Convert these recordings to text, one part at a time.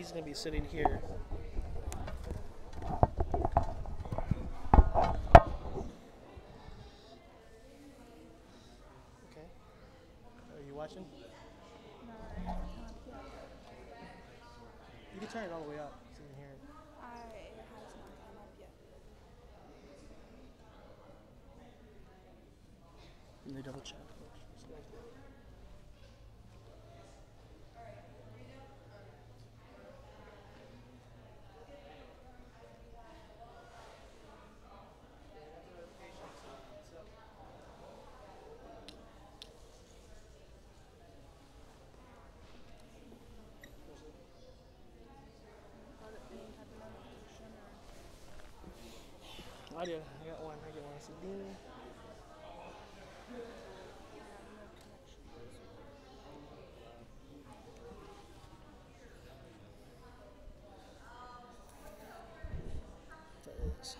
he's going to be sitting here. Okay. Are you watching? No, I have not yet. You can turn it all the way up so you can hear it. It has not come up yet. Let me double check. Got any type of notification or? I do. I got one. I get one. So ding. I have no connection. There it is.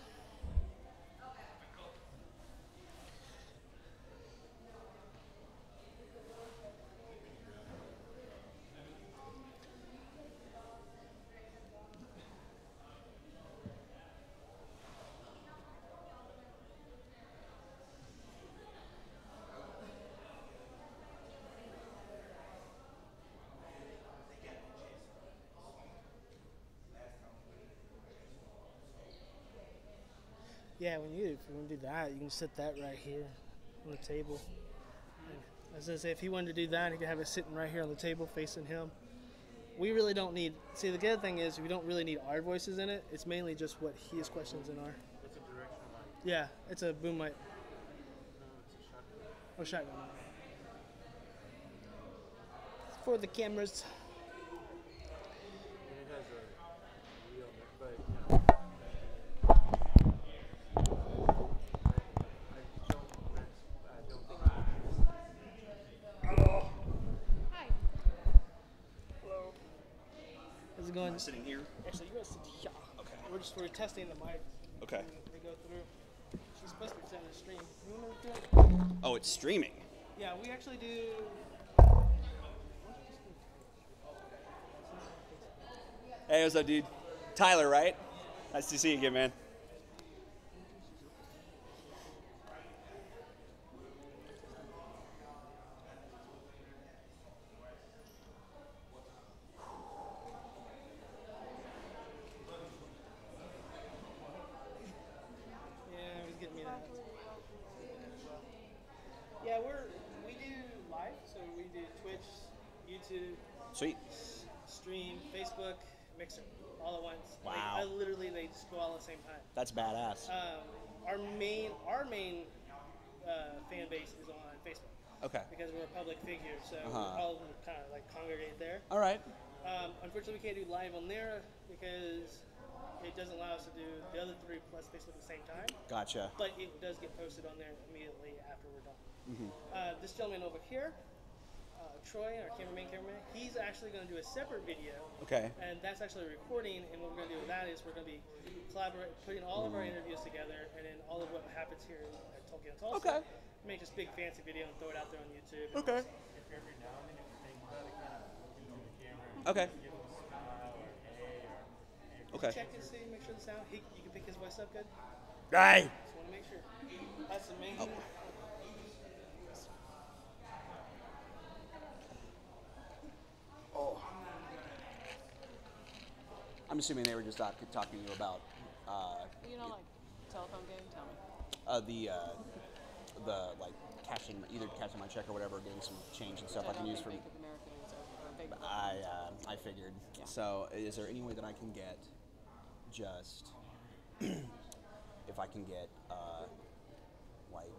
Yeah, if you want to do that, you can set that right here on the table. And as I say, if he wanted to do that, he could have it sitting right here on the table facing him. We really don't need. See, the good thing is we don't really need our voices in it. It's mainly just what his questions in are. It's a directional mic. Yeah, it's a boom mic. No, it's a shotgun. Oh, shotgun. It's for the cameras. And it has a real mic, but I don't think Hi. Hello. How's it going? I'm sitting here. Actually, you guys sit here. Okay. We're testing the mic. Okay. We go through. She's supposed to be sending a stream. You want to do it? Oh, it's streaming. Yeah, we actually do. Hey, what's up, dude? Tyler, right? Nice to see you again, man. Yeah, he's getting me that. Yeah, we do live, so we do Twitch, YouTube, Sweet. stream, Facebook, Mixer, all at once. Wow. Like, literally, they just go all at the same time. That's badass. Our main fan base is on Facebook Okay. because we're a public figure, so Uh-huh. all of them kind of like congregate there. All right. Unfortunately, we can't do live on there because it doesn't allow us to do the other three plus Facebook at the same time. Gotcha. But it does get posted on there immediately after we're done. Mm-hmm. This gentleman over here, Troy, our cameraman, he's actually going to do a separate video, Okay. and that's actually a recording. And what we're going to do with that is we're going to be putting all of our interviews together, and then all of what happens here at Tulsa, Okay. make this big fancy video and throw it out there on YouTube. Okay. if every now and then you think about it, kind of look into the camera and Okay. give them a smile or hey or Okay. Check and see, make sure the sound. You can pick his voice up good. Hey. Just want to make sure. That's the main. Oh. Oh. I'm assuming they were just talking to you about You know, like telephone game. Tell me. the like either cashing my check or whatever, getting some change and stuff I can use for. Bank of America is or Bank of I figured. Yeah. So, is there any way that I can get just if I can get like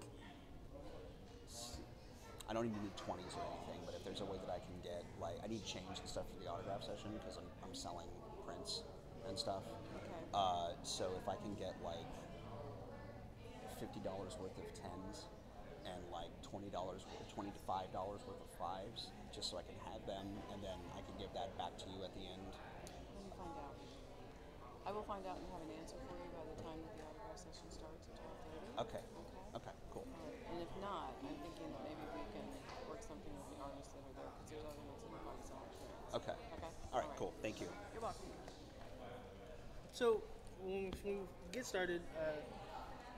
I don't even need 20s or anything, but if there's a way that I can get like I need change and stuff for the autograph session because I'm selling prints and stuff. Okay. So if I can get like $50 worth of 10s and like $20 to $5 worth of 5s, just so I can have them, and then I can give that back to you at the end. Let me find out. I will find out and have an answer for you by the time that the autograph session starts at 12:30. Okay. Okay. Okay. Cool. All right. And if not, I'm thinking that maybe we can work something with the artists that are there because there's other ones that are probably selling clearance. Okay. Okay. All right. Cool. Thank you. You're welcome. So when we get started,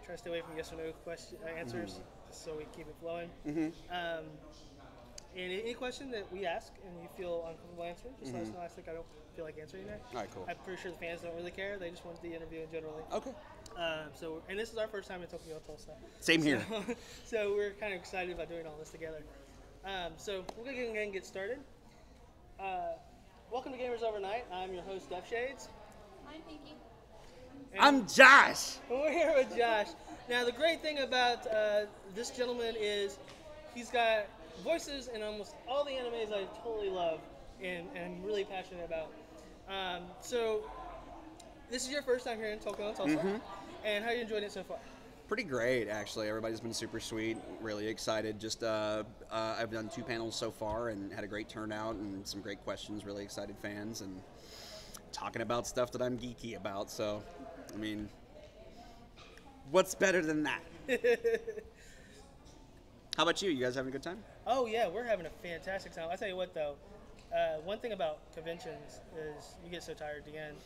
try to stay away from yes or no question answers, just so we keep it flowing. And any question that we ask and you feel uncomfortable answering, just let us know. I think I don't feel like answering that. All right, cool. I'm pretty sure the fans don't really care. They just want the interview in generally. Okay. And this is our first time in Tokyo, Tulsa. Same here. So we're kind of excited about doing all this together. So we're going to go ahead and get started. Welcome to Gamers Overnight. I'm your host, Duff Shades. I'm Pinky. And I'm Josh. we're here with Josh. Now, the great thing about this gentleman is he's got voices in almost all the animes I totally love and am really passionate about. So this is your first time here in Tokyo, Tulsa. And how are you enjoying it so far? Pretty great, actually. Everybody's been super sweet. Really excited. Just I've done 2 panels so far and had a great turnout and some great questions. Really excited fans and talking about stuff that I'm geeky about. So, I mean, what's better than that? How about you? You guys having a good time? Oh yeah, we're having a fantastic time. I tell you what though, one thing about conventions is you get so tired at the end.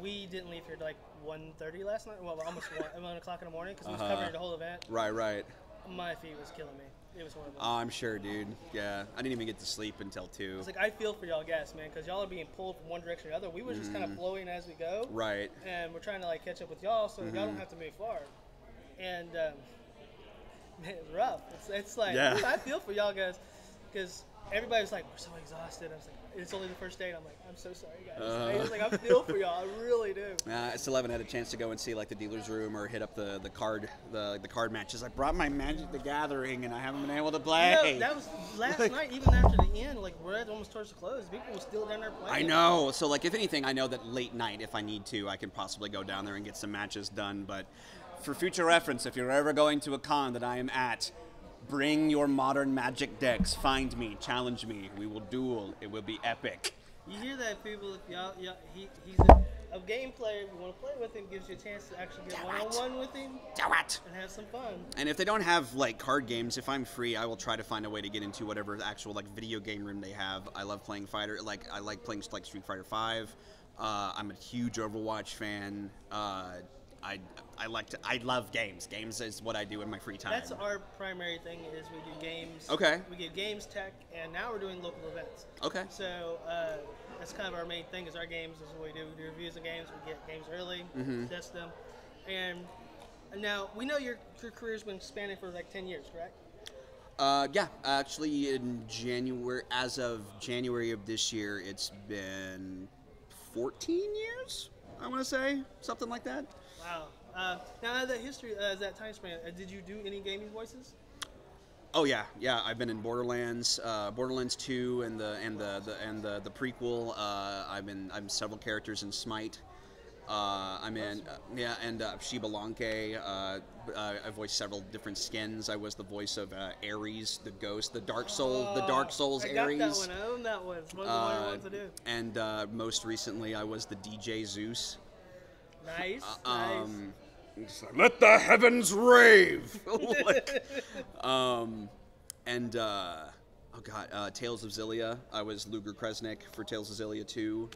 We didn't leave here till like 1:30 last night. Well, almost 1 o'clock in the morning because we was covering the whole event. Right. My feet was killing me. It was horrible. Oh, I'm sure, dude. Yeah, I didn't even get to sleep until 2. It's like I feel for y'all guys, man, because y'all are being pulled from one direction or the other. We were just kind of flowing as we go. Right. And we're trying to like catch up with y'all so that y'all don't have to move far. And man, it's rough. It's like I feel for y'all guys because everybody was like, we're so exhausted. I was like, it's only the first day, and I'm like, I'm so sorry, guys. I was like, I feel for y'all. I really do. I still haven't had a chance to go and see like the dealer's room or hit up the card matches. I brought my Magic the Gathering, and I haven't been able to play. You know, that was last night, even after the end, like we're almost towards the close. People were still down there playing. I know. So like, if anything, I know that late night, if I need to, I can possibly go down there and get some matches done. But for future reference, if you're ever going to a con that I am at, bring your modern Magic decks. Find me, challenge me. We will duel. It will be epic. You hear that, people? If he's a game player. If you want to play with him, gives you a chance to actually get one-on-one with him. Do it. And have some fun. And if they don't have like card games, if I'm free, I will try to find a way to get into whatever actual like video game room they have. I love playing fighter. Like I like playing like Street Fighter 5. I'm a huge Overwatch fan. I love games. Games is what I do in my free time. That's our primary thing is we do games. Okay. We get games, tech, and now we're doing local events. Okay. So that's kind of our main thing is our games is what we do. We do reviews of games. We get games early, test them. And now we know your career's been spanning for like 10 years, correct? Yeah, actually in January, as of January of this year, it's been 14 years, I want to say, something like that. Wow. Now, that history, that time span, did you do any gaming voices? Oh yeah. I've been in Borderlands, Borderlands 2, and the prequel. I'm several characters in Smite. I'm in Shiba Lanke. I voiced several different skins. I was the voice of Ares, the ghost, the Dark Souls Ares. I got that one. I own that one. It's one of the one I wanted to do. And most recently, I was the DJ Zeus. Nice. It's like, let the heavens rave. Tales of Zillia. I was Luger Kresnik for Tales of Zillia 2.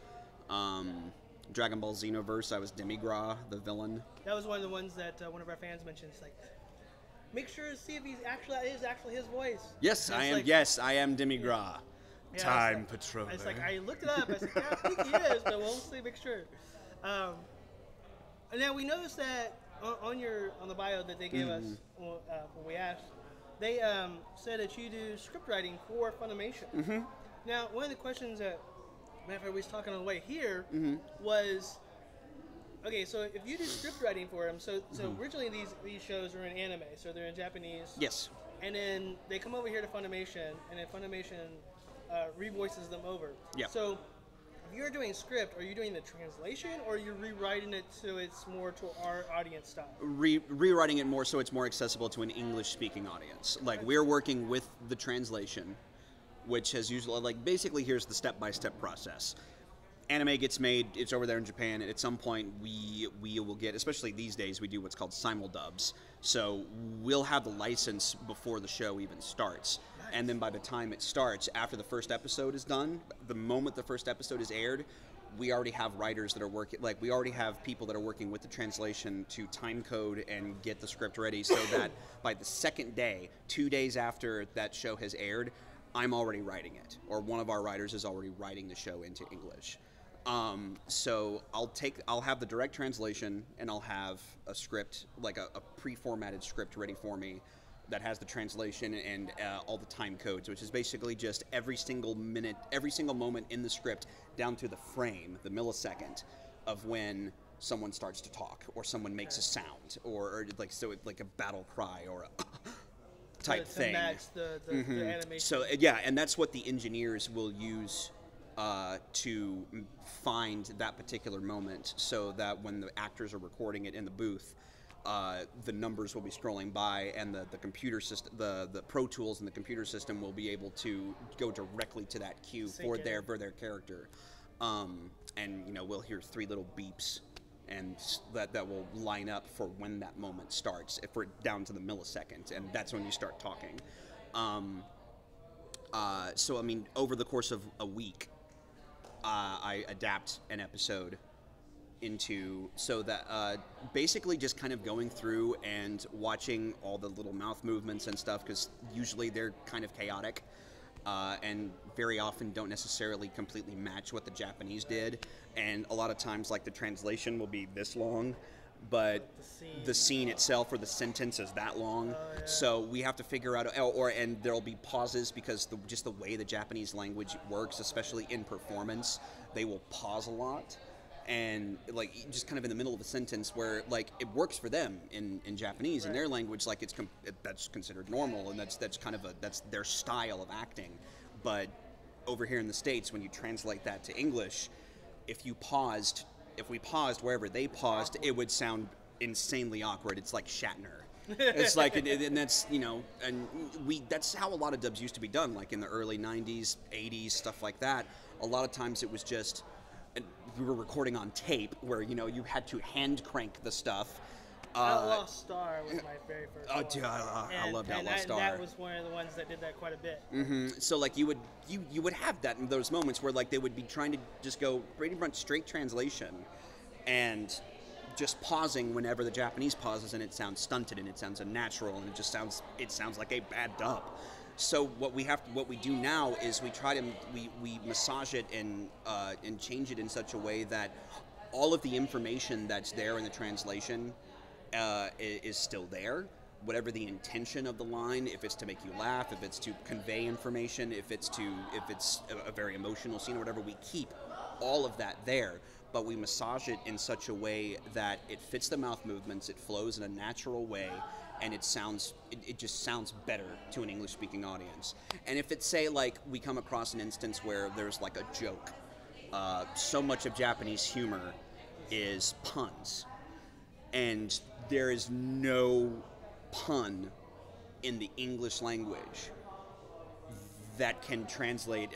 Dragon Ball Xenoverse. I was Demigra, the villain. That was one of the ones that one of our fans mentioned. It's like, make sure to see if he's actually his voice. Yes, I am. Like, yes, I am Demigra. Yeah, Time Patroller. It's like I looked it up. I said, yeah, I think he is, but we'll see. Make sure. And now we noticed that on the bio that they gave us when we asked, they said that you do script writing for Funimation. Now, one of the questions that I was talking on the way here was, okay, so if you do script writing for them, so originally these shows are in anime, so they're in Japanese. Yes. And then they come over here to Funimation, and then Funimation revoices them over. Yeah. So if you're doing script, are you doing the translation, or are you rewriting it so it's more to our audience style? Rewriting it more so it's more accessible to an English-speaking audience. Like, we're working with the translation, which has usually, like, basically here's the step-by-step process. Anime gets made, it's over there in Japan, and at some point we will get, especially these days, we do what's called simuldubs. So we'll have the license before the show even starts. And then by the time it starts, after the first episode is done, the moment the first episode is aired, we already have writers that are working, like we already have people that are working with the translation to time code and get the script ready so that by the second day, 2 days after that show has aired, I'm already writing it, or one of our writers is already writing the show into English. So I'll have the direct translation, and I'll have a script, like a pre-formatted script ready for me that has the translation and all the time codes, which is basically just every single minute, every single moment in the script down to the frame, the millisecond of when someone starts to talk or someone makes a sound or like like a battle cry or a type to thing. match the animation. So yeah, and that's what the engineers will use to find that particular moment, so that when the actors are recording it in the booth, the numbers will be scrolling by, and the computer system, the Pro Tools and the computer system will be able to go directly to that cue for their character, and we'll hear 3 little beeps, and that will line up for when that moment starts, if we're down to the millisecond, and that's when you start talking. So I mean, over the course of a week, I adapt an episode into, so that basically just kind of going through and watching all the little mouth movements and stuff, because usually they're kind of chaotic and very often don't necessarily completely match what the Japanese did, and a lot of times like the translation will be this long, but the scene itself or the sentence is that long. So we have to figure out, and there'll be pauses because just the way the Japanese language works, especially in performance, they will pause a lot, and like just kind of in the middle of a sentence where like it works for them in Japanese, in their language, like that's considered normal, and that's kind of that's their style of acting. But over here in the States, when you translate that to English, if we paused wherever they paused, it would sound insanely awkward. It's like Shatner. It's like, and that's, and that's how a lot of dubs used to be done, like in the early 90s, 80s, stuff like that. A lot of times it was just, we were recording on tape where, you had to hand crank the stuff. Outlaw Star was my very first one. Oh, dude, I loved Outlaw Star. And that was one of the ones that did that quite a bit. Mm-hmm. So like you would have that in those moments where like they would be trying to just go pretty much straight translation, and just pausing whenever the Japanese pauses, and it sounds stunted and it sounds unnatural, and it sounds like a bad dub. So what we do now is we massage it and change it in such a way that all of the information that's there in the translation is still there. Whatever the intention of the line, if it's to make you laugh, if it's to convey information, if it's a very emotional scene or whatever, we keep all of that there, but we massage it in such a way that it fits the mouth movements, it flows in a natural way, and it just sounds better to an English-speaking audience. And if it's, say, like, we come across an instance where there's like a joke, so much of Japanese humor is puns, and there is no pun in the English language that can translate.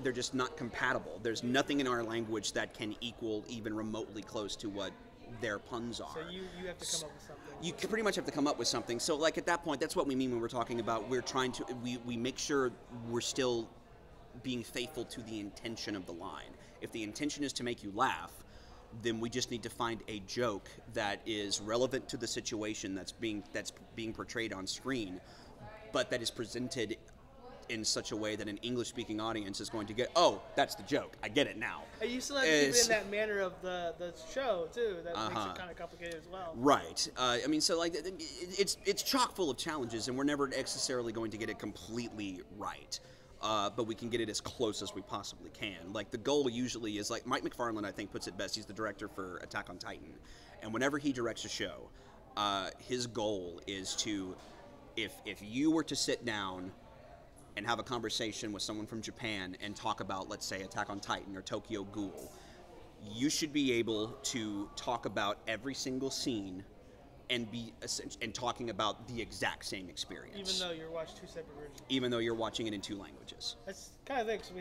They're just not compatible. There's nothing in our language that can equal even remotely close to what their puns are. So you have to come up with something. You pretty much have to come up with something. So like at that point, that's what we mean when we're talking about we make sure we're still being faithful to the intention of the line. If the intention is to make you laugh, then we just need to find a joke that is relevant to the situation that's being portrayed on screen, but that is presented in such a way that an English-speaking audience is going to get, oh, that's the joke, I get it now. And you still have to keep it in that manner of the show, too. That makes it kind of complicated as well. Right. I mean, so like, it's chock full of challenges, and we're never necessarily going to get it completely right. But we can get it as close as we possibly can. Like, the goal usually is, like, Mike McFarland, I think, puts it best. He's the director for Attack on Titan. And whenever he directs a show, his goal is to, if you were to sit down and have a conversation with someone from Japan and talk about, let's say, Attack on Titan or Tokyo Ghoul, you should be able to talk about every single scene and talking about the exact same experience. Even though you're watching 2 separate versions. Even though you're watching it in 2 languages. That's kind of the thing. So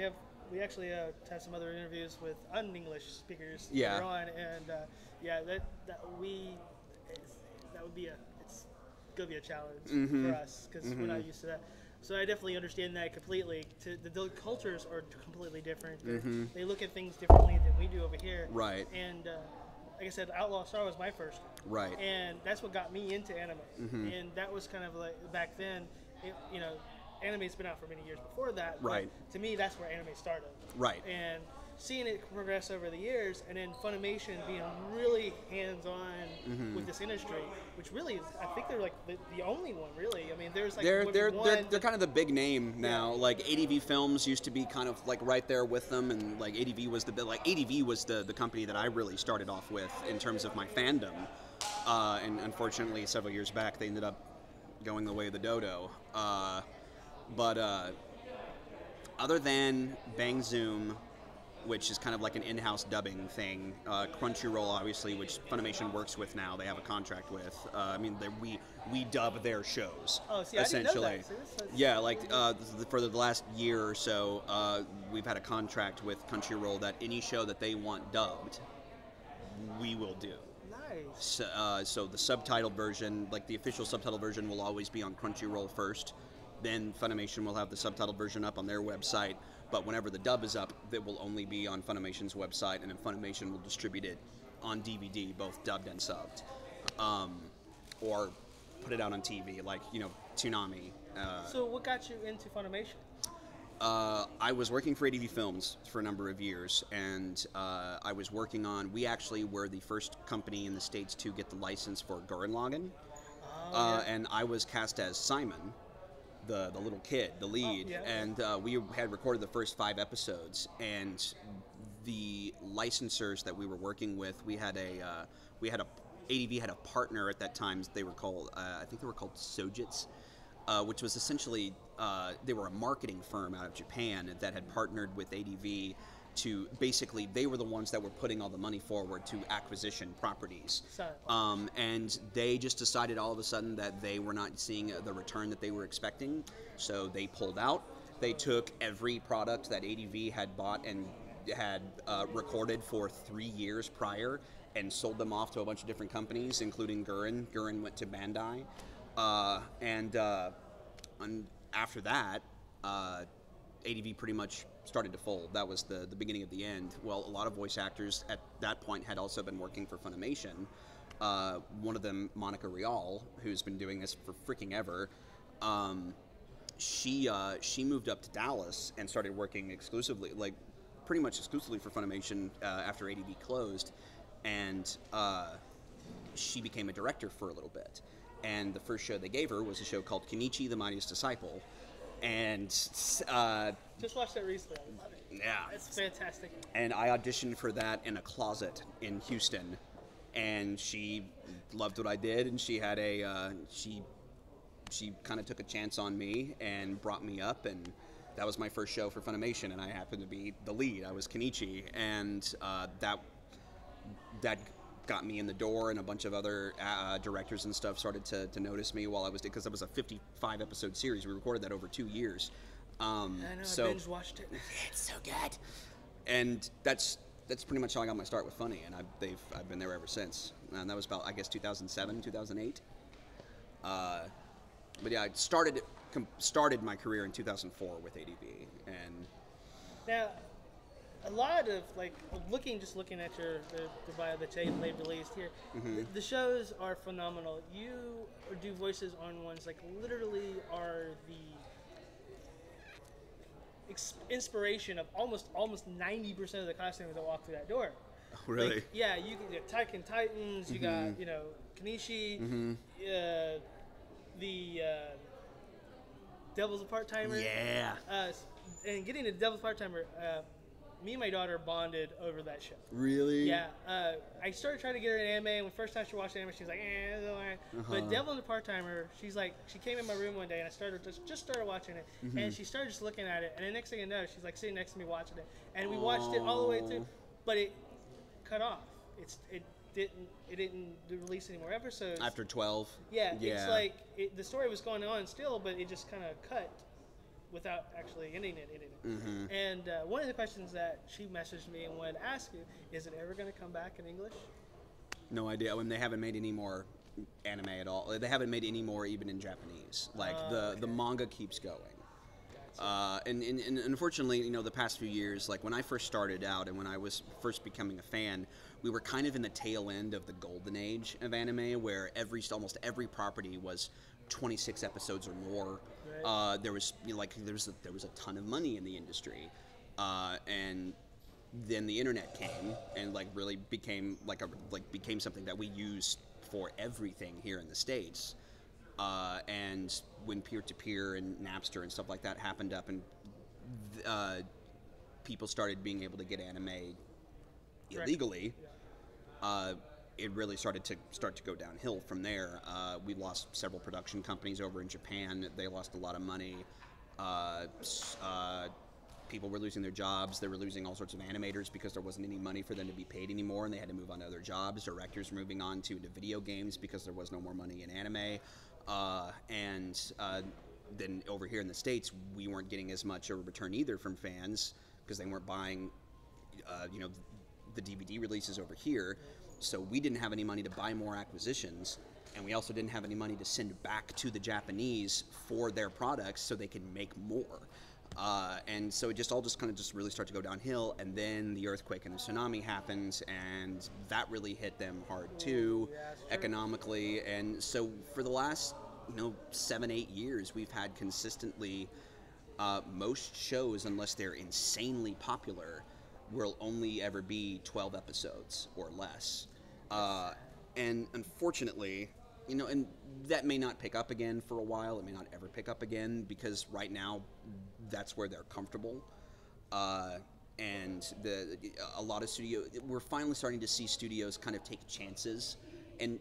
we actually have some other interviews with un-English speakers later on, and that would be it's gonna be a challenge for us because we're not used to that. So I definitely understand that completely. The cultures are completely different. They look at things differently than we do over here. Right. And like I said, Outlaw Star was my first. Right. And that's what got me into anime. And that was kind of like back then. Anime's been out for many years before that. But Right. to me, that's where anime started. Right. And seeing it progress over the years, and then Funimation being really hands-on with this industry, which really is, I think they're like the only one, really. I mean, there's like they're kind of the big name now. Like ADV Films used to be kind of like right there with them, and like ADV was the company that I really started off with in terms of my fandom. And unfortunately, several years back, they ended up going the way of the dodo. But other than Bang Zoom, which is kind of like an in-house dubbing thing. Crunchyroll, obviously, which Funimation works with now, they have a contract with. I mean, we dub their shows, essentially. I didn't know that. Yeah, like for the last year or so, we've had a contract with Crunchyroll that any show that they want dubbed, we will do. Nice. So the subtitled version, like the official subtitled version, will always be on Crunchyroll first. Then Funimation will have the subtitled version up on their website. But whenever the dub is up, it will only be on Funimation's website, and then Funimation will distribute it on DVD, both dubbed and subbed, or put it out on TV, like Toonami. So what got you into Funimation? I was working for ADV Films for a number of years, and I was working on. We actually were the first company in the States to get the license for Gurren Lagann, and I was cast as Simon. The little kid, the lead, and we had recorded the first 5 episodes, and the licensors that we were working with, ADV had a partner at that time. They were called, I think they were called Sojitz, which was essentially they were a marketing firm out of Japan that had partnered with ADV to basically, they were the ones that were putting all the money forward to acquisition properties. And they just decided all of a sudden that they were not seeing the return that they were expecting, so they pulled out. They took every product that ADV had bought and had recorded for 3 years prior and sold them off to a bunch of different companies, including Gurren. Gurren went to Bandai. And after that, ADV pretty much started to fold. That was the beginning of the end. Well, a lot of voice actors at that point had also been working for Funimation. One of them, Monica Rial, who's been doing this for freaking ever, she moved up to Dallas and started working exclusively, like pretty much exclusively for Funimation after ADV closed, and she became a director for a little bit. And the first show they gave her was a show called Kenichi, the Mightiest Disciple. And just watched that recently. I love it. Yeah, it's fantastic. And I auditioned for that in a closet in Houston, and she loved what I did, and she had she kind of took a chance on me and brought me up, and that was my first show for Funimation, and I happened to be the lead. I was Kenichi, and that got me in the door, and a bunch of other directors and stuff started to notice me while I was, because it was a 55 episode series. We recorded that over 2 years. I know, I binge watched it. It's so good. And that's pretty much how I got my start with Funny, and I've been there ever since. And that was about, I guess, 2007, 2008. But yeah, I started my career in 2004 with ADV, and now. A lot of looking at the bio that they've released here, the shows are phenomenal. You do voices on ones literally are the inspiration of almost 90% of the costumes that walk through that door. Oh, really? Yeah, you get Titan Titans. You got Kenichi, the Devil's a Part-Timer. Yeah. And getting the Devil's Part-Timer. Me and my daughter bonded over that show. Really? Yeah. I started trying to get her an anime, and the first time she watched anime, she was like, it's all right. But Devil and the Part-Timer, she came in my room one day, and I just started watching it, and she started just looking at it, and the next thing I know, she's sitting next to me watching it, and we watched it all the way through, but it cut off. It didn't release any more episodes. After 12? Yeah. It's the story was going on still, but it just kind of cut without actually ending it. And one of the questions that she messaged me and wanted to ask you, is it ever going to come back in English? No idea. When they haven't made any more anime at all. They haven't made any more even in Japanese. Like the manga keeps going. And unfortunately, you know, the past few years, like when I first started out and when I was first becoming a fan, we were kind of in the tail end of the golden age of anime, where almost every property was 26 episodes or more. Right. There was, you know, there was a ton of money in the industry, and then the internet came and like really became became something that we use for everything here in the States. And when peer-to-peer and Napster and stuff like that happened up, and people started being able to get anime illegally, it really started to go downhill from there. We lost several production companies over in Japan. They lost a lot of money. People were losing their jobs. They were losing all sorts of animators because there wasn't any money for them to be paid anymore, and they had to move on to other jobs. Directors moving on to video games because there was no more money in anime. Then over here in the States, we weren't getting as much of a return either from fans because they weren't buying, you know, the DVD releases over here. So we didn't have any money to buy more acquisitions, and we also didn't have any money to send back to the Japanese for their products so they can make more. And so it just kind of really started to go downhill, and then the earthquake and the tsunami happened, and that really hit them hard too, economically. And so for the last 7-8 years, we've had consistently most shows, unless they're insanely popular, will only ever be 12 episodes or less. And unfortunately, and that may not pick up again for a while. It may not ever pick up again because right now that's where they're comfortable. And a lot of we're finally starting to see studios kind of take chances. And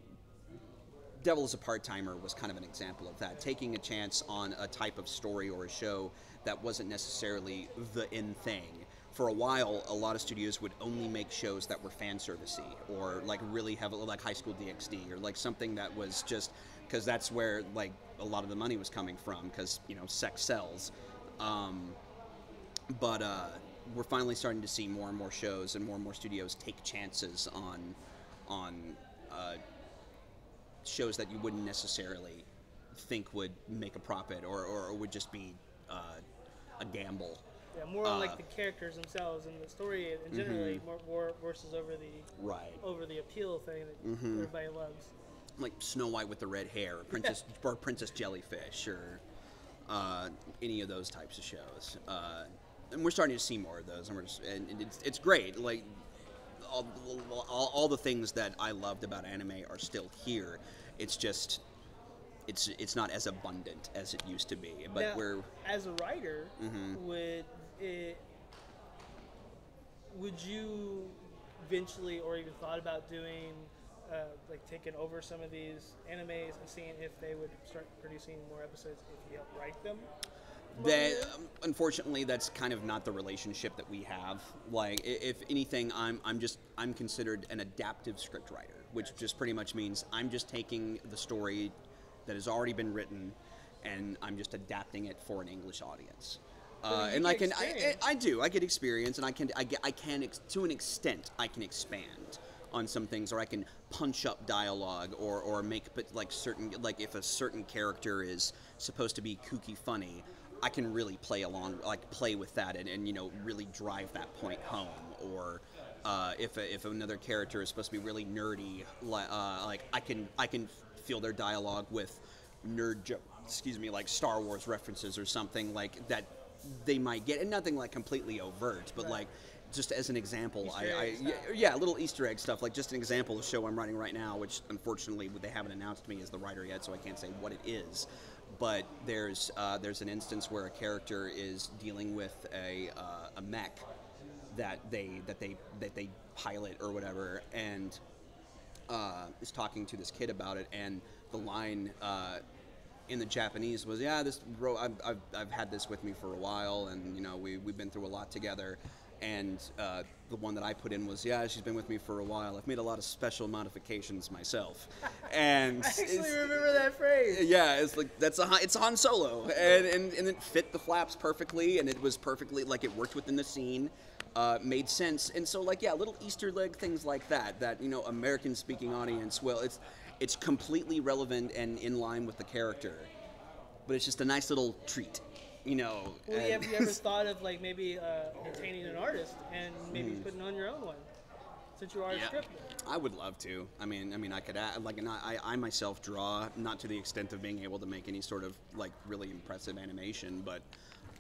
Devil is a Part-Timer was kind of an example of that, taking a chance on a type of story or a show that wasn't necessarily the in thing. For a while, a lot of studios would only make shows that were fan servicey or like really heavily, like High School DxD, or like something that was just because that's where like a lot of the money was coming from, because sex sells. But we're finally starting to see more and more shows and more studios take chances on shows that you wouldn't necessarily think would make a profit or would just be a gamble. Yeah, more on like the characters themselves and the story, and generally more versus over the appeal thing that everybody loves. Like Snow White with the red hair, or Princess Jellyfish, or any of those types of shows. And we're starting to see more of those, and it's great. Like all the things that I loved about anime are still here. It's just it's not as abundant as it used to be. But now, as a writer, would you eventually, or even thought about doing, like taking over some of these animes and seeing if they would start producing more episodes if you help write them? Unfortunately, that's kind of not the relationship that we have. Like, if anything, I'm considered an adaptive script writer, which just pretty much means I'm just taking the story that has already been written and I'm just adapting it for an English audience. And I get experience, and I can to an extent I can expand on some things, or I can punch up dialogue, or make if a certain character is supposed to be kooky funny, I can really play with that and really drive that point home. Or if another character is supposed to be really nerdy, I can fill their dialogue with like Star Wars references or something like that they might get, and nothing like completely overt, but like just as an example, little Easter egg stuff. Like just an example, the show I'm writing right now, which unfortunately they haven't announced me as the writer yet, so I can't say what it is. But there's an instance where a character is dealing with a mech that they pilot or whatever, and is talking to this kid about it, and the line in the Japanese was, I've had this with me for a while, and we've been through a lot together. And the one that I put in was, she's been with me for a while. I've made a lot of special modifications myself. And I actually remember that phrase. Yeah, it's like it's Han Solo, and it fit the flaps perfectly, and it was perfectly like it worked within the scene, made sense. And so little Easter egg things like that American speaking audience. Well, it's completely relevant and in line with the character, but it's just a nice little treat, you know. Well, and- have you ever thought of like maybe retaining an artist and maybe putting on your own one, since you are a script? I would love to. I mean, I could add, like, and I myself draw, not to the extent of being able to make any sort of like really impressive animation, but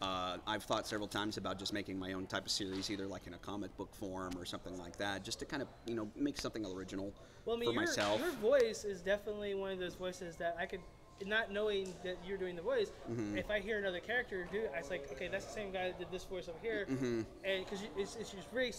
I've thought several times about just making my own type of series, either like in a comic book form or something like that, just to kind of, you know, make something original Well, I mean, for myself. your voice is definitely one of those voices that I could, not knowing that you're doing the voice, if I hear another character do it, I was like, okay, that's the same guy that did this voice over here, and because it's just very,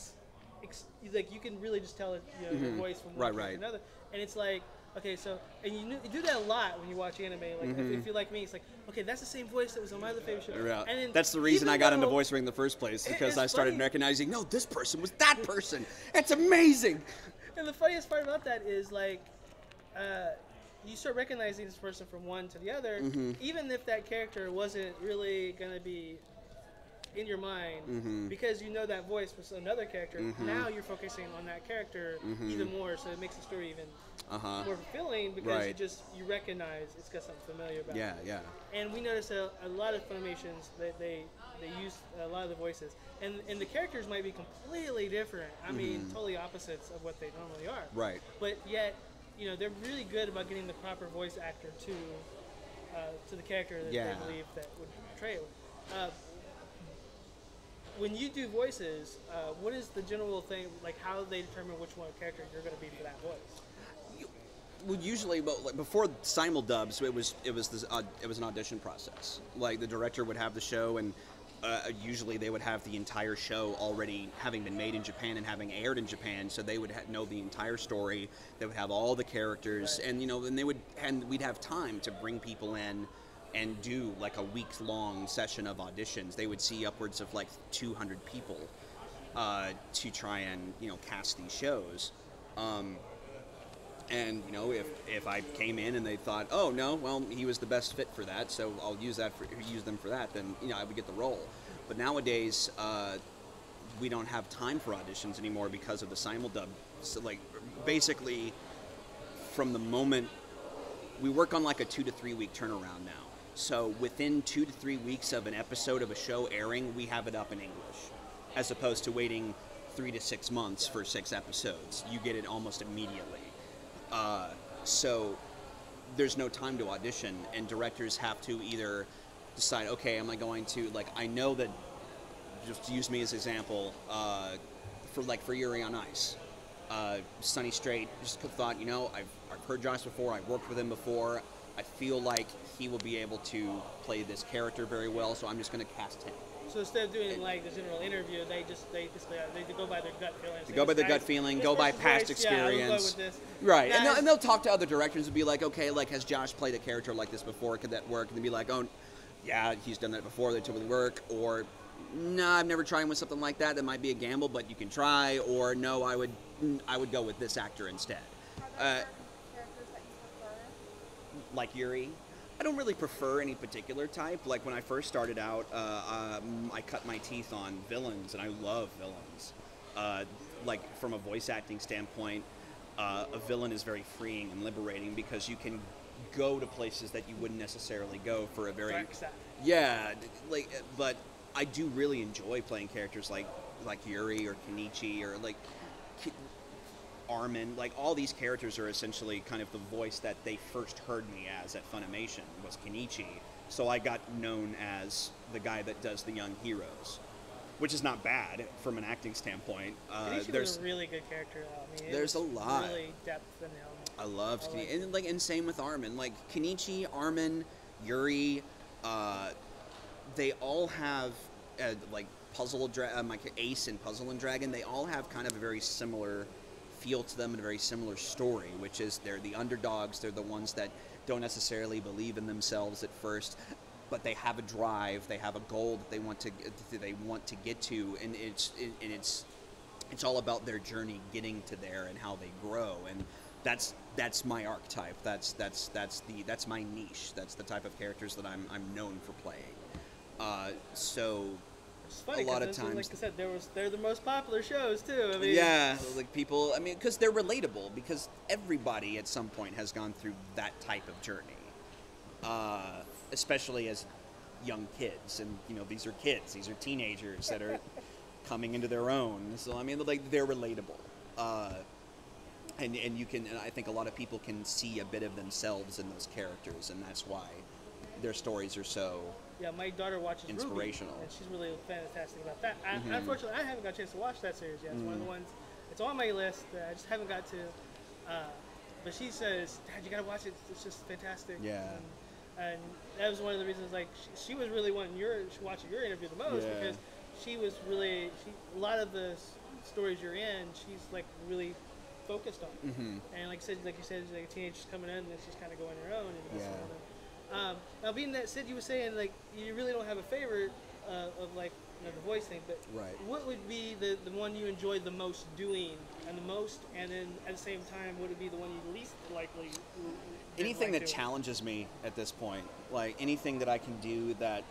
like you can really just tell it, you know, your voice from one character to another, and it's like, okay, so, and you do that a lot when you watch anime, like if you like me, it's like, okay, that's the same voice that was on my other favorite show. Yeah. And then, That's the reason I got into though- voice in the first place, because it's I started funny. recognizing, no, this person was that person. It's amazing. And the funniest part about that is like, you start recognizing this person from one to the other, even if that character wasn't really gonna be in your mind, because you know that voice was another character. Now you're focusing on that character even more, so it makes the story even more fulfilling because you recognize it's got something familiar about it. Yeah. And we noticed a lot of Funimations that they use a lot of the voices, and the characters might be completely different. I mean, totally opposites of what they normally are. Right. But yet, you know, they're really good about getting the proper voice actor to the character that they believe that would portray it. When you do voices, what is the general thing, like how they determine which one character you're going to be for that voice? Well, usually, well, like before simuldubs, it was an audition process. Like the director would have the show, and usually they would have the entire show already having been made in Japan and having aired in Japan, so they would know the entire story. They would have all the characters, and you know, and we'd have time to bring people in and do like a week-long session of auditions. They would see upwards of like 200 people to try and, you know, cast these shows. And you know, if I came in and they thought, oh no, well, he was the best fit for that, so I'll use them for that, then, you know, I would get the role. But nowadays, we don't have time for auditions anymore because of the simuldub. So like, basically, from the moment we work on like a 2 to 3 week turnaround now. So within 2 to 3 weeks of an episode of a show airing, we have it up in English, as opposed to waiting 3 to 6 months for 6 episodes. You get it almost immediately. So there's no time to audition, and directors have to either decide, okay, am I going to, like, I know that, just use me as an example, for Yuri on Ice. Sunny Strait just thought, you know, I've heard Josh before, I've worked with him before, I feel like he will be able to play this character very well, so I'm just going to cast him. So instead of doing like the general interview, they go by their gut feeling. They go by their gut feeling, go by past experience. Yeah, we'll go with this. Right, Guys, and they'll talk to other directors and be like, okay, like, has Josh played a character like this before? Could that work? And they'll be like, oh, yeah, he's done that before. That totally work. Or, no, I've never tried with something like that. That might be a gamble, but you can try. Or, no, I would go with this actor instead. Are there characters that you prefer? Like Yuri. I don't really prefer any particular type. Like when I first started out, I cut my teeth on villains, and I love villains. Like from a voice acting standpoint, a villain is very freeing and liberating because you can go to places that you wouldn't necessarily go for a very like. But I do really enjoy playing characters like Yuri or Kenichi or like Armin. Like all these characters are essentially kind of the voice that they first heard me as at Funimation was Kenichi. So I got known as the guy that does the young heroes, which is not bad from an acting standpoint. Kenichi was a really good character. I mean, there's a lot. Really depth in him. I love Kenichi, and same with Armin. Like Kenichi, Armin, Yuri, they all have like like Ace and Puzzle and Dragon. They all have kind of a very similar feel to them and a very similar story, which is they're the underdogs. They're the ones that don't necessarily believe in themselves at first, but they have a drive. They have a goal that they want to get to, and it's all about their journey getting to there and how they grow. And that's my archetype. That's my niche. That's the type of characters that I'm known for playing. So It's funny a lot 'cause of this is, times. like I said, they're the most popular shows too. I mean, Yeah, like people. I mean, because they're relatable. Because everybody at some point has gone through that type of journey, especially as young kids. And these are kids. These are teenagers that are coming into their own. So I mean, like they're relatable. And you can. And I think a lot of people can see a bit of themselves in those characters, and that's why their stories are so. Yeah, my daughter watches Inspirational. Ruby, and she's really fantastic about that. Mm-hmm. Unfortunately, I haven't got a chance to watch that series yet. It's one of the ones. It's on my list. I just haven't got to. But she says, "Dad, you gotta watch it. It's just fantastic." Yeah. And that was one of the reasons. Like she was really wanting watching your interview the most Yeah. because she was really a lot of the stories you're in. She's like really focused on. Mm-hmm. And like you said, she's like a teenager coming in and she's kind of going her own. And Yeah. Now, being that said, you were saying like you really don't have a favorite of like the voice thing, but Right. what would be the one you enjoy the most doing and then at the same time, would it be the one you least likely? Anything like that doing? challenges me at this point, like anything that I can do that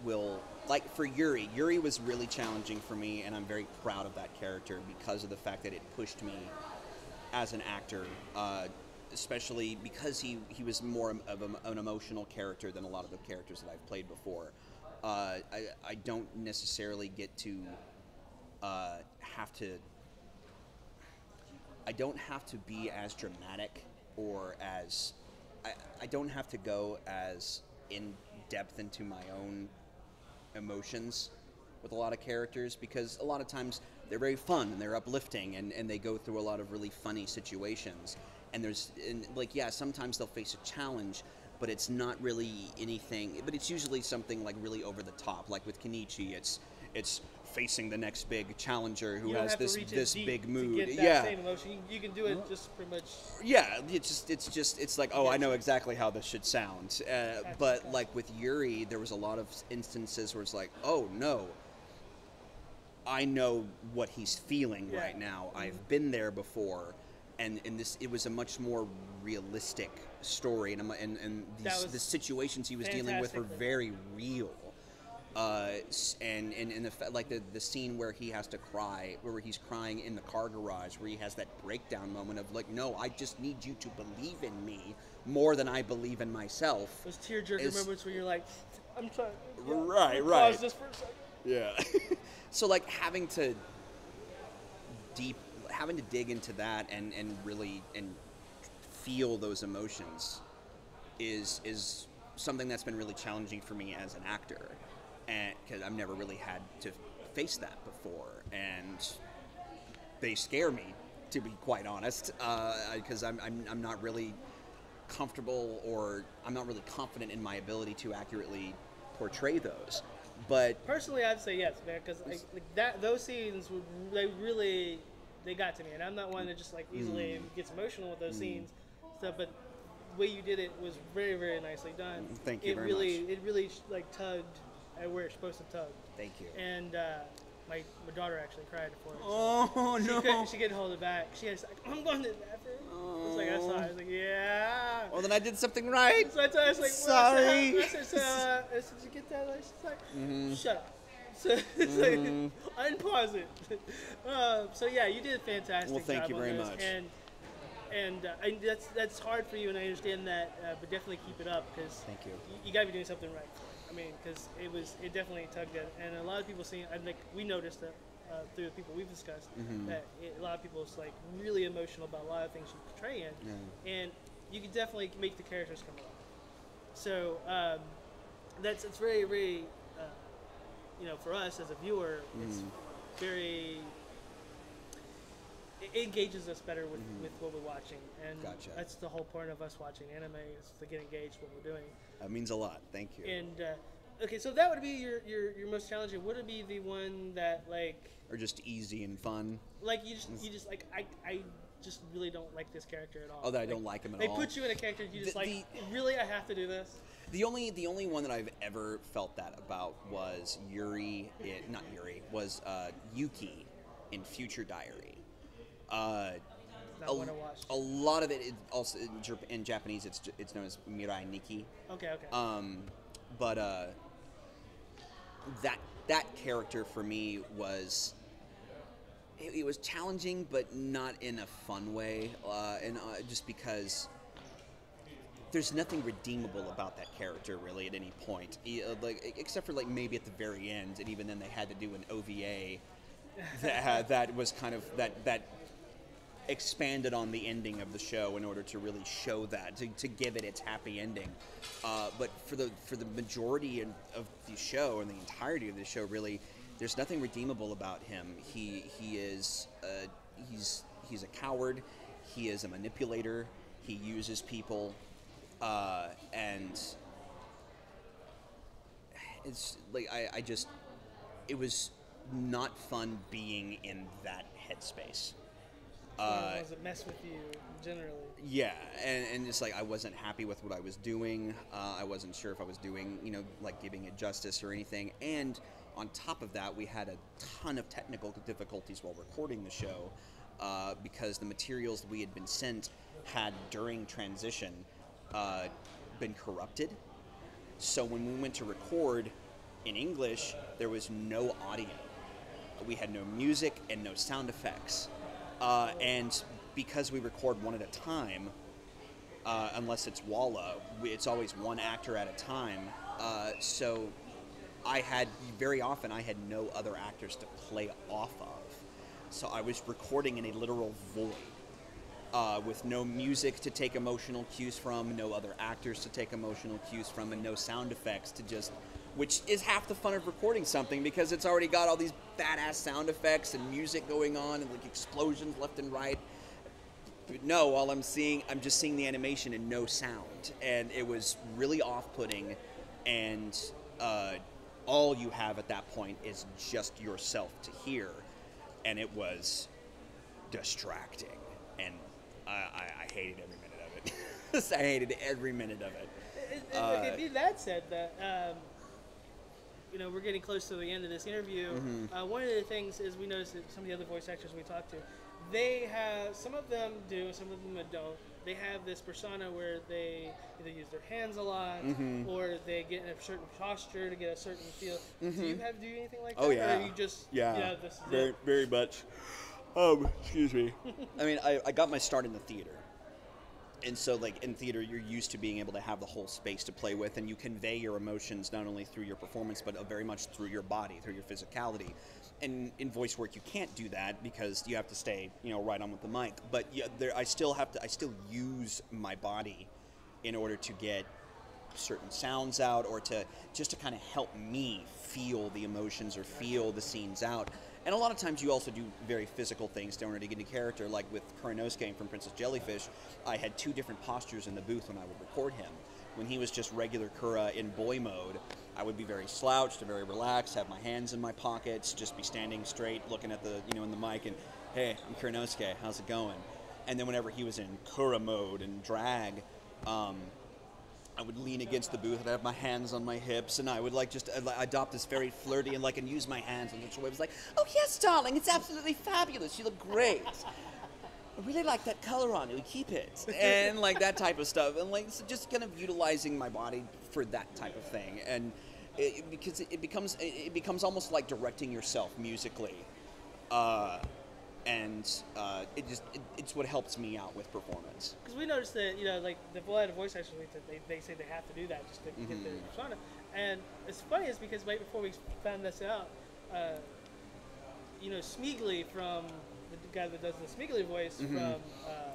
will, like for Yuri was really challenging for me, and I'm very proud of that character because of the fact that it pushed me as an actor, especially because he was more of an emotional character than a lot of the characters that I've played before. I don't necessarily get to I don't have to be as dramatic or as I don't have to go as in depth into my own emotions with a lot of characters, because a lot of times they're very fun and they're uplifting and they go through a lot of really funny situations, and sometimes they'll face a challenge, but it's not really anything, but it's usually something like really over the top. Like with Kenichi, it's facing the next big challenger who You don't has have to this reach this it deep big mood. to get that Yeah. same emotion. You can do it just pretty much. Yeah, it's like, oh, I know exactly how this should sound. But like with Yuri, there was a lot of instances where it's like, oh no, I know what he's feeling Yeah. right now. I've been there before, and it was a much more realistic story, and the situations he was dealing with were fantastic. very real. The scene where he has to cry, where he's crying in the car garage, where he has that breakdown moment of like, no, I just need you to believe in me more than I believe in myself. Those tear-jerking moments where you're like, I'm trying. Right. Pause this for a second. Yeah. So like having to dig into that and really and feel those emotions is something that's been really challenging for me as an actor, and because I've never really had to face that before, and they scare me, to be quite honest, because I'm not really comfortable, or I'm not really confident in my ability to accurately portray those. But Personally, I'd say yes, man, because those scenes they got to me, and I'm not one that just like easily gets emotional with those scenes. Stuff, but the way you did it was very, very nicely done. Thank you very much. It really like tugged at where it's supposed to tug. Thank you. And my daughter actually cried for it. Oh no! She couldn't hold it back. She was like, I'm going to the bathroom. I was like, I saw it. I was like, yeah. Well, then I did something right. So I was like, Sorry. I said, did you get that? She's like, shut up. So it's like, I didn't pause it. So yeah, you did a fantastic Well, thank job you on very this. much. And that's hard for you, and I understand that, but definitely keep it up, because Thank you. You got to be doing something right. I mean, because it definitely tugged at, and a lot of people we noticed that through the people we've discussed, that a lot of people is like really emotional about a lot of things you portray in, and you can definitely make the characters come alive. So it's very, very, for us as a viewer, it's very. It engages us better with what we're watching, and Gotcha. that's the whole point of us watching anime, is to get engaged with what we're doing. That means a lot. Thank you. And okay, so that would be your most challenging. Would it be the one that Or just easy and fun. you just like I just really don't like this character at all. Oh, that I don't like him at they all. put you in a character and you just The- really I have to do this. The only one that I've ever felt that about was Yuki in Future Diary. Not one I watched. A lot of it is also in Japanese. It's known as Mirai Nikki. Okay. But that that character for me was it was challenging, but not in a fun way, and just because there's nothing redeemable about that character really at any point, like except for like maybe at the very end, and even then they had to do an OVA that was kind of that expanded on the ending of the show in order to really show that to give it its happy ending. But for the majority of the show and the entirety of the show, really, there's nothing redeemable about him. He's a coward. He is a manipulator. He uses people, and it's like I just it was not fun being in that headspace. Does it mess with you generally? Yeah, and it's like I wasn't happy with what I was doing. I wasn't sure if I was doing, like giving it justice or anything. And on top of that, we had a ton of technical difficulties while recording the show because the materials that we had been sent had during transition been corrupted. So when we went to record in English, there was no audio. We had no music and no sound effects. And because we record one at a time, unless it's Walla, it's always one actor at a time. So very often I had no other actors to play off of. So I was recording in a literal void, with no music to take emotional cues from, no other actors to take emotional cues from, and no sound effects which is half the fun of recording something, because it's already got all these badass sound effects and music going on and like explosions left and right. But no, I'm just seeing the animation and no sound, and it was really off-putting, and all you have at that point is just yourself to hear, and it was distracting, and I hated every minute of it. I hated every minute of it. Okay, that said, that we're getting close to the end of this interview. Mm-hmm. One of the things is we noticed that some of the other voice actors we talked to, they have, some of them do, some of them don't. They have this persona where they either use their hands a lot, or they get in a certain posture to get a certain feel. Do you do anything like that? Oh yeah. Or are you just this is very it? very much. Excuse me. I mean, I got my start in the theater. And so, like, in theater, you're used to being able to have the whole space to play with, and you convey your emotions not only through your performance, but very much through your body, through your physicality. And in voice work, you can't do that because you have to stay, right on with the mic. But I still use my body in order to get certain sounds out, or to kind of help me feel the emotions or feel the scenes out. And a lot of times you also do very physical things in order to get into character. Like with Kuranosuke from Princess Jellyfish, I had 2 different postures in the booth when I would record him. When he was just regular Kura in boy mode, I would be very slouched and very relaxed, have my hands in my pockets, just be standing straight, looking at the, in the mic, and, hey, I'm Kuranosuke, how's it going? And then whenever he was in Kura mode and drag, I would lean against the booth and have my hands on my hips, and I would just adopt this very flirty and use my hands in such a way. It was like, oh yes, darling, it's absolutely fabulous. You look great. I really like that color on you. Keep it, and that type of stuff, and so just kind of utilizing my body for that type of thing, and because it becomes almost like directing yourself musically. And it's what helps me out with performance. Because we noticed that, the lot of voice actors, they say they have to do that just to get their persona. And it's funny is because right before we found this out, Smeagly from the guy that does the Smeagly voice from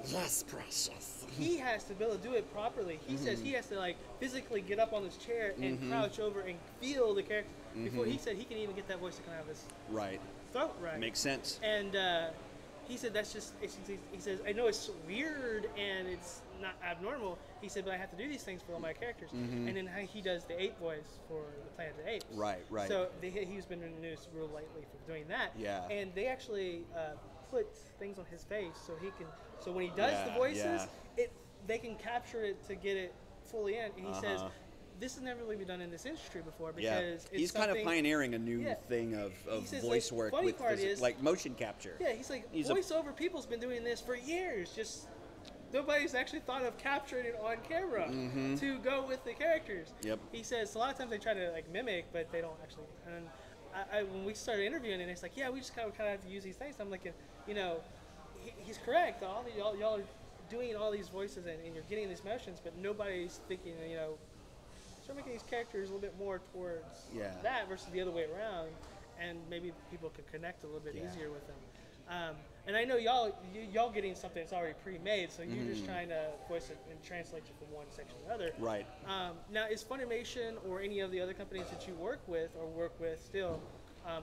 Yes, precious. He has to be able to do it properly. He says he has to physically get up on this chair and crouch over and feel the character before he said he can even get that voice to come out of his throat right. Makes sense. And he said that's just. He says I know it's weird and it's not abnormal. He said, but I have to do these things for all my characters. And then he does the ape voice for the Planet of the Apes. Right. So he's been in the news real lately for doing that. Yeah. And they actually put things on his face so he can. So when he does the voices, they can capture it to get it fully in. And he says, this has never really been done in this industry before because he's kind of pioneering a new thing of says, voice work with motion capture. Yeah, he's like, voiceover people's been doing this for years. Just nobody's actually thought of capturing it on camera to go with the characters. Yep. He says a lot of times they try to mimic, but they don't actually. And when we started interviewing, and it's like, yeah, we just kind of have to use these things. I'm like, you know, he's correct. Y'all are doing all these voices, and you're getting these motions, but nobody's thinking, you know, start making these characters a little bit more towards that versus the other way around, and maybe people could connect a little bit easier with them. And I know y'all getting something that's already pre-made, so you're just trying to voice it and translate it from one section to the other. Right. Now, is Funimation or any of the other companies that you work with still,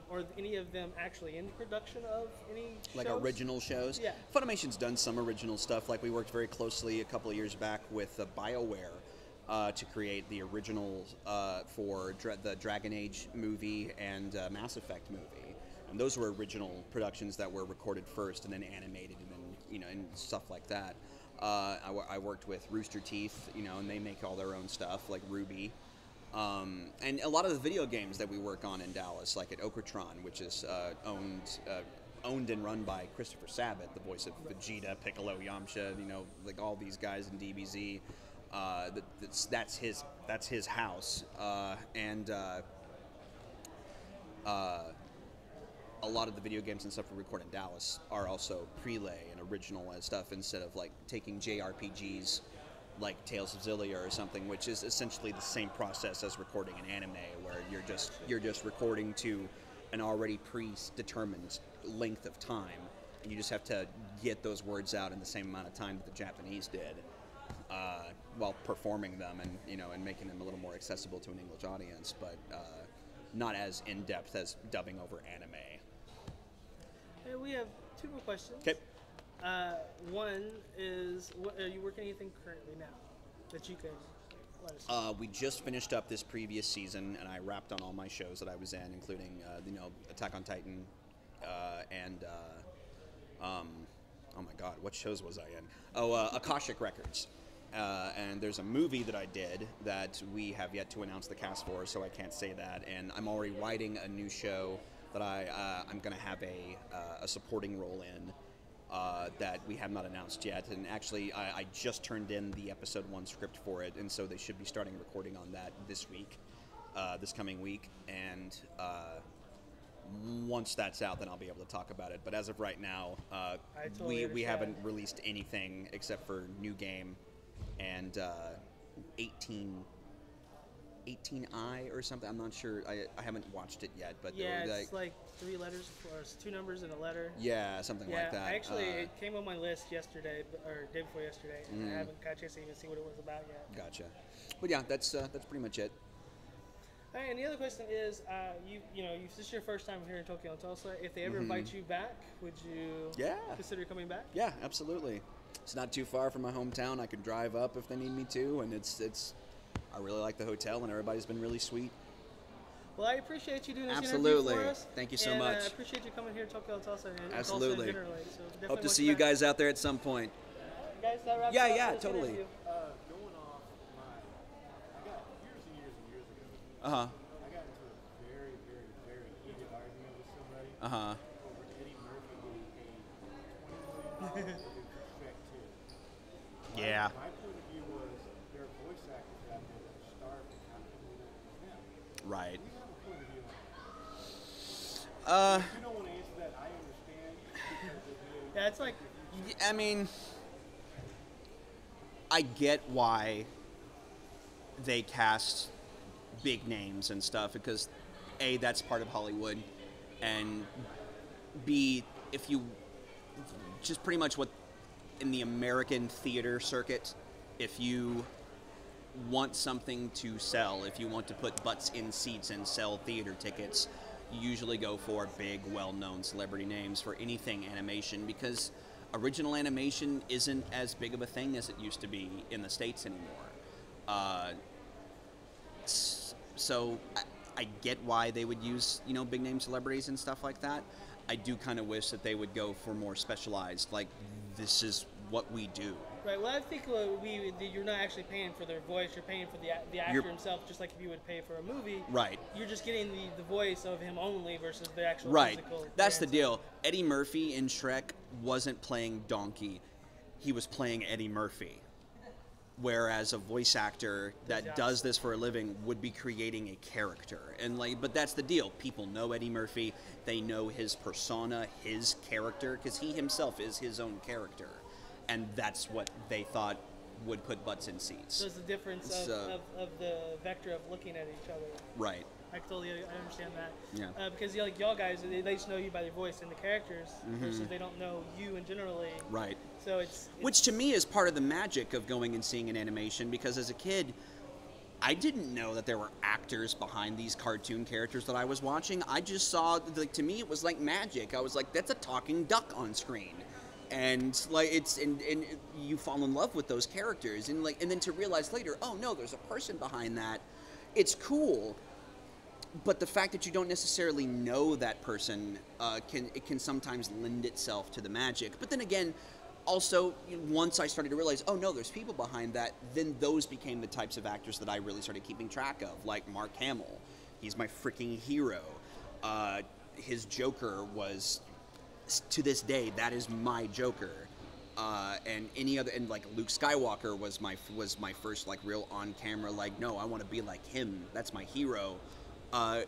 or any of them actually in production of any like shows? original shows? Yeah. Funimation's done some original stuff. Like we worked very closely a couple of years back with BioWare to create the originals for the Dragon Age movie and Mass Effect movie. And those were original productions that were recorded first and then animated and then, you know, and stuff like that. I worked with Rooster Teeth, you know, and they make all their own stuff, like Ruby. And a lot of the video games that we work on in Dallas, like at Okratron, which is owned and run by Christopher Sabat, the voice of Vegeta, Piccolo, Yamcha, you know, like all these guys in DBZ. That's his house. A lot of the video games and stuff we record in Dallas are also prelay and original and stuff instead of like taking JRPGs like Tales of Xillia or something, which is essentially the same process as recording an anime, where you're just recording to an already predetermined length of time, and you just have to get those words out in the same amount of time that the Japanese did, while performing them and, you know, and making them a little more accessible to an English audience, but not as in depth as dubbing over anime. Hey, we have two more questions. Okay. One is, are you working anything currently now that you can let us know? We just finished up this previous season, and I wrapped on all my shows that I was in, including, you know, Attack on Titan, and oh my God, what shows was I in? Oh, Akashic Records. And there's a movie that I did that we have yet to announce the cast for, so I can't say that. And I'm already writing a new show that I'm going to have a supporting role in. That we have not announced yet, and actually I just turned in the episode 1 script for it, and so they should be starting recording on that this week, this coming week, and once that's out, then I'll be able to talk about it. But as of right now, we haven't released anything except for new game and 18I or something. I'm not sure. I haven't watched it yet, but yeah, it's like 3 letters, or it's 2 numbers and a letter. Yeah, something like that. Actually, it came on my list yesterday, or day before yesterday, and I haven't got a chance to even see what it was about yet. Gotcha. But yeah, that's pretty much it. All right, and the other question is, this is your first time here in Tokyo and Tulsa. If they ever invite you back, would you consider coming back? Yeah, absolutely. It's not too far from my hometown. I can drive up if they need me to, and it's. I really like the hotel, and everybody's been really sweet. Well, I appreciate you doing this Absolutely. interview for us. Thank you so much. I appreciate you coming here to Tokyo and Tulsa. And Absolutely. Tulsa generally, so definitely Hope to see you guys out there at some point. Guys, that wraps Yeah, up yeah, this totally. interview. Going off I got years and years and years ago. Uh-huh. I got into a very, very, very heated argument with somebody Uh-huh. over Eddie Murphy getting paid $20 million to do Shrek 2. Yeah. My point of view was there are voice actors out there that are starving. How can we let them? Right. Do you have a point of view on that? If you don't want to answer that, I understand. Because Yeah, it's like, I mean, I get why they cast big names and stuff, because A, that's part of Hollywood, and B, if you just pretty much what in the American theater circuit, if you want something to sell, if you want to put butts in seats and sell theater tickets, you usually go for big, well-known celebrity names for anything animation, because original animation isn't as big of a thing as it used to be in the States anymore. So I get why they would use, big name celebrities and stuff like that. I do kind of wish that they would go for more specialized, like, this is what we do. right. Well, I think you're not actually paying for their voice. You're paying for the actor himself, just like if you would pay for a movie. Right. You're just getting the voice of him only versus the actual Right. physical. That's the appearance. deal. Eddie Murphy in Shrek wasn't playing Donkey. He was playing Eddie Murphy. Whereas a voice actor that does this for a living would be creating a character. And like, but that's the deal. People know Eddie Murphy. They know his persona, his character, because he himself is his own character. And that's what they thought would put butts in seats. So it's the difference of the vector of looking at each other. Right. I understand that. Yeah. Because like y'all guys, they just know you by your voice and the characters, versus they don't know you and generally. Right. So it's which to me is part of the magic of going and seeing an animation, because as a kid, I didn't know that there were actors behind these cartoon characters that I was watching. I just saw, like, to me, it was like magic. I was like, that's a talking duck on screen. And like and you fall in love with those characters, and then to realize later, oh no, there's a person behind that. It's cool. But the fact that you don't necessarily know that person can sometimes lend itself to the magic. But then again, also, once I started to realize, oh no, there's people behind that, then those became the types of actors that I really started keeping track of, like Mark Hamill. He's my freaking hero. His Joker was, to this day, that is my Joker. And any other, and like Luke Skywalker was my first like real on camera, like, no, I want to be like him. That's my hero.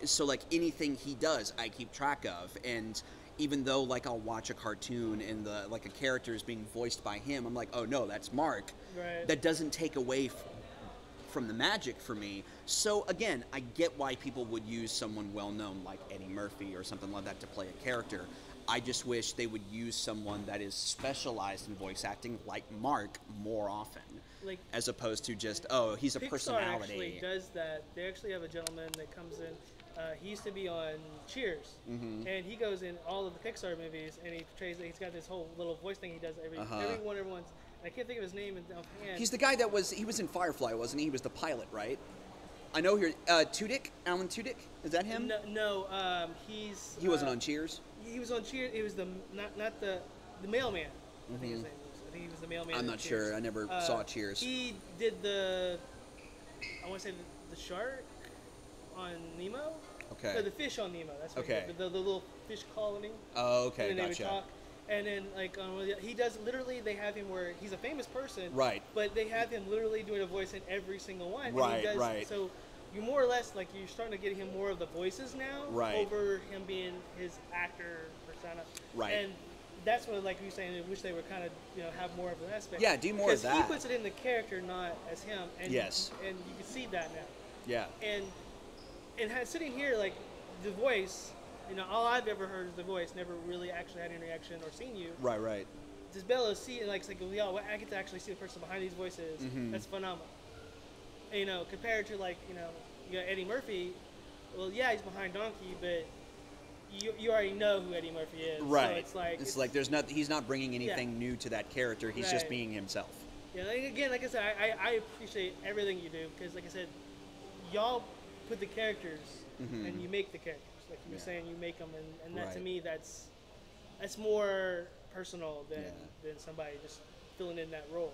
So like anything he does, I keep track of. And even though like I'll watch a cartoon and a character is being voiced by him, I'm like, oh no, that's Mark. Right. That doesn't take away from the magic for me. So again, I get why people would use someone well known like Eddie Murphy or something like that to play a character. I just wish they would use someone that is specialized in voice acting like Mark more often. Like, as opposed to just, oh, he's a Pixar personality. Actually does that. They actually have a gentleman that comes in. He used to be on Cheers, and he goes in all of the Pixar movies, and he portrays. He's got this whole little voice thing he does everyone's. I can't think of his name offhand. He's the guy that was in Firefly, wasn't he? He was the pilot, right? I know here. Tudyk, Alan Tudyk, is that him? No, he wasn't on Cheers. He was on Cheers. It was the not the mailman. I think his name was. I think he was the mailman. I'm not sure. I never saw Cheers. He did I want to say the shark on Nemo. Okay. No, the fish on Nemo. That's what okay. The little fish colony. Oh, okay, and then gotcha. They would talk, and then he does literally. They have him where he's a famous person. Right. But they have him literally doing a voice in every single one. Right. And he does, right. So you more or less you're starting to get him more of the voices now. Right. Over him being his actor persona. Right. And that's what, like you were saying, I wish they would kind of, have more of an aspect. Yeah, do more of that. Because he puts it in the character, not as him. And yes. And you can see that now. Yeah. And sitting here, like, the voice, all I've ever heard is the voice, never really actually had any reaction or seen you. Right, right. Just be able to see, I get to actually see the person behind these voices. That's phenomenal. Compared to, you got Eddie Murphy, well, yeah, he's behind Donkey, but you already know who Eddie Murphy is. Right. So it's like he's not bringing anything new to that character. He's just being himself. Yeah, like I said, I appreciate everything you do, because, like I said, y'all put the characters and you make the characters. Like you were saying, you make them, and that to me, that's more personal than somebody just filling in that role.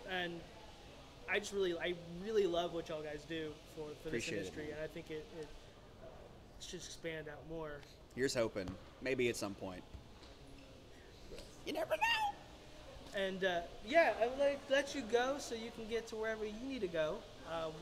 And I really love what y'all guys do for this industry, and I think it should expand out more. Here's hoping. Maybe at some point. You never know. And I would let you go so you can get to wherever you need to go.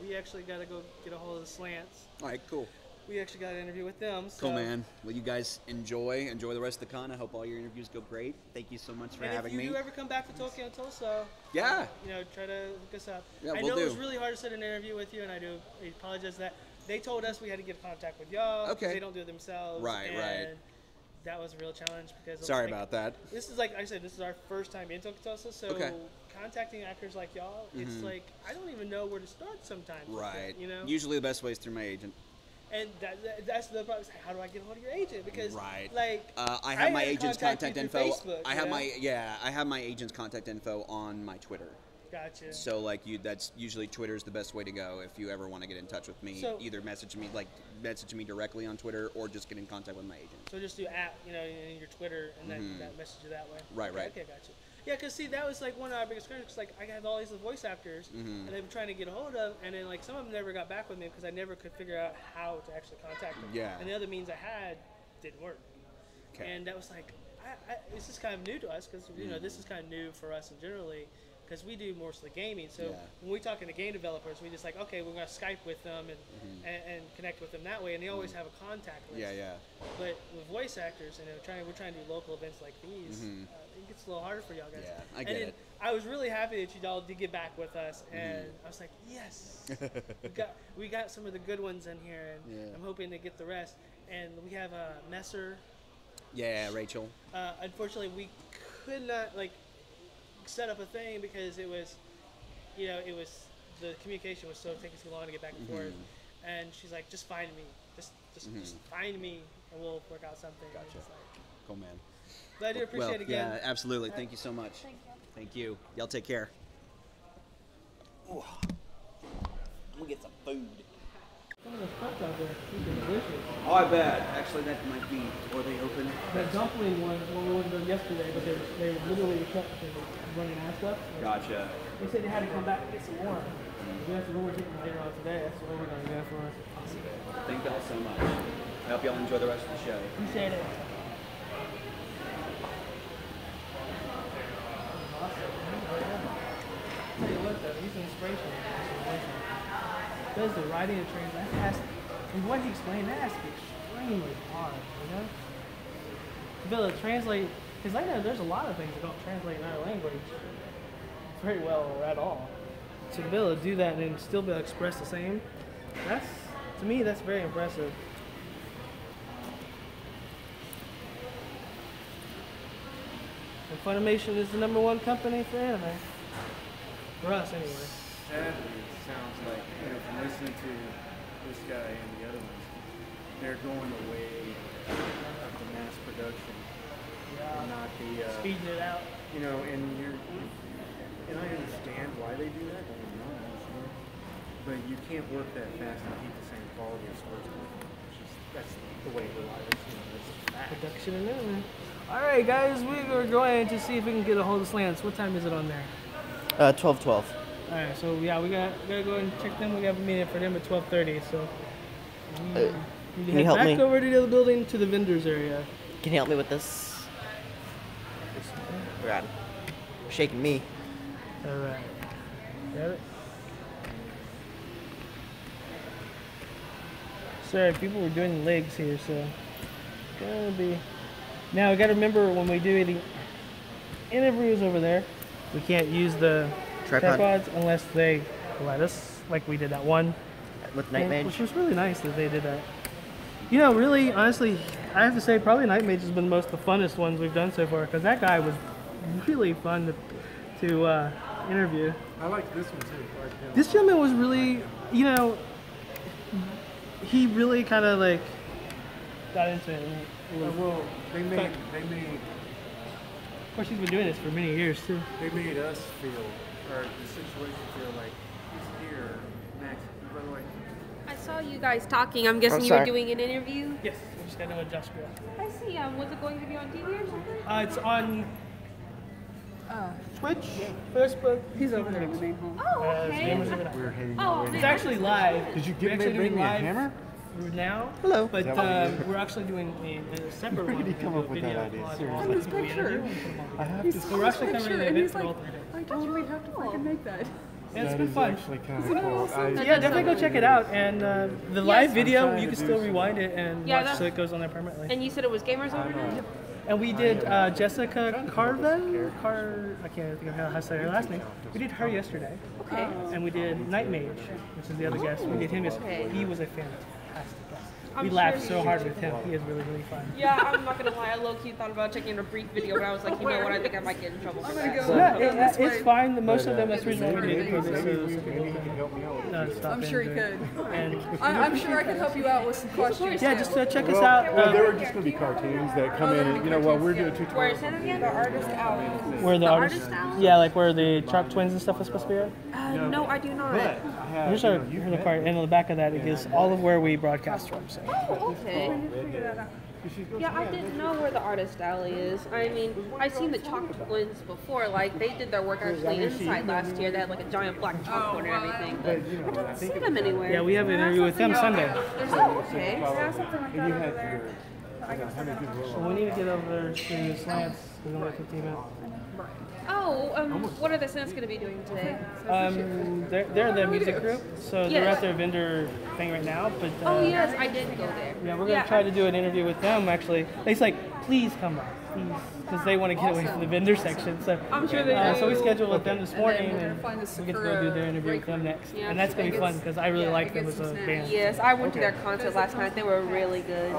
We actually got to go get a hold of the Slants. All right, cool. We actually got an interview with them. So. Cool, man. Well, you guys enjoy the rest of the con. I hope all your interviews go great. Thank you so much for having me. If you do ever come back to Tokyo and Tulsa, yeah, try to look us up. Yeah, I know it was really hard to set an interview with you, and I apologize that they told us we had to get in contact with y'all. Okay. They don't do it themselves. Right. That was a real challenge because. Sorry about that. This is like I said. This is our first time in Tokyo Tulsa, so contacting actors like y'all, it's like I don't even know where to start sometimes. Right. That, Usually the best way is through my agent. And that's the problem. How do I get a hold of your agent? Because I have my agent's contact info. Facebook, I have my agent's contact info on my Twitter. Gotcha. So that's usually Twitter's the best way to go if you ever want to get in touch with me. So, either message me directly on Twitter or just get in contact with my agent. So just do in your Twitter and then that message you that way. Right. Okay, gotcha. Yeah, because see, that was one of our biggest concerns. I have all these voice actors, and they've been trying to get a hold of, and then some of them never got back with me because I never could figure out how to actually contact them. Yeah. And the other means I had didn't work. Okay. And that was this is kind of new to us because this is kind of new for us and generally. because we do mostly gaming. So Yeah. when we talking to game developers, we just like, okay, we're gonna Skype with them and connect with them that way, and they always have a contact list. Yeah, yeah. But with voice actors, and we're trying to do local events like these, it gets a little harder for y'all guys. Yeah, I And get then it. I was really happy that y'all did get back with us, and I was like, yes, we got some of the good ones in here, and Yeah. I'm hoping to get the rest. And we have Messer. Yeah, Rachel. Unfortunately, we could not like set up a thing because it was, the communication was taking too long to get back and forth. And she's like, just find me, just find me, and we'll work out something. And Gotcha. it's like, Cool, man. but I do appreciate it again. Yeah, absolutely. Thank you so much. Thank you. Thank you. Y'all take care. Ooh. We'll get some food. Some of the stuff out there, it's delicious. Oh, I bet. Actually, that might be. Or they open. That dumpling one, we went there yesterday, but they literally kept running out of stuff. Gotcha. They said they had to come back and get some more. We have to go over it later on today. That's what we're gonna go for. Thank y'all so much. I hope y'all enjoy the rest of the show. Appreciate it. Tell you what though, he's an inspiration. Does the writing and training, that has to, and what he explained, that has to be extremely hard, To be able to translate, because I know there's a lot of things that don't translate in our language very well or at all. So to be able to do that and then still be able to express the same, to me, that's very impressive. And Funimation is the #1 company for anime. For us, anyway. Sadly, it sounds like, from listening to this guy and the other ones, they're going away of the mass production and not the, Speeding it out. and I understand why they do that, don't get me wrong, but you can't work that fast and keep the same quality as supposed to. That's the way the life is, that's fact. Production and anime. Alright, guys, we're going to see if we can get a hold of Slants. What time is it on there? 12:12. Alright, so yeah, we gotta go and check them. We have a meeting for them at 12:30, so we need to can head you help back me? over to the other building to the vendors area. Can you help me with this? God. Shaking me. Alright. Got it? Sorry, people were doing legs here, so it's gonna be. Now we gotta remember when we do any interviews over there, we can't use the Tripod. tripods unless they let us, like we did that one. With Night thing, Mage. which was really nice that they did that. Really, honestly, I have to say probably Night Mage has been the funnest ones we've done so far because that guy was really fun to interview. I like this one too. I like him. This gentleman was really, he really kind of like got into it. Well, they made Of course, he's been doing this for many years too. they made us feel, or the situation feel like he's here. Max, by the way, I saw you guys talking. I'm guessing I'm you were sorry. doing an interview. Yes, we just got to adjust real. I see. Was it going to be on TV or something? It's on Twitch, Facebook. He's over there in the main hall. Oh, okay. Gamers over there. we're heading Oh, away. It's actually live. Did you We're get actually bring doing me a live hammer? now? Hello. But Is that what you did? we're actually doing a separate Where one. did he come up with that video idea? on Seriously. all On the people we interview and put them all I together. have to. So we're actually covering the event for all 3 days. I totally have to freaking make that. Yeah, it's That been is fun. actually kind of cool. So yeah, definitely go check it out. And the live video, trying you to can do still some- rewind it and Yeah, watch that- so it goes on there permanently. And you said it was gamers over there? And we did Jessica Carvo. I can't think of how to say her last name. We did her yesterday. Okay. And we did Night Mage, which is the other guest. We did him yesterday. Okay. He was a fantastic guest. I'm We laughed sure so he hard with him. He is really, really fun. Yeah, I'm not gonna lie. I low-key thought about checking a brief video, but I was like, you know what? I think I might get in trouble for that. go. So- Yeah, it's fine. Most of them, that's the reason why we did it. Maybe So he can help me out with this. I'm sure he could. And I'm sure I could help you out with some questions. yeah, too. just check us Well, out. there were just going to be cartoons that come in, and while we're doing Where tutorials. is it again? The artist out. Where the The artists, artist alley? yeah, like where the Chalk Twins and stuff was supposed to be at. No, I do not. But I have, Here's our here's the card, and on the back of that it gives all of where we broadcast from. So. Oh, okay. Yeah, I didn't know where the artist alley is. I mean, I've seen the Chalk Twins before. Like, they did their work actually inside last year. They had like a giant black chalkboard and everything. But I didn't see them anywhere. Yeah, we have an interview with them Sunday. Oh, okay. Yeah, something like that and you over had there. your, how many good So we need to get over to Slants We're gonna wait 15 minutes. Oh, what are the Saints going to be doing today? They're the music group, so they're Yes. at their vendor thing right now. But Oh yes, I did go there. yeah, we're gonna try to do an interview with them. Actually, they's like, please come by, please, because they want to get away from the vendor section. So I'm sure they do. So we scheduled with them this morning, we're gonna and find the we get to go do their interview with them next. And that's gonna be fun because I really like them as a band. Yes, I went to their concert last night. They were really good.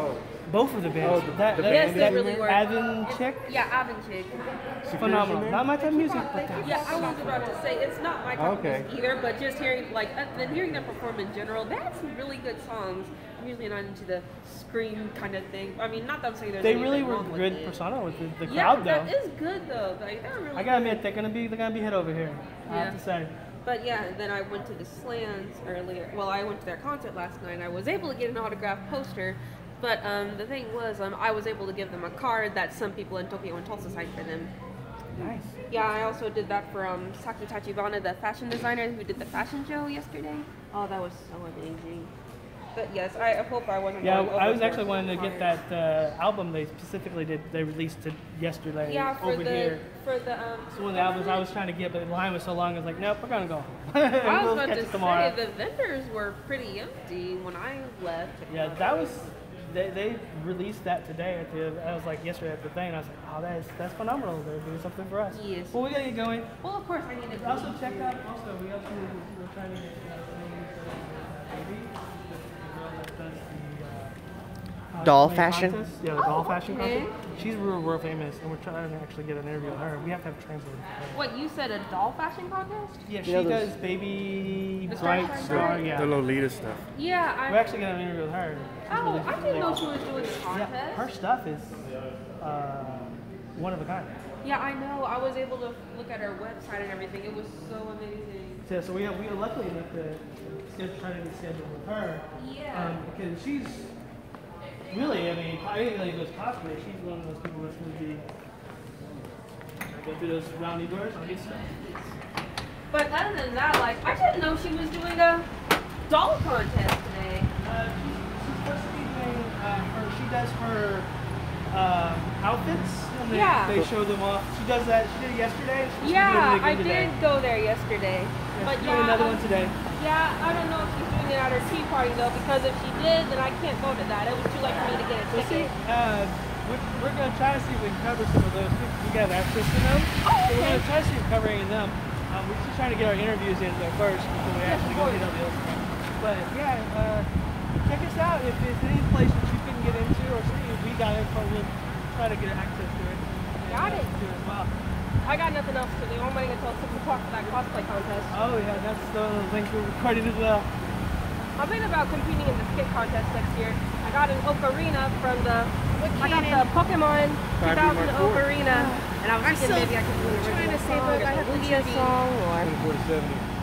Both of the bands. Yes, they really were. Avon Chick, Yeah, Avenchik. phenomenal. Not my type of music, but Yeah, I was about to say it's not my cup of tea either, but just hearing hearing them perform in general, they had some really good songs. I'm usually not into the scream kind of thing. I mean, not that I'm saying there's they anything really were wrong with good it. persona with the Yeah, crowd though. that is good though. Like, they're really I gotta good. admit, they're gonna be hit over here. I have to say. But yeah, then I went to the Slans earlier. Well, I went to their concert last night. I was able to get an autographed poster, but the thing was, I was able to give them a card that some people in Tokyo and Tulsa signed for them. Nice. Yeah, I also did that for Saki Tachibana, the fashion designer who did the fashion show yesterday. Oh, that was so amazing. But yes, I hope I wasn't. Yeah, going I was overboard actually wanting to with get cars. that album they specifically did. They released it yesterday Yeah, for over the here. So One of the albums I was trying to get, but the line was so long. I was like, nope, we're gonna go. I was We'll about catch to it tomorrow. say the vendors were pretty empty when I left. Yeah, that was. They released that today at the. I was like yesterday at the thing. And I was like, oh, that's phenomenal. They're doing something for us. Yes. Well, we gotta get going. Well, of course, I need to. Also check out. Also, we're trying to get baby. The girl that does the Doll cosplay fashion? contest. Yeah, the doll fashion okay. contest. She's real famous, and we're trying to actually get an interview with her. We have to have a translator. What, you said a doll fashion contest? Yeah, she Yeah, does baby The bright Starshine star. Bird? Yeah, The Lolita stuff. Yeah, we're actually gonna interview with her. She's Oh, really I didn't know she was doing the contest. Yeah, her stuff is one of a kind. Yeah, I know. I was able to look at her website and everything. It was so amazing. So we are luckily enough to try to get scheduled with her. Yeah. Because she's really, I mean, anybody who goes cosplay, she's one of those people that's going to be go through those roundy doors and get stuff. But other than that, like, I didn't know she was doing a doll contest today. She's supposed to be doing she does her outfits. And they show them off. She does that. She did it yesterday. Yeah, I did go there yesterday. But she's doing another one today. Yeah, I don't know if she's doing it at her tea party though, because if she did, then I can't go to that. It was too late for me to get a ticket. We're going to try to see if we can cover some of those. We got access to them. Oh, So we're okay. going to try to see if covering them. We're just trying to get our interviews in there first before we actually go get all the other stuff. But yeah, check us out. If there's any place that you can get into or see if we got info, we'll try to get access to it. Got it. Do as well. I got nothing else to do. I'm waiting until 6 o'clock for that cosplay contest. Oh yeah, that's the link we're recording as well. I'm thinking about competing in the skit contest next year. I got an ocarina from I got the Pokemon 2000 ocarina, and I was thinking maybe I could do an original song or the Lugia song or...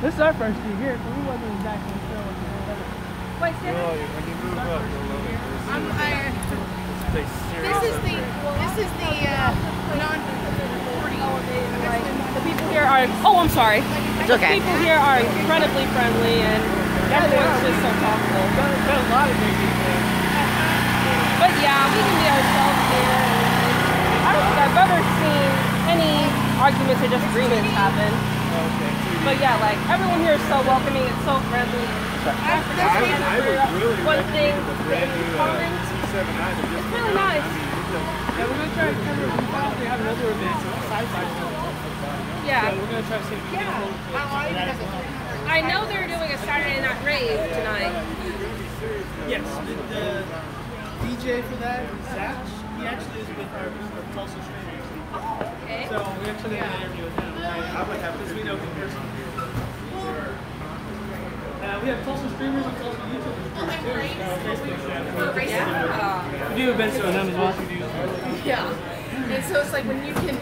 This is our first year here, so we wasn't exactly sure what to do. Wait, say that? When you move up, This is the non-40. Like, the people here are... Oh, I'm sorry. It's okay. The people here are incredibly friendly, and everyone's just so thoughtful. Got a lot of great people. But yeah, we can be ourselves here. I don't think I've ever seen any arguments or disagreements happen. But yeah, like, everyone here is so welcoming, it's so friendly. One thing, comment, it's really nice. Yeah, we're gonna try to cover. We probably have another event, sci-fi. Yeah. So we're gonna try to see if we can hold that as well. I know they're doing a Saturday Night Rave tonight. Yes, the DJ for that, Zach, he actually is with our Tulsa streamers. Okay. So we actually had an interview with him. I would have because we know him personally. We have Tulsa streamers and Tulsa YouTubers too. Yeah. We do events with them as well. Yeah. And so it's like when you can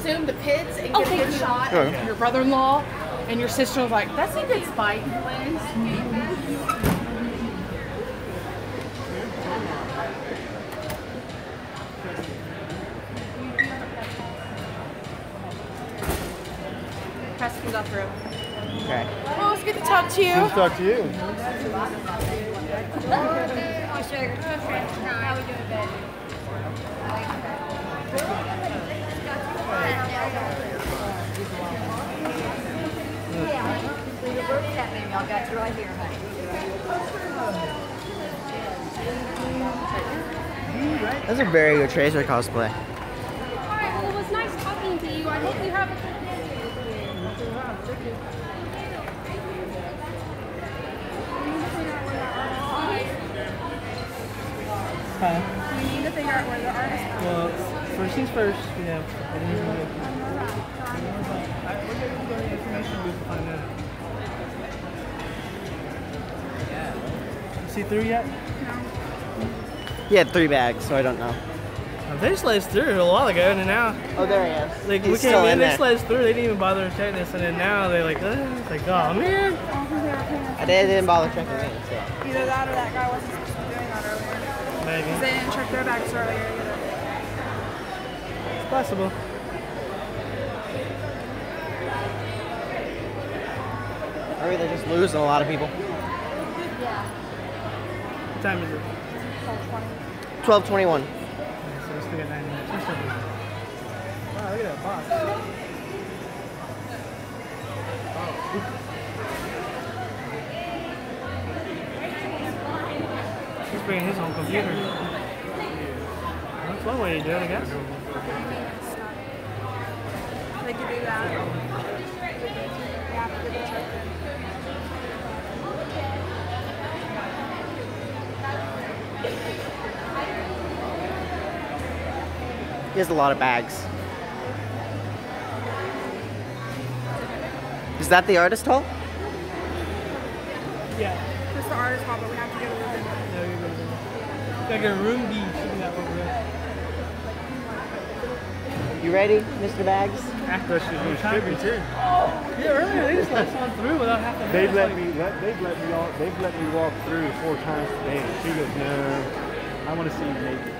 zoom the pits and get a good shot of your brother-in-law and your sister like, that's a good spike place. Press can go through. Okay. Well, it's good to talk to you. Good to talk to you. Y'all got you right here, honey. Those are very good Tracer cosplay. Alright, well, it was nice talking to you. I hope you have a good day. Huh? We need to figure out where the artist is. Well, first things first, we have information booth to find out. See through yet? He had 3 bags, so I don't know. They just let us through a while ago, and then now. Oh, there he is. Like, He's we still came in, they there. just let us through. They didn't even bother checking us, and then now they're like, it's like, oh man. They didn't bother checking me. So. Either that or that guy wasn't supposed to be doing that earlier. Maybe. They didn't check their bags earlier either. It's possible. Or they're just losing a lot of people. What time is it? 12:21. So we still got 9 minutes. We're still good. Wow, look at that box. He's bringing his own computer. That's one way to do it, I guess. They could do that. Yeah, get the check in. He has a lot of bags. Is that the artist hall? Yeah. It's the artist hall, but we have to get a room. No, you're good. Gotta get a room D sitting that over there. You ready, Mr. Bags? Especially those tributes too. Yeah, earlier they just let us on through without having to. They've let me walk through 4 times today. She goes, no, I want to see you naked.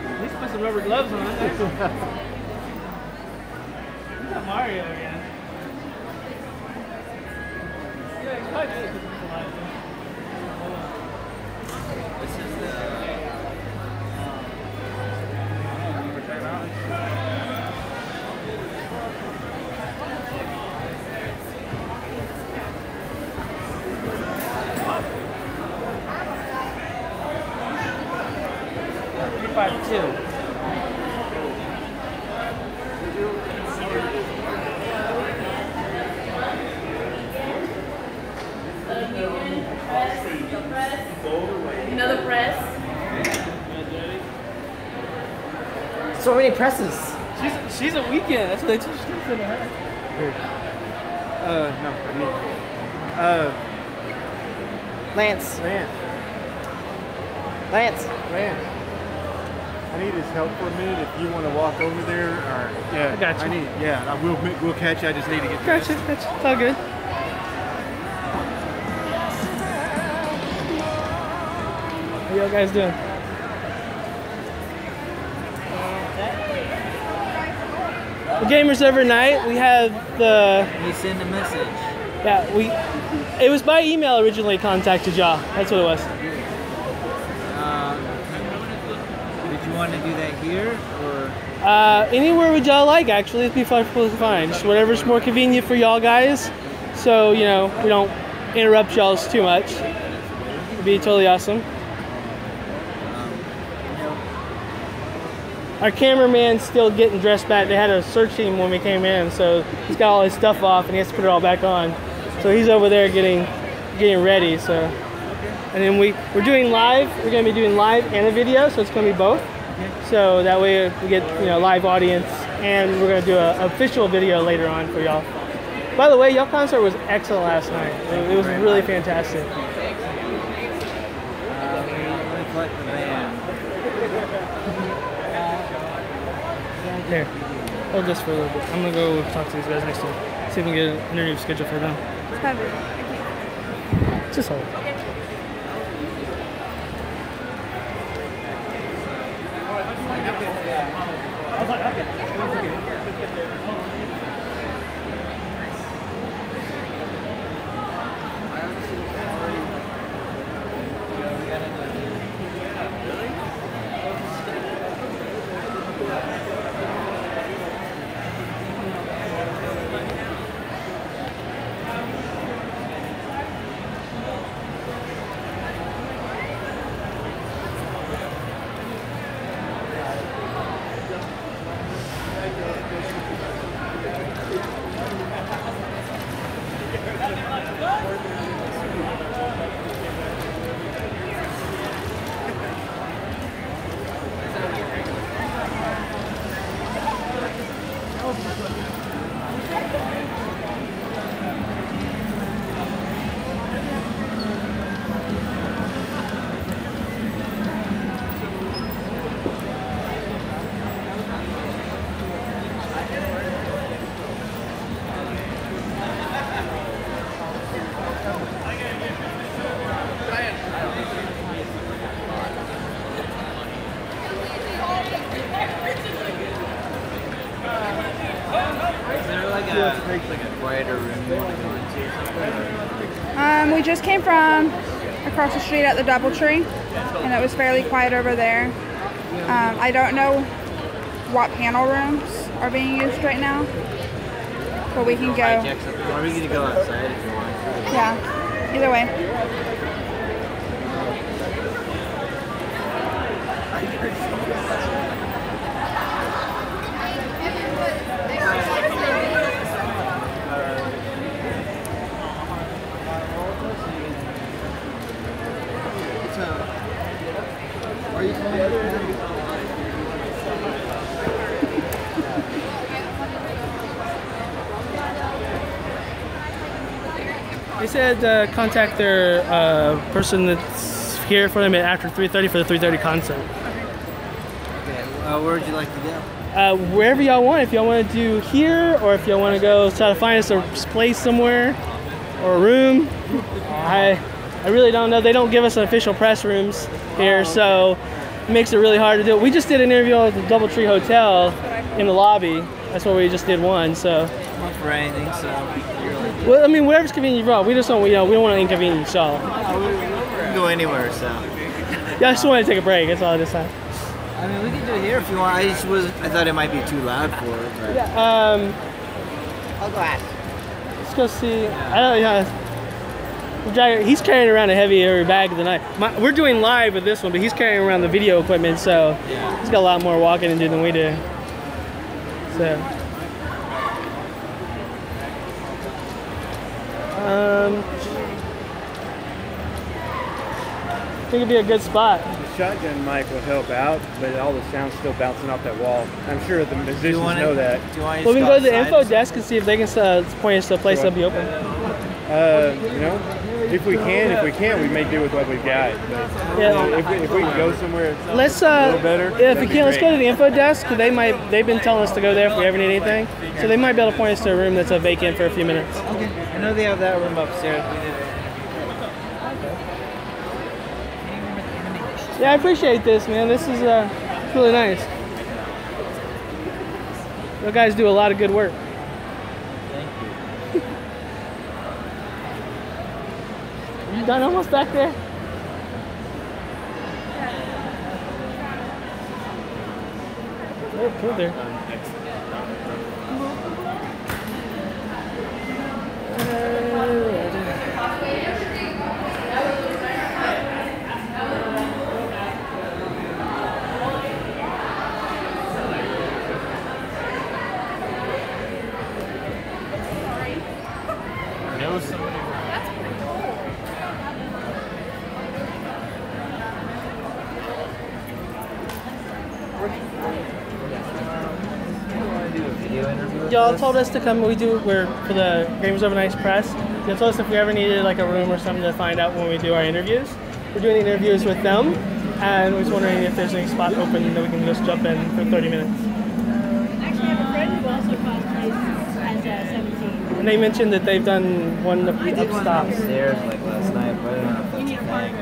At least put some rubber gloves on. You got Mario again. Yeah, it's quite good. This is the... Another press. So many presses. She's a weekend. That's what they told us to her. Here. No, I need... Lance. I need his help for a minute if you want to walk over there. Or, yeah, I got you. We'll catch you. I just need to get Gotcha. It's all good. How y'all guys doing? The Gamers Every Night. We have the. You send a message. Yeah, it was by email originally contacted y'all. That's what it was. Did you want to do that here or? Anywhere would y'all like, actually. It'd be perfectly fine. Just whatever's more convenient for y'all guys. So, you know, we don't interrupt y'all's too much. It'd be totally awesome. Our cameraman's still getting dressed back. They had to search him when we came in, so he's got all his stuff off and he has to put it all back on. So he's over there getting ready. So, and then we're doing live. We're gonna be doing live and a video, so it's gonna be both. So that way we get live audience, and we're gonna do an official video later on for y'all. By the way, y'all concert was excellent last night. It was really fantastic. Like the band. Here, hold this for a little bit. I'm gonna go talk to these guys next time. See if we can get an interview scheduled for them. Just hold. like a quieter room you want to go into or something? We just came from across the street at the DoubleTree, and it was fairly quiet over there. I don't know what panel rooms are being used right now, but we can go. Or we can go outside if you want. Yeah, either way. They said contact their person that's here for them at after 3:30 for the 3:30 concert. Okay, where would you like to go? Wherever y'all want. If y'all want to do here, or if y'all want to go try to find us a place somewhere or a room. I really don't know. They don't give us official press rooms here, so it makes it really hard to do it. We just did an interview at the DoubleTree Hotel in the lobby. That's where we just did one. So. Not for anything, so. Well, I mean, whatever's convenient for y'all. We just don't, we don't want to inconvenience y'all. We can go anywhere, so. Yeah, I just want to take a break. That's all this time. I mean, we can do it here if you want. I thought it might be too loud for it. But. Yeah. I'll go ask. Let's go see. I don't know. He's carrying around a heavier bag than I. We're doing live with this one, but he's carrying around the video equipment, so he's got a lot more walking to do than we do. So. I think it'd be a good spot. The shotgun mic will help out, but all the sound's still bouncing off that wall. I'm sure the musicians know that. Well, we can go to the info desk and see if they can point us to a place that'll be open. You know, if we can, if we can't, we may do with what we've got. But, yeah. If we can go somewhere let's a little better. Yeah, if we can, let's go to the info desk because they've been telling us to go there if we ever need anything. So they might be able to point us to a room that's vacant for a few minutes. Okay. I know they have that room upstairs. Yeah, I appreciate this, man. This is really nice. You guys do a lot of good work. Thank you. You done almost back there? Oh, cool there. Y'all told us to come. We're for the Games Over Nice press. Y'all told us if we ever needed like a room or something to find out when we do our interviews. We're doing interviews with them, and we're just wondering if there's any spot open that we can just jump in for 30 minutes. Actually, I have a friend who also cosplays as 17. And they mentioned that they've done one up We did one stops. upstairs like last night, but I don't know if that's a thing.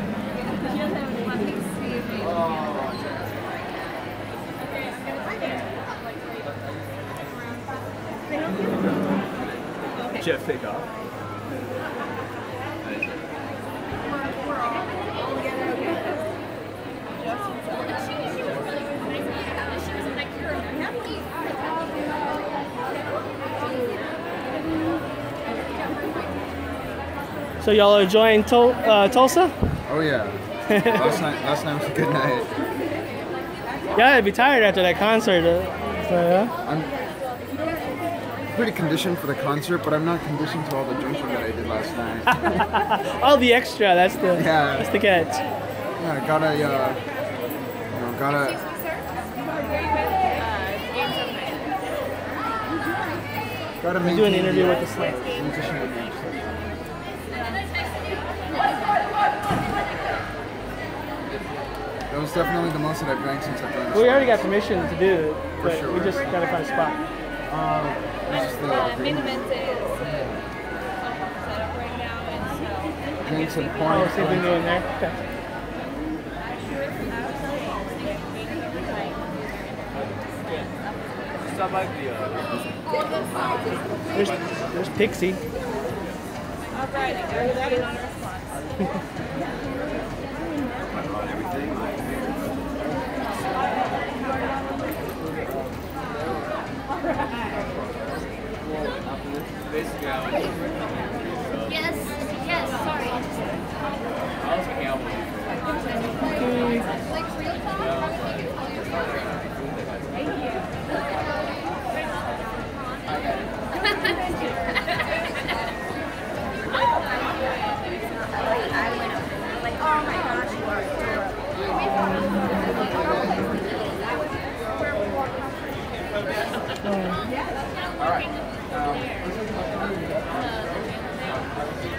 Jeff, take off. So y'all are enjoying Tulsa? Oh yeah. last night was a good night. Yeah, I'd be tired after that concert. So, yeah. I'm pretty conditioned for the concert, but I'm not conditioned to all the drinking that I did last night. All the extra, that's the catch. Yeah, gotta do an interview with the Slate. That was definitely the most that I've drank since I've drank. We already got permission to do it, but sure, we just gotta find a spot. This is the Main event is set up right now, and so drinks and Oh, porn. see if we can go in there. Okay. There's Pixie. Yes, sorry.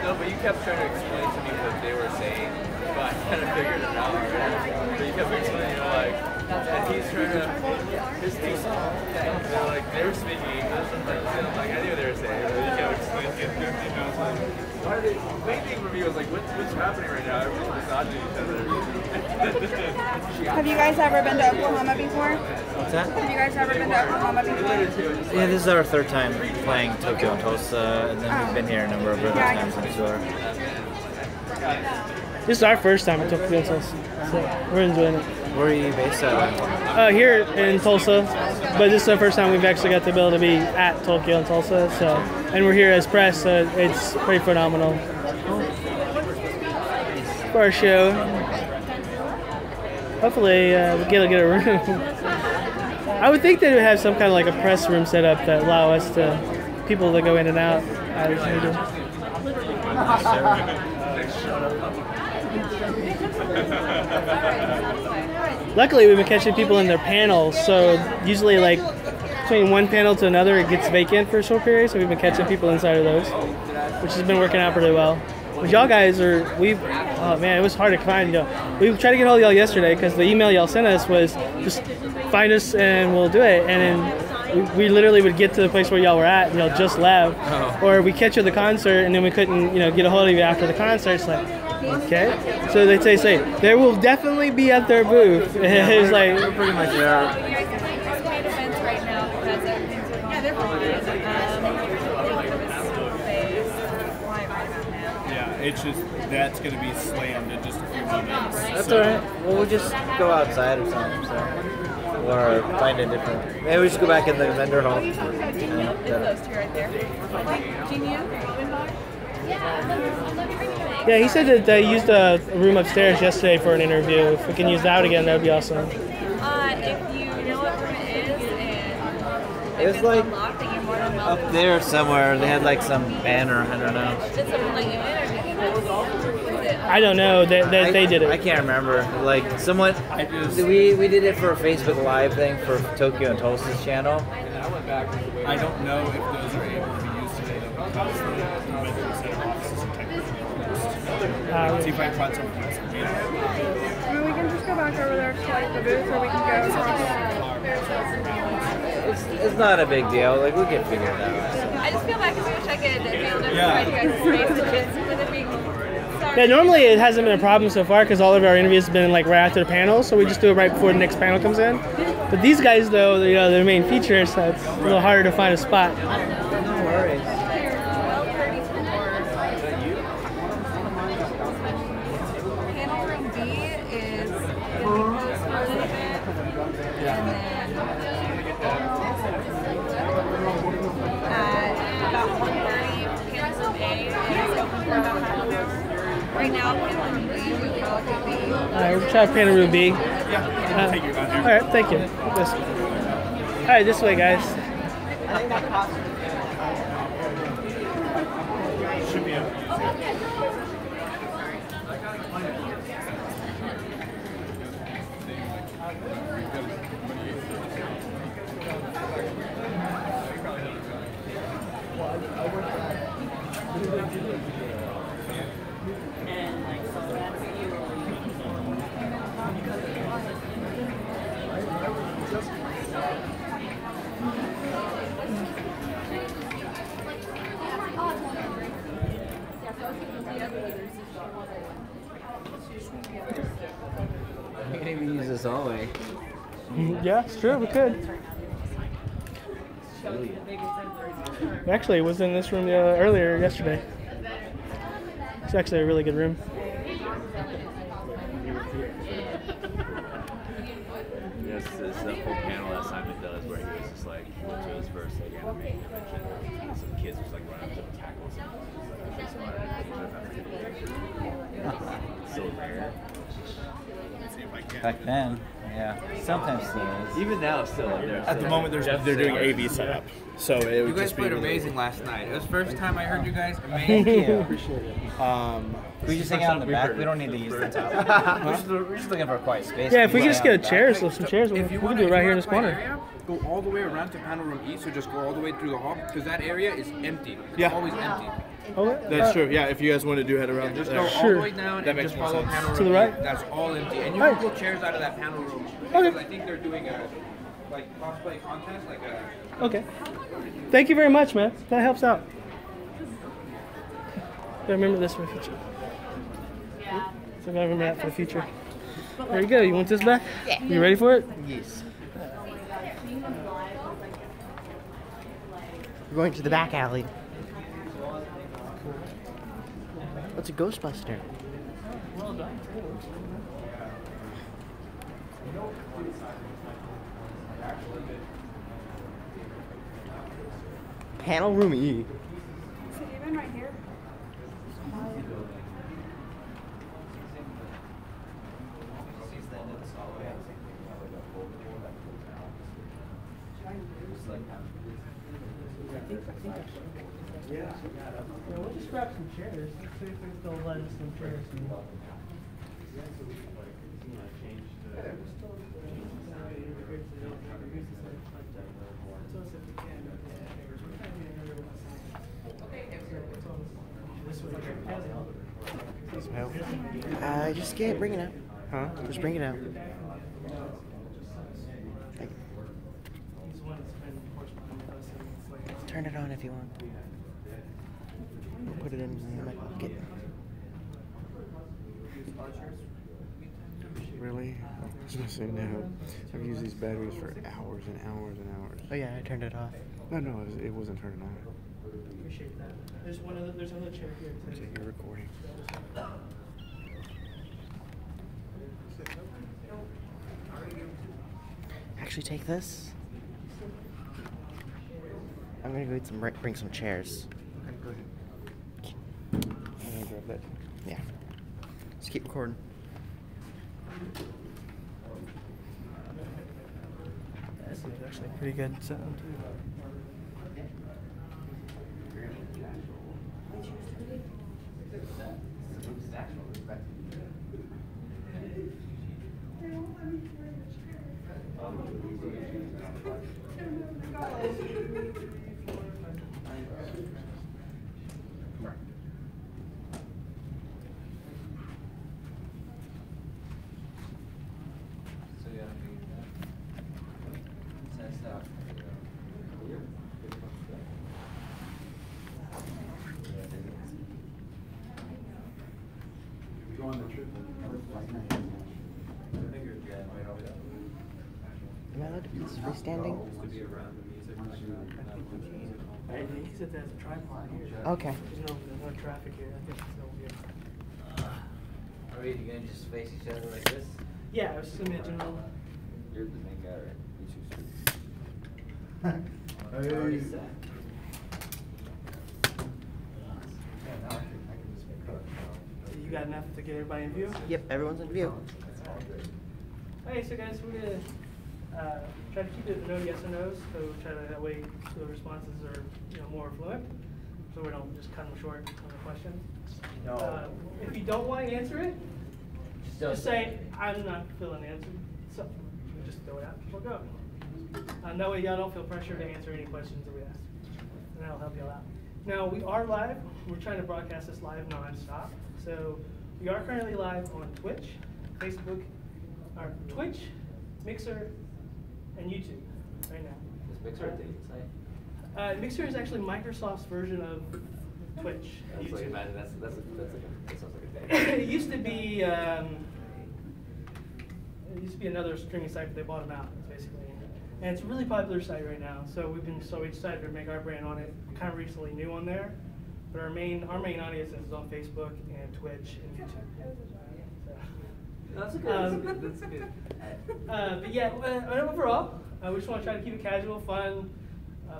No, but you kept trying to explain to me what they were saying, but I kind of figured it out already. But you kept explaining, and he's trying to, his teeth, they were speaking English, and I'm like, I knew what they were saying, but you kept explaining it to me, and I was like, why are they, the main thing for me was like, what's happening right now? Everyone's massaging each other. Have you guys ever been to Oklahoma before? What's that? Have you guys ever been to Oklahoma before? Yeah, this is our third time playing Tokyo and Tulsa, and then we've been here a number of other times, I'm sure. This is our first time at Tokyo and Tulsa, so we're enjoying it. Where are you based at? Here in Tulsa, but this is the first time we've actually got the ability to be at Tokyo and Tulsa, so, and we're here as press, so it's pretty phenomenal for our show. Hopefully we get a room. I would think they would have some kind of like a press room set up that allow us to, people to go in and out as needed. Luckily, we've been catching people in their panels, so usually like between one panel to another, it gets vacant for a short period, so we've been catching people inside of those, which has been working out pretty well. But y'all guys are, oh man, it was hard to find. We tried to get hold of y'all yesterday because the email y'all sent us was just find us and we'll do it. And then we literally would get to the place where y'all were at and y'all just left. Oh. Or we catch you at the concert and then we couldn't, get a hold of you after the concert. It's like, okay. So they say, there will definitely be at their booth. Yeah, it's like, we're pretty much there. It's just, that's going to be slammed in just a few moments. That's alright. Well, we'll just go outside or something, so. Or find a different. Maybe we just go back in the vendor hall. It's those two right there. yeah, he said that they used a room upstairs yesterday for an interview. If we can use that again, that would be awesome. If you know what room it is and it was like unlocked, then you're more than welcome. up there somewhere. They had like some banner. I don't know. Did someone let you in, or did you just? I don't know. They did it. I can't remember. Like someone, we did it for a Facebook Live thing for Tokyo and Tulsa's channel. I don't know if those are able to be used today though, because the vendor set of offices and technology. See if I can find something else. I mean, we can just go back over there to like the booth, or we can go across. It's not a big deal. Like we can figure it out. I just feel bad because we wish I could be able to provide you guys space with it being. Yeah, normally it hasn't been a problem so far because all of our interviews have been like right after the panel, so we just do it right before the next panel comes in. But these guys, though, they're the main feature, so it's a little harder to find a spot. No worries. Panel room B is closed for a little bit, and then at about 1:30, panel room A is open for about half an hour. Right now, panel room B would probably be. Alright, we'll try panel room B. Take you down here. Alright, thank you. Alright, this way, guys. Should be able We can even use this hallway. Yeah, it's true, we could. Actually, it was in this room earlier yesterday. It's actually a really good room. Yes, this is the whole panel that Simon does where he was just like, went to his first like anime convention, and some kids just like run up to him and tackle him. It's so rare. Let's see if I can. Back then, yeah. Sometimes still is. Even now, still. At the moment, they're doing AV setup. So it would You guys just be played really amazing last night. It was the first time I heard you guys. Thank Amazing. you. Appreciate it. We just hang out in the back. We don't need to use the top. We're just looking for a quiet space. Yeah, if we just get a chair, so some chairs, we If you can want do to it right here in this corner. area, go all the way around to panel room E, so just go all the way through the hall, because that area is empty. It's Yeah. always empty. That's true. Yeah, if you guys want to do head around Just there. go all the way down That and makes just more follow sense. panel room To the E. right? That's all empty. And you Right. can pull chairs out of that panel room. Because I think they're doing a cosplay contest, like a... Okay. Thank you very much, man. That helps out. I remember this for the future. So I gotta remember that for the future. There you go. You want this back? Yeah. You ready for it? Yes. We're going to the back alley. What's a Ghostbuster? Well done. Panel room E. Is it even right here? Yeah, we'll just grab some chairs. See if they'll let us some chairs. Just get bring it out. Huh? Just bring it out. Turn it on if you want. We'll put it in my pocket. Really? I was gonna say no. I've used these batteries for hours and hours and hours. Oh yeah, I turned it off. No, it wasn't turned on. Appreciate that. There's another chair here too. Okay, you're recording. Actually, take this. I'm gonna go get bring some chairs. Okay, go ahead. I'm gonna grab that. Yeah. Just keep recording. This is actually pretty good sound too. Am I allowed to be freestanding? He said there's a tripod here. Okay. There's no traffic here. I think it's no good. Are we gonna just face each other like this? Yeah, it was just gonna be a general. You're the main guy, right? You choose already set. You got enough to get everybody in view? Yep, everyone's in view. Okay, so guys, we're gonna try to keep it no yes or no's, so try to that way the responses are more fluent, so we don't just cut them short on the question. No. If you don't want to answer it, just say I'm not feeling the answer. So just throw it out. We'll go. That way y'all don't feel pressure to answer any questions that we ask, and that'll help y'all out. Now we are live. We're trying to broadcast this live non-stop. So we are currently live on Twitch, Facebook, or Twitch, Mixer, and YouTube right now. Is Mixer a dating site? Mixer is actually Microsoft's version of Twitch. And That's like, YouTube. imagine that sounds like a date. It used to be another streaming site, but they bought them out, basically. And it's a really popular site right now. So we decided to make our brand on it kind of recently new on there. But our main audience is on Facebook and Twitch and YouTube. That's good. That's good. But yeah, overall, we just want to try to keep it casual, fun.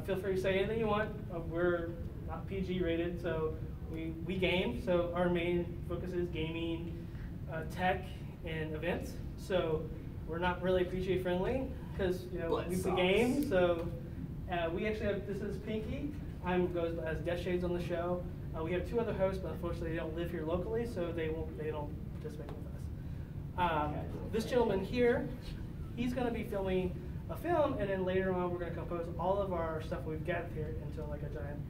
Feel free to say anything you want. We're not PG rated, so we game. So our main focus is gaming, tech, and events. So we're not really PG friendly because we play games. So we actually have, this is Pinky. Goes as Death Shades on the show. We have 2 other hosts, but unfortunately they don't live here locally, so they don't participate with us. This gentleman here, he's going to be filming a film, and then later on we're going to compose all of our stuff we've gathered here into like a giant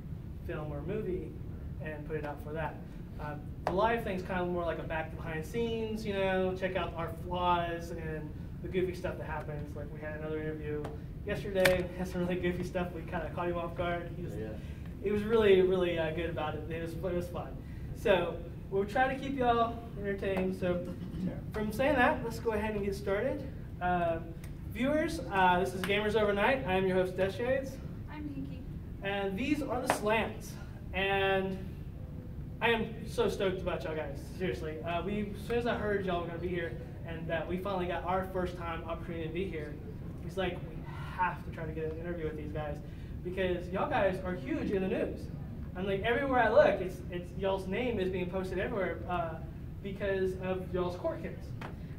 film or movie and put it out for that. The live thing's kind of more like a back behind scenes, check out our flaws and the goofy stuff that happens. Like we had another interview yesterday, had some really goofy stuff. We kind of caught him off guard. He was really, really good about it. It was fun. So we'll try to keep y'all entertained. So from saying that, let's go ahead and get started. Viewers, this is Gamers Overnight. I'm your host, Death Shades. I'm Pinky. And these are the slants. And I am so stoked about y'all guys, seriously. As soon as I heard y'all were going to be here and that we finally got our first time opportunity to be here, he's like, we have to try to get an interview with these guys because y'all guys are huge in the news. I'm like, everywhere I look, it's y'all's name is being posted everywhere because of y'all's court case.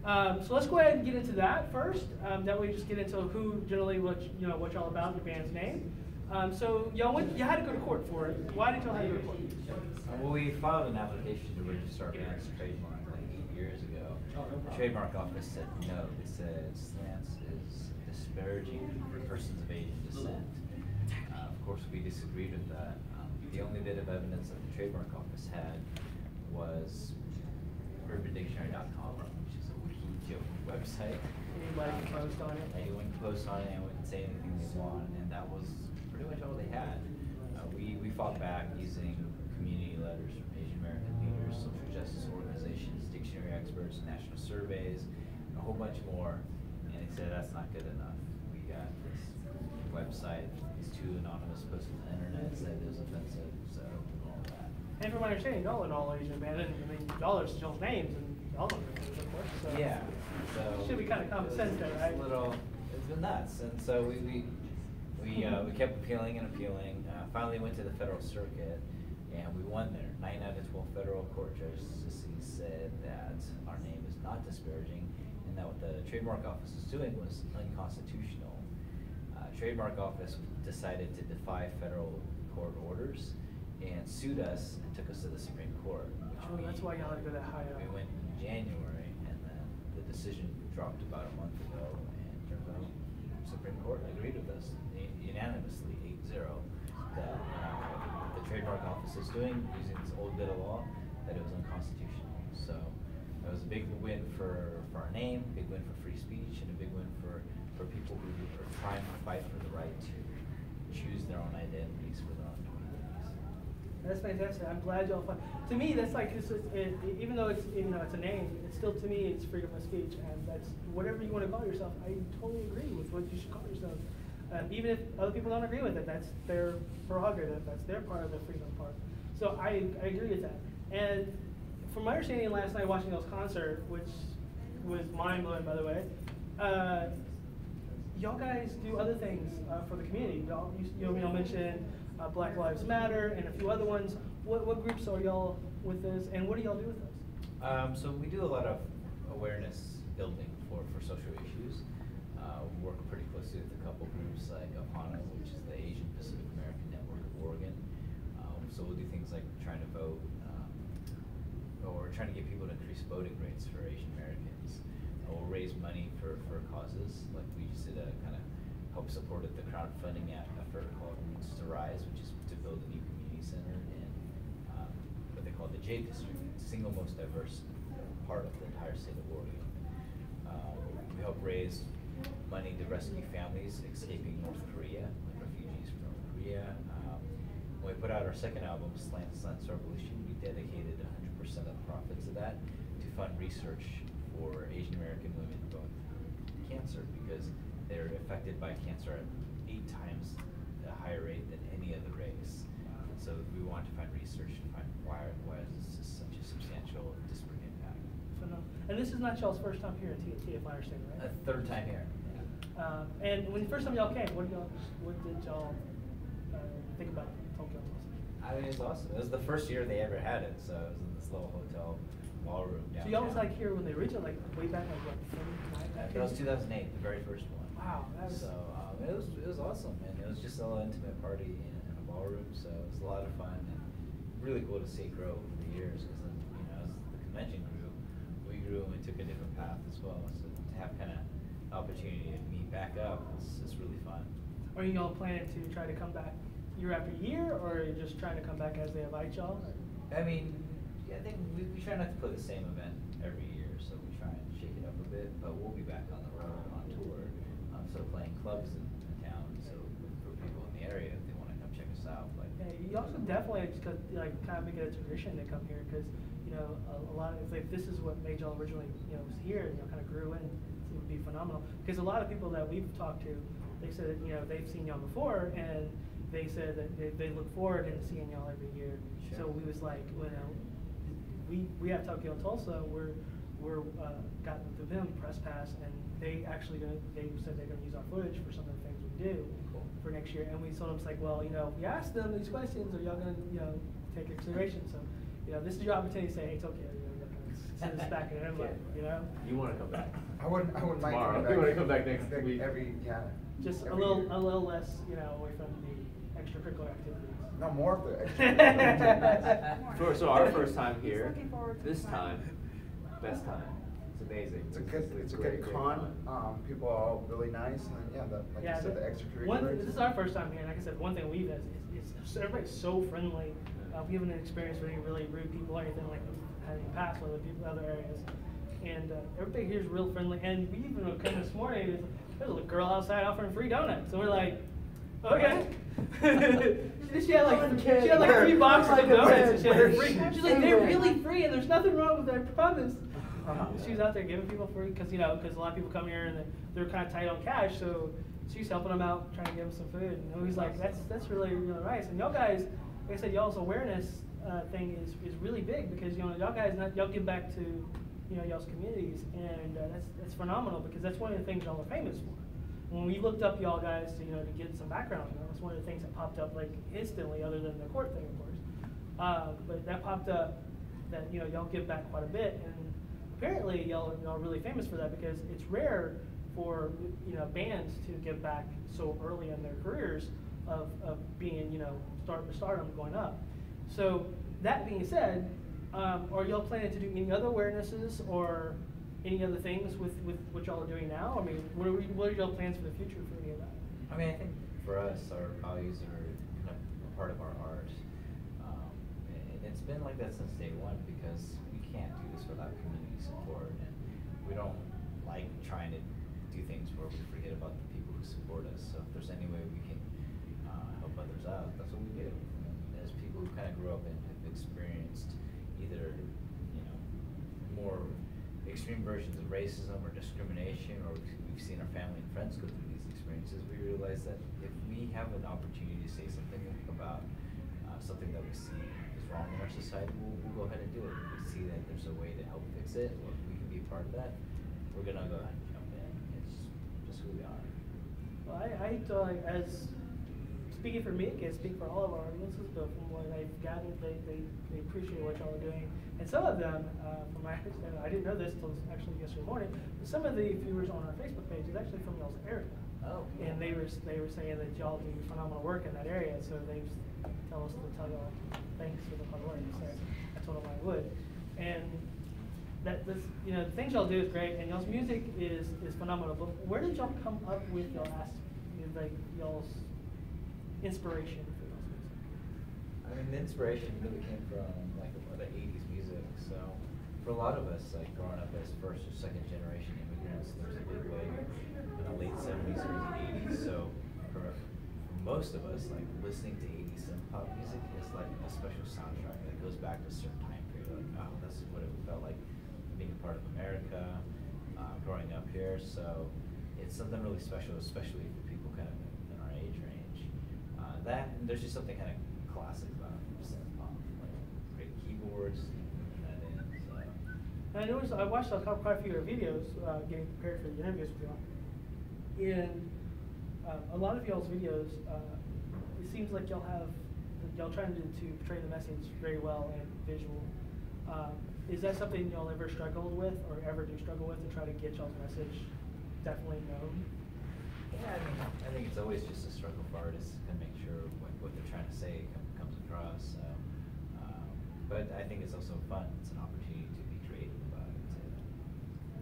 So let's go ahead and get into that first. That way, just get into who generally what y'all about, your band's name. So y'all you had to go to court for it. Why did y'all have to go to court? Well, we filed an application to register our band's trademark like 8 years ago. The trademark office said no. They said slants is disparaging for persons of Asian descent. Of course, we disagreed with that. The only bit of evidence that the trademark office had was UrbanDictionary.com, which is a wiki joke website. Anybody can post on it. Anyone can post on it, anyone can say anything they want, and that was pretty much all they had. We fought back using community letters from Asian American leaders, social justice organizations, dictionary experts, national surveys, and a whole bunch more, and they said that's not good enough. We got this website, these 2 anonymous posts on the internet said it was offensive, so all that. And from my understanding, y'all are all Asian band, and I mean, y'all are y'all's names, and y'all are names, of course. So yeah. So should be kind of common sense there, right? It's been nuts, and so we kept appealing and appealing. Finally went to the federal circuit, and we won there. 9 out of 12 federal court judges said that our name is not disparaging, and that what the trademark office was doing was unconstitutional. Trademark office decided to defy federal court orders and sued us and took us to the Supreme Court. That's why y'all had to go that high up. We went in January, and then the decision dropped about a month ago, and turns out the Supreme Court agreed with us unanimously, 8-0, that the trademark office is doing, using this old bit of law, that it was unconstitutional. So it was a big win for our name, big win for free speech, and a big win for people who are trying to fight for the right to choose their own identities for their own communities. That's fantastic. I'm glad y'all find. To me, that's like even though it's it's a name, it's still to me it's freedom of speech, and that's whatever you want to call yourself. I totally agree with what you should call yourself. Even if other people don't agree with it, that's their prerogative. That's their part of the freedom part. So I agree with that. And from my understanding last night watching those concert, which was mind blowing by the way, y'all guys do other things for the community. Y'all mentioned Black Lives Matter and a few other ones. What groups are y'all with this, and what do y'all do with those? So we do a lot of awareness building for social issues. We work pretty closely with a couple groups like APANA, which is the Asian Pacific American Network of Oregon. So we'll do things like trying to vote, or trying to get people to increase voting rates for Asian Americans. We'll raise money for causes, like we just did a kind of help supported the crowdfunding effort called Roots to Rise, which is to build a new community center in what they call the J District, the single most diverse part of the entire state of Oregon. We help raise money to rescue families escaping North Korea, like refugees from North Korea. When we put out our second album, Slants Revolution, we dedicated 100% of the profits of that to fund research for Asian American women going through cancer, because they're affected by cancer at 8 times a higher rate than any other race. And so we want to find research to find why is this such a substantial disparate impact. And this is not y'all's first time here at TNT, if I understand right? A third time here. And when the first time y'all came, what did y'all think about Tokyo? I mean, it's awesome. It was the first year they ever had it, so it was in this little hotel ballroom downtown. So y'all was like here when they originally, like way back, like what, That was 2008, the very first one. Wow, that was... So it was awesome, and it was just a little intimate party in a ballroom, so it was a lot of fun and really cool to see it grow over the years. Because as the convention grew, we grew and we took a different path as well. So to have kind of opportunity to meet back up is really fun. Are y'all planning to try to come back year after year, or are you just trying to come back as they invite y'all? I mean, yeah, I think we try not to play the same event every year, so we try and shake it up a bit. But we'll be back on the road on tour, so playing clubs in town. So for people in the area, if they want to come check us out, like yeah, you also definitely like kind of make it a tradition to come here because a lot of if this is what made y'all originally was here and kind of grew in, it would be phenomenal. Because a lot of people that we've talked to, they said that they've seen y'all before and they said that they look forward to seeing y'all every year. Sure. So we was like, we have Tokyo and Tulsa. We're got the VIM press pass, and they actually they said they're gonna use our footage for some of the things we do for next year. And we told them it's like, well, we asked them these questions, are y'all gonna take into consideration? So this is your opportunity to say, hey Tokyo, send us back, and I'm like, You want to come back? I wouldn't mind tomorrow. coming back. You want to come back next week? Just every a little year. less, away from the extracurricular activities. No, more of the extracurricular. So our first time here, this time, best time. It's amazing. It's a good con. People are all really nice, and like you said, the extracurriculars. This is our first time here, and like I said, one thing we've had is everybody's so friendly. We haven't experienced any really rude people or anything like we've had in the past with other people, other areas. And everybody here is real friendly. And we even came this morning, there's a little girl outside offering free donuts. So we're like, okay. she had like 3 boxes of donuts. And she had free. She's like, they're really free, and there's nothing wrong with their promise. She's out there giving people free because a lot of people come here and they're kind of tight on cash. So she's helping them out, trying to give them some food. And he's like, that's really nice. And y'all guys, like I said, y'all's awareness thing is really big because y'all guys y'all give back to y'all's communities, and that's phenomenal because that's one of the things y'all are famous for. When we looked up y'all guys to get some background, that's one of the things that popped up like instantly, other than the court thing, of course. But that popped up that y'all give back quite a bit, and apparently y'all are really famous for that because it's rare for bands to give back so early in their careers of being stardom going up. So that being said, are y'all planning to do any other awarenesses or any other things with what y'all are doing now? I mean, what are y'all plans for the future for any of that? I mean, I think for us, our values are kind of a part of our art. And it's been like that since day one because we can't do this without community support. And we don't like trying to do things where we forget about the people who support us. So if there's any way we can help others out, that's what we do. And as people who kind of grew up and have experienced either more extreme versions of racism or discrimination, or we've seen our family and friends go through these experiences, we realize that if we have an opportunity to say something about something that we see is wrong in our society, we'll go ahead and do it. If we see that there's a way to help fix it, or if we can be a part of that, we're gonna go ahead and jump in. It's just who we are. Well, I as speaking for me, I can't speak for all of our audiences, but from what I've gathered, they appreciate what y'all are doing. And some of them, from my understanding, I didn't know this until actually yesterday morning, but some of the viewers on our Facebook page is actually from y'all's area. Oh. And they were saying that y'all do phenomenal work in that area, so they tell us to tell y'all thanks for the hard work. So I told them I would. And the things y'all do is great, and y'all's music is phenomenal. But where did y'all come up with y'all's inspiration for y'all's music? I mean, the inspiration really came from like the 80s music. So for a lot of us, like growing up as first or second generation immigrants, there's a big wave in the late 70s or the 80s. So for most of us, like listening to 80s synth pop music is like a special soundtrack that goes back to a certain time period. Like, oh, this is what it felt like being a part of America, growing up here. So it's something really special, especially for people kind of in our age range. That and there's just something kind of classic about synth pop, like great keyboards, that in. So. And I noticed I watched quite a few of your videos getting prepared for the interviews with y'all. And a lot of y'all's videos, it seems like y'all trying to portray the message very well and visual. Is that something y'all ever struggled with, or ever do struggle with, to try to get y'all's message definitely known? Yeah, I think it's always just a struggle for artists to make sure what they're trying to say comes across. So, but I think it's also fun. It's an opportunity to be creative about it.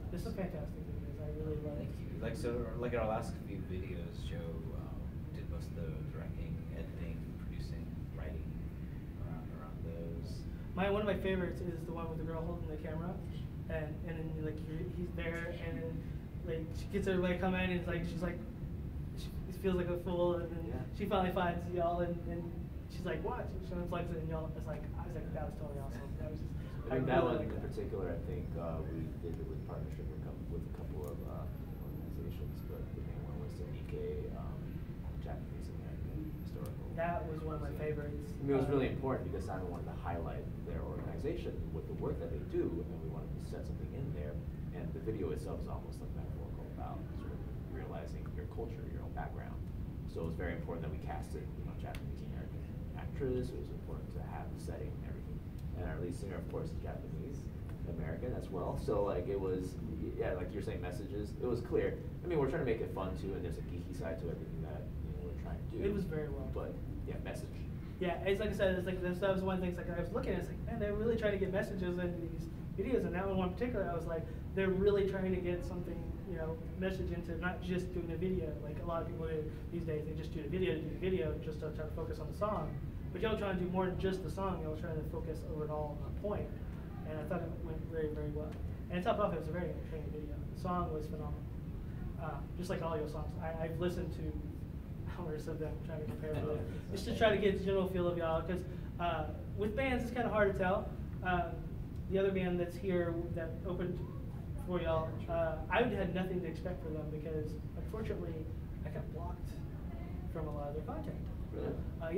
This is fantastic videos. I really love it. Thank you. Like our last few videos, Joe did most of the directing, editing, producing, writing around those. One of my favorites is the one with the girl holding the camera, and then like he's there, and then like she gets everybody to come in, and it's like she's like she feels like a fool, and then she finally finds y'all, and she's like, watch, and she unplugs it, and y'all, it's like I was like, that was totally awesome. That was just, I think that one in particular, I think we did it with partnership with a couple of organizations, but the main one was the Nikkei Japanese American Historical. That was one of my favorites. I mean, it was really important because Simon wanted to highlight their organization with the work that they do, and we wanted to set something in there. And the video itself is almost like metaphorical about sort of realizing your culture, your own background. So it was very important that we casted, Japanese American actress. It was important to have the setting and everything. And our lead singer, of course, is Japanese American as well. So like it was, like you're saying, messages. It was clear. I mean, we're trying to make it fun too, and there's a geeky side to everything that we're trying to do. It was very well. But yeah, message. Yeah, it's like I said, it's like that was one of the things. Like I was looking at, it's like, man, they're really trying to get messages into these videos, and that one in particular, I was like, they're really trying to get something, message into, not just doing a video. Like a lot of people do these days, they just do the video just to try to focus on the song. But y'all trying to do more than just the song. Y'all trying to focus overall on a point, and I thought it went very, very well. And top off, it was a very entertaining video. The song was phenomenal, just like all your songs. I've listened to hours of them, trying to compare them, just to try to get the general feel of y'all. Because with bands, it's kind of hard to tell. The other band that's here that opened for y'all, I had nothing to expect for them because unfortunately, I got blocked from a lot of their content. Really? I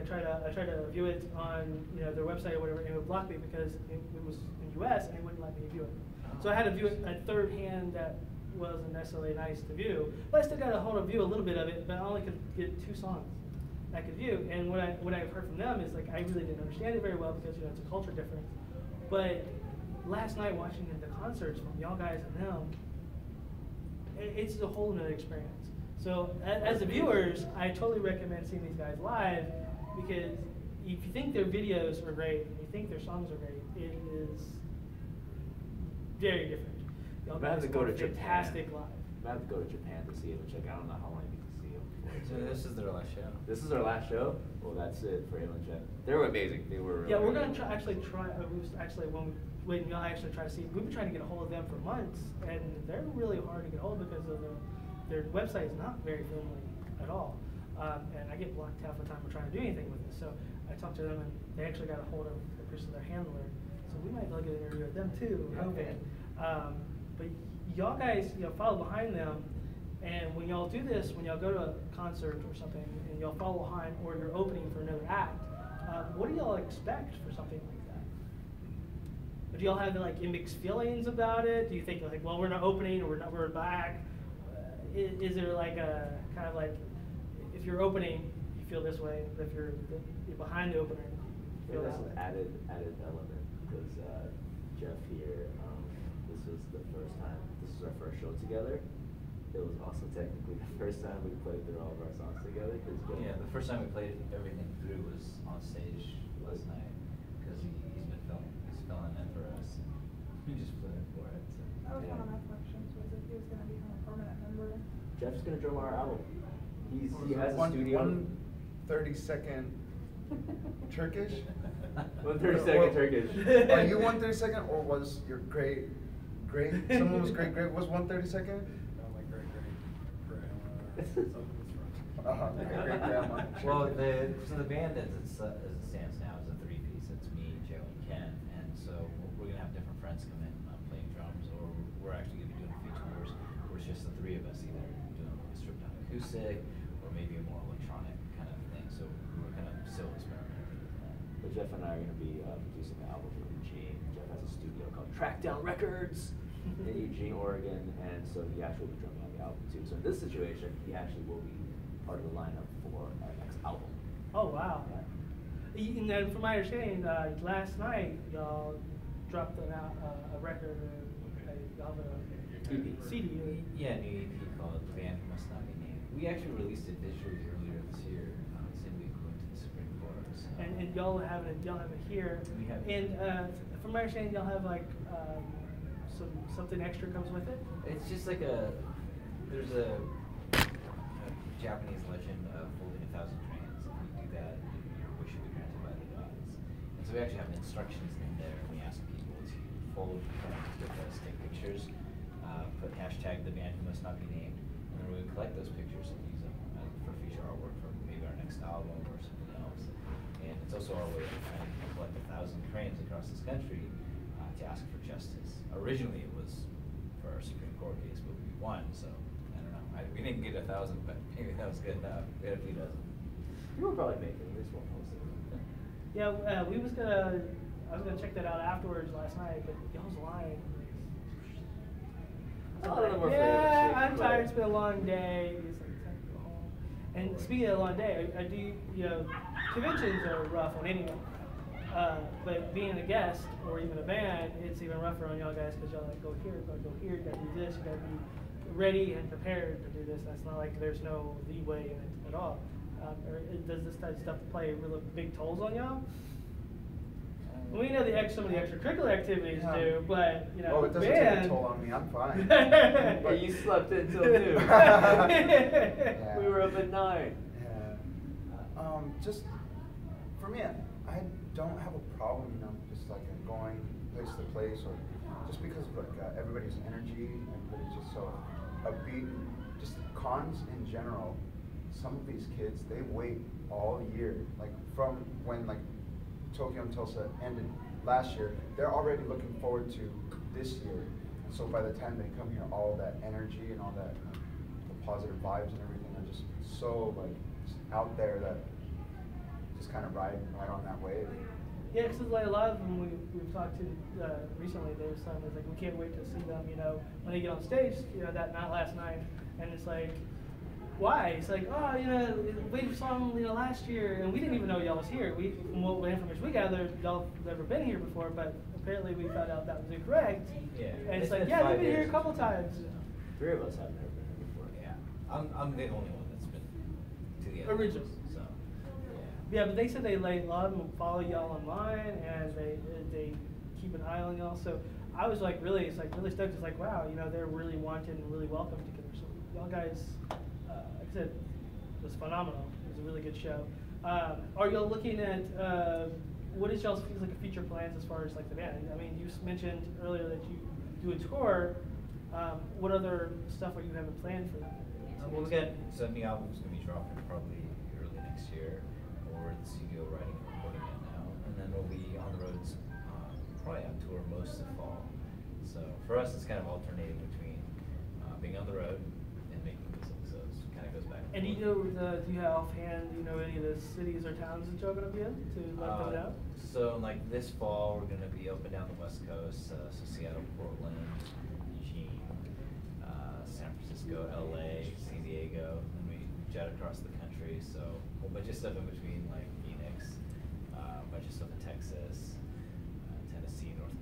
tried to view it on their website or whatever, and it would block me because it was in the U.S. and it wouldn't let me view it. So I had to view it at third hand that wasn't necessarily nice to view, but I still got a hold of view a little bit of it, but I only could get 2 songs I could view. And what I've heard from them is like I really didn't understand it very well because it's a culture difference. But last night watching the concerts from y'all guys and them, it's a whole nother experience. So as the viewers, I totally recommend seeing these guys live because if you think their videos are great and you think their songs are great, it is very different. Y'all have to go to fantastic Japan. live. I have to go to Japan to see him and check. I don't know how long you can see him. So this is their last show. This is our last show. Well, that's it for him and Jeff. They were amazing. They were. Yeah, we're gonna try. When y'all actually try to see, we've been trying to get a hold of them for months, and they're really hard to get a hold because of their website is not very friendly at all. And I get blocked half the time we're trying to do anything with it. So I talked to them, and they actually got a hold of the person, their handler. So we might be able to get an interview with them too. We're hoping. But y'all guys, follow behind them, and when y'all do this, when y'all go to a concert or something, and y'all follow behind, or you're opening for another act, what do y'all expect for something like that? Do y'all have like mixed feelings about it? Do you think like, well, we're not opening, or we're back? Is there like a kind of like, if you're opening, you feel this way, but if you're behind the opener, you feel that's that an way? added element because Jeff here. This was the first time. This was our first show together. It was also technically the first time we played through all of our songs together. Yeah, the first time we played everything through was on stage last night because he's been filming. He's filling in for us. We just flew in for it. So. That was one of my questions, was if he was going to become a permanent member. Jeff's gonna drum our album. He has a studio. 1/32 Turkish? 1/32 Turkish. Are you 1/32, or was your great? Someone was great. Was 1/32? No, my great grandma. Great grandma. Well, the band as it stands now is a 3-piece. It's me, Joe, and Ken, and so we're gonna have different friends come in playing drums, or we're actually gonna be doing a few tours. We're it's just the three of us either doing a stripped down acoustic or maybe a more electronic kind of thing. So we were kind of still experimenting with that. But Jeff and I are going to be producing an album for Eugene. Jeff has a studio called Trackdown Records in Eugene, Oregon, and so he actually will be drumming on the album too. So in this situation, he actually will be part of the lineup for our next album. Oh wow! And then from my understanding, last night y'all dropped a record, y'all have a CD. Yeah, new EP called "The Band Who Must Not Be Named." We actually released it digitally earlier this year. Same week we went to the Supreme Court. So. And y'all have it here. We have. And from my understanding, y'all have like something extra comes with it. It's just like there's a Japanese legend of holding 1,000 crayons. If you do that, your wish will be granted by the gods. And so we actually have instructions in there, and we ask people to follow the crayons with us, take pictures, put hashtag the band who must not be named, and then we would collect those pictures and use them for future artwork for maybe our next album or something else. And it's also our way of trying to collect 1,000 crayons across this country to ask for justice. Originally it was for our Supreme Court case, but we won, so I don't know. We didn't get 1,000, but maybe that was good enough. We had a few dozen. You were probably making at least one post. Yeah, I was gonna check that out afterwards last night, but y'all's lying. Yeah, I'm tired. It's been a long day. It's like time to go home. And speaking of a long day, conventions are rough on anyone. But being a guest or even a band, it's even rougher on y'all guys because y'all like go here, you gotta do this, you gotta be ready and prepared to do this. That's not like there's no leeway in it at all. Or does this type of stuff play really big tolls on y'all? We know some of the extracurricular activities do, but it doesn't take a toll on me. I'm fine. But you slept until noon. Yeah. We were up at 9. Yeah. Just for me, I don't have a problem, just like going place to place, or just because of like everybody's energy, everybody's just so upbeat. Just cons in general. Some of these kids, they wait all year, like from when like Tokyo and Tulsa ended last year, they're already looking forward to this year. So by the time they come here, all that energy and all that the positive vibes and everything are just so like just out there that just kind of ride on that wave. Yeah, because like a lot of them we've talked to recently, there was some that's like we can't wait to see them. When they get on stage, that night last night, and it's like. Why? It's like, we saw him, last year, and we didn't even know y'all was here. From what information we gathered, y'all never been here before, but apparently we found out that was incorrect. Yeah. And it's like, yeah, they've been here a couple times. 3 of us have never been here before. Yeah. I'm the only one that's been to the end. Original. So. Yeah, but they said a lot of them follow y'all online, and they keep an eye on y'all. So I was like, really stoked. It's like, wow, they're really wanted and really welcome together. So y'all guys. It was phenomenal. It was a really good show. Are y'all looking at what is y'all's like future plans as far as like the band? I mean, you mentioned earlier that you do a tour. What other stuff are you having planned for that? Well, we got some new albums going to be dropping probably early next year. We're in the studio writing and recording it now, and then we'll be on the roads probably on tour most of fall. So for us, it's kind of alternating between being on the road. And do you have offhand, any of the cities or towns that you're going to be in to let them know? So like this fall, we're going to be up and down the West Coast, so Seattle, Portland, Eugene, San Francisco, LA, San Diego, and we jet across the country. So a whole bunch of stuff in between, like Phoenix, a bunch of stuff in Texas, Tennessee, North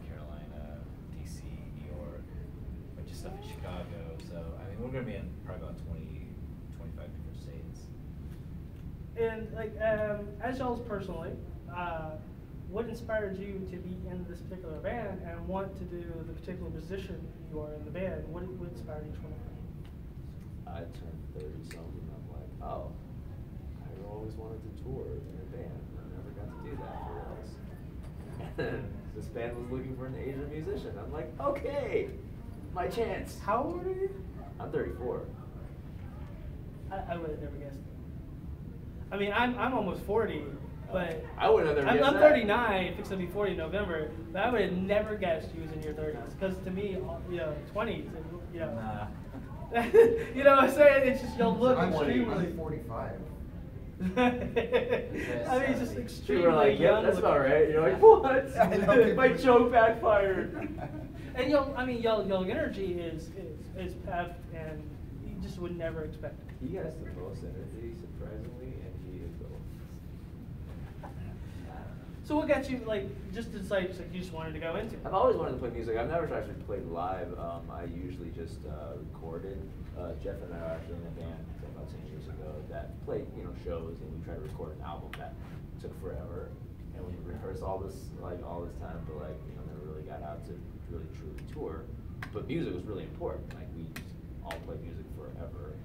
Carolina, DC, New York, a bunch of stuff in Chicago. So I mean, we're going to be in probably about 25 different states. And like, as y'all's personally, what inspired you to be in this particular band and want to do the particular position you are in the band? What inspired each one of you? I turned 30-something and I'm like, oh, I always wanted to tour in a band. I never got to do that for us. And this band was looking for an Asian musician. I'm like, okay, my chance. How old are you? I'm 34. I would have never guessed. I mean, I'm almost 40, But I would have never I'm, guessed I'm that. 39, fixing to be 40 in November, but I would have never guessed you was in your 30s. Because to me, 20s, you know. Nah. You know what I'm saying? It's just you'll look I'm extremely. 45. I mean, it's just extremely. You were like, young yep, that's looking. about right. You're like, what? My joke backfired. And your energy is pepped, and you just would never expect it. He has the most energy, surprisingly, and he is the So what got you just to decide you just wanted to go into it? I've always wanted to play music. I've never actually played live. I usually just recorded. Jeff and I are actually in a band about 10 years ago that played shows, and we tried to record an album that took forever, and we rehearsed all this time, but never really got out to really truly tour. But music was really important. Like we all played music forever.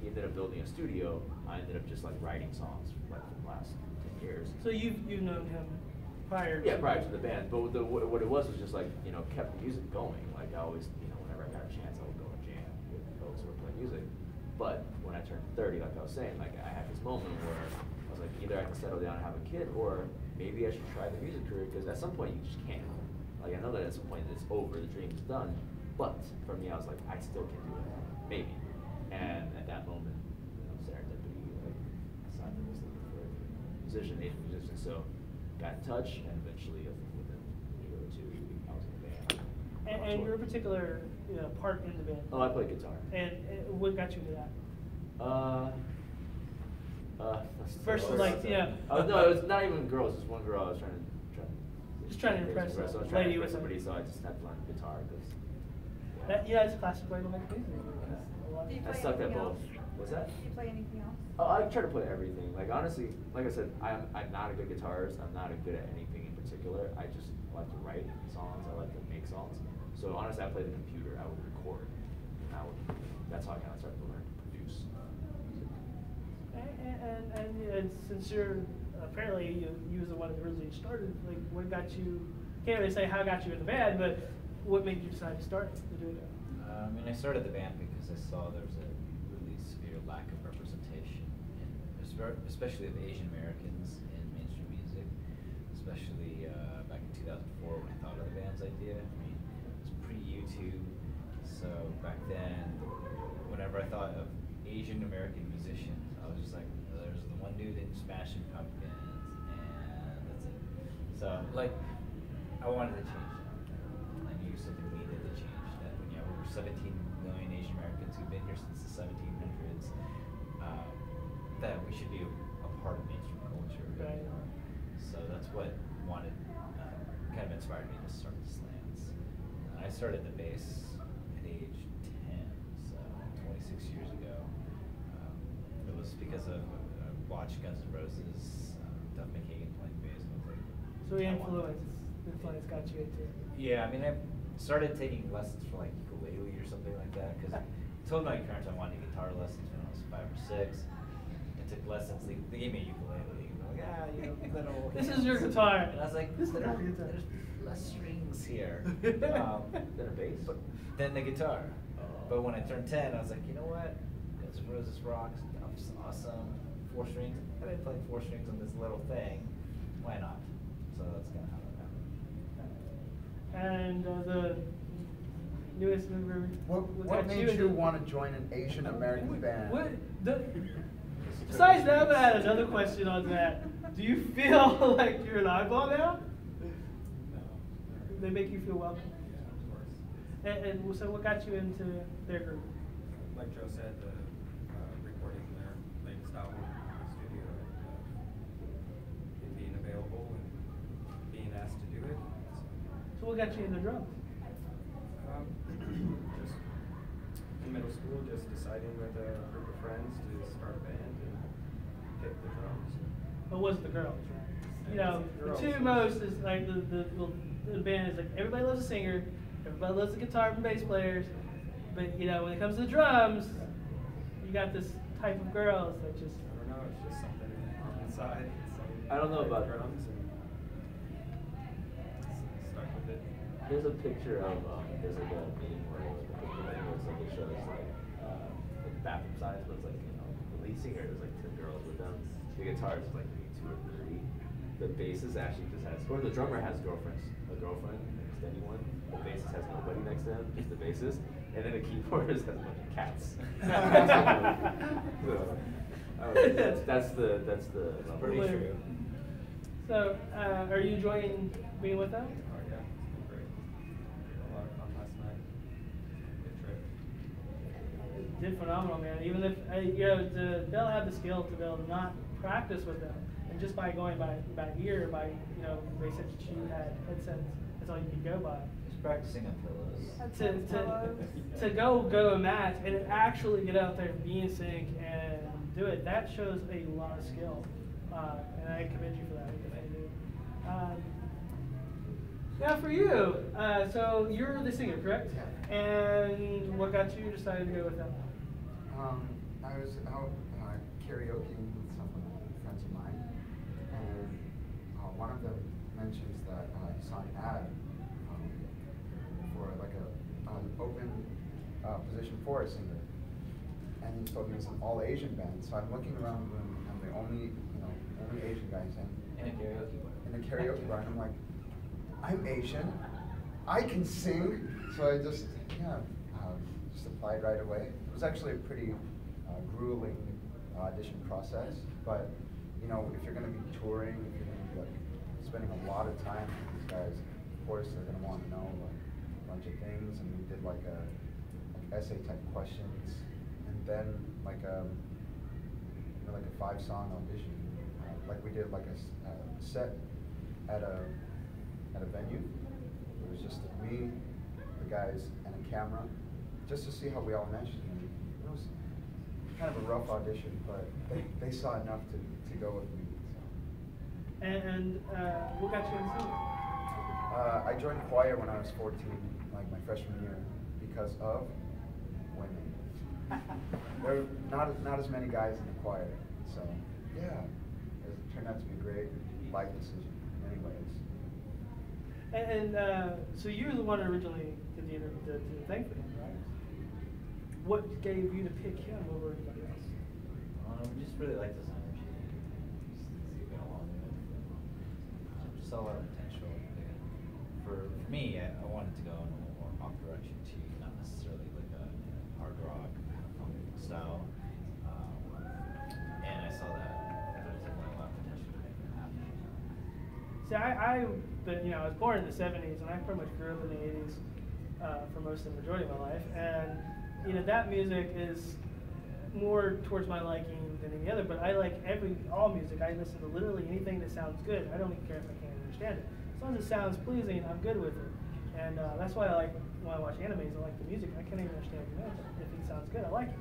He ended up building a studio. I ended up just writing songs for the last 10 years. So you've known him prior? Yeah, prior to the band. But what it was just kept the music going. Like I always, whenever I got a chance, I would go and jam with folks who were playing music. But when I turned 30, like I was saying, I had this moment where I was like, either I can settle down and have a kid, or maybe I should try the music career, because at some point you just can't. Like I know that at some point it's over, the dream is done. But for me, I was like, I still can do it, maybe. And at that moment, serendipity, decided I was looking for a musician, native musician. So got in touch, and eventually, I think within a year or two, I was in the band. And your particular part in the band? Oh, I play guitar. And what got you into that? First, Oh, no, it was not even girls. It was one girl I was trying to impress. So I was trying to impress somebody, so I just had to learn guitar because. It's a classic way to make music. I sucked at both. What's that? Do you play anything else? Oh, I try to play everything. Like honestly, like I said, I'm not a good guitarist. I'm not good at anything in particular. I just like to write songs. I like to make songs. So honestly, I play the computer. I would record. And that's how I kind of started to learn to produce music. And since you're apparently you was the one that originally started, what got you? Can't really say how got you in the band, but what made you decide to start to do it? I started the band because I saw there was a really severe lack of representation, especially of Asian Americans in mainstream music, especially back in 2004 when I thought of the band's idea. I mean, it's pre-YouTube, so back then, whenever I thought of Asian American musicians, I was just like, there's the one dude in Smashing Pumpkins, and that's it. So, I wanted to change that. I knew something needed to change that. When you have over 17 million Asian Americans who've been here since the 1700s, that we should be a part of mainstream culture. Right. So that's what kind of inspired me to start the Slants. I started the bass at age 10, so 26 years ago. It was because of watched Guns N' Roses, Duff McKagan playing bass. And I was like, so the influence got you into it. Yeah, I mean, I started taking lessons for ukulele or something like that, because I told my parents I wanted guitar lessons when I was 5 or 6. I took lessons. They gave me a ukulele. They're like, little. This is your guitar. And I was like, there's less strings here than a bass. Than the guitar. But when I turned 10, I was like, you know what? Guns N' Roses rocks. Duff's awesome. 4 strings. I've been playing 4 strings on this little thing. Why not? So that's kind of how that happened. And the newest member. What made you want to join an Asian American band? Besides that, I had another question on that. Do you feel like you're an eyeball now? No. They make you feel welcome. Yeah, of course. And so, what got you into their group? Like Joe said, recording their latest album in the studio, and it being available and being asked to do it. So what got you into drums? Just in middle school, just deciding with a group of friends to start a band and pick the drums. It wasn't the girls, right? The two most is the band is everybody loves a singer, everybody loves the guitar and bass players, but when it comes to the drums, you got this type of girls that just. I don't know, it's just something inside. I don't know about drums and stuck with it. There's a picture of there's a meeting where it shows bathroom signs, but it's the lead singer is 2 girls with them. The guitarist is me 2 The bassist actually just has, or the drummer has a girlfriend, an extended one. The bassist has nobody next to him, just the bassist, and then the keyboardist has a bunch of cats. So, that's the pretty true. So, are you enjoying being with them? Oh yeah, great. A lot of fun last night. Good trip. Did phenomenal, man. Even if they'll have the skill to be able to not practice with them, and just by going by ear, they said that you had headsets. That's all you could go by. Just practicing on pillows. To go a match and actually get out there and be in sync and do it. That shows a lot of skill, and I commend you for that. Now for you, so you're the singer, correct? Yeah. And what got you decided to go with them? I was out karaokeing with some friends of mine, and one of them mentions that he saw an ad for like an open position for a singer, and he told me it's an all Asian band. So I'm looking around the room, and I'm the only Asian guy in a karaoke bar. In a karaoke bar, and I'm like, I'm Asian, I can sing. So I just applied right away. It was actually a pretty grueling audition process, but if you're going to be touring, if you're going to be like spending a lot of time with these guys, of course they're going to want to know like a bunch of things, and we did like essay type questions, and then like a 5-song audition. Like we did like a set at a venue. It was just me, the guys, and a camera, just to see how we all meshed. And it was kind of a rough audition, but they saw enough to go with me. So. And what got you into singing? I joined choir when I was 14, like my freshman year, because of women. There were not as many guys in the choir, so yeah, it turned out to be a great life decision in many ways. And so you were the one originally did the thing for him, right? What gave you to pick him over anybody else? We just really like his energy. He's been along with it. Just saw a lot of potential. For me, I wanted to go in a little more pop direction too, not necessarily like a hard rock punk style. And I saw that there's definitely a lot of potential to make it happen. See, I was born in the 70s, and I pretty much grew up in the 80s for most of the majority of my life. And that music is more towards my liking than any other. But I like all music. I listen to literally anything that sounds good. I don't even care if I can't understand it. As long as it sounds pleasing, I'm good with it. And that's why I like when I watch animes. I like the music. I can't even understand the notes. If it sounds good, I like it.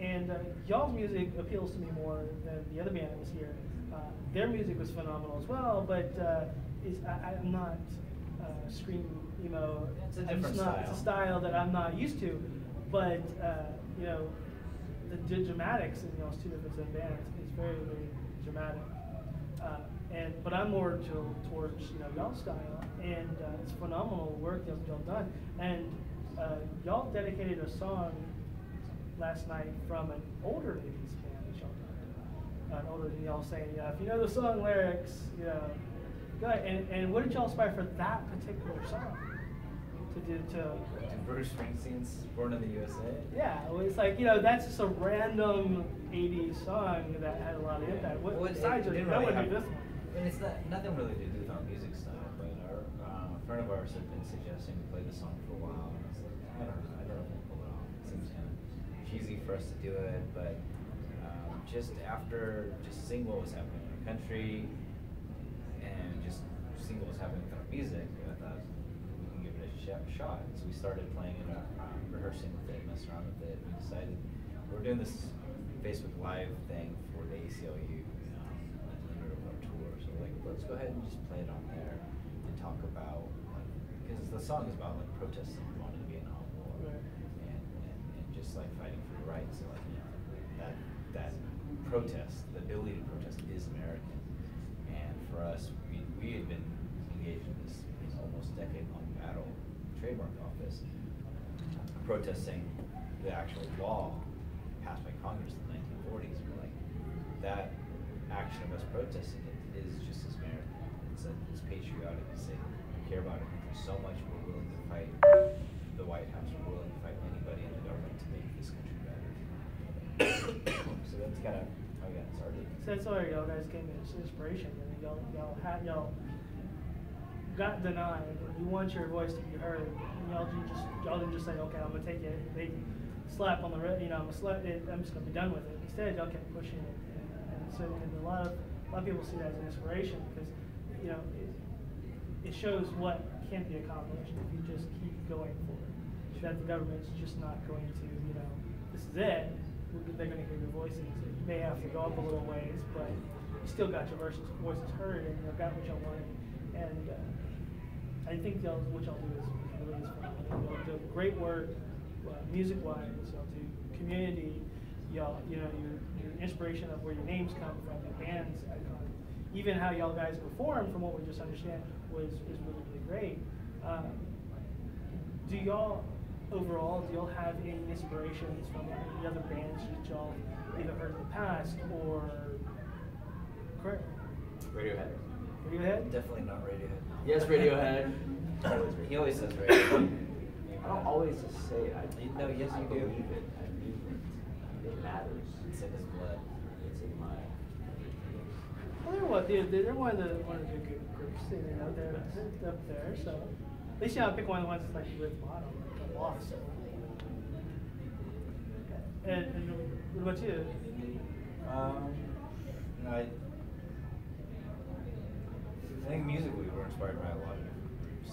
And y'all's music appeals to me more than the other band that was here. Their music was phenomenal as well, but I'm not scream emo. It's a different style. It's a style that I'm not used to. But the dramatics in y'all's two different bands is very, very dramatic. But I'm more towards y'all's style, and it's phenomenal work y'all done. And y'all dedicated a song last night from an older 80s band that y'all done. Older than y'all saying, if you know the song lyrics, go ahead. And what did y'all inspire for that particular song? To Bruce Springsteen's "Born in the USA." Yeah, well, it's like that's just a random '80s song that had a lot of impact. What besides it that really would be this one? I mean, it's nothing really to do with our music style, but a friend of ours had been suggesting we play the song for a while, and I was like, I don't know if we'll pull it off. It seems kind of cheesy for us to do it, but just seeing what was happening in the country and just seeing what was happening with our music, I thought we can give it a shot. So we started playing it, rehearsing with it, messing around with it. We decided we're doing this Facebook Live thing for the ACLU at the end of our tour. So let's go ahead and just play it on there and talk about, because the song is about protesting wanting to be in a war, right, and just fighting for your rights. So that protest, the ability to protest, is American. And for us, we had been engaged in this almost decade-long battle, trademark office, protesting the actual law passed by Congress in the 1940s. We're like, that action of us protesting it is just as American. It's patriotic to say we care about it. There's so much we're willing to fight the White House, we're willing to fight anybody in the government to make this country better. So that's kind of how we got started. So that's why y'all guys came in inspiration. I mean, y'all got denied, and you want your voice to be heard. And y'all didn't just say, okay, I'm gonna take it. They slap on the I'm just gonna be done with it. Instead, y'all kept pushing it, and so a lot of people see that as an inspiration because it shows what can be accomplished if you just keep going for it. That the government's just not going to, this is it. They're going to hear your voices. You may have to go up a little ways, but you still got your voices heard, and you got what y'all wanted. And I think what y'all do is really phenomenal. Y'all do great work, music-wise. Y'all do community. Y'all, your inspiration of where your names come from, your bands, even how y'all guys perform, from what we just understand, was really, really great. Do y'all have any inspirations from any other bands that y'all either heard in the past or correct? Radiohead. Radiohead? Definitely not Radiohead. Yes, Radiohead. He always says Radiohead. I don't always just say it. Yes, you do. Believe it. I mean it. It matters. It's in his blood. It's in my. Well, they're one of the good groups out there, up there. So at least pick one of the ones that's like with bottom, like the lost. And what about you? I think musically we're inspired by a lot of different groups.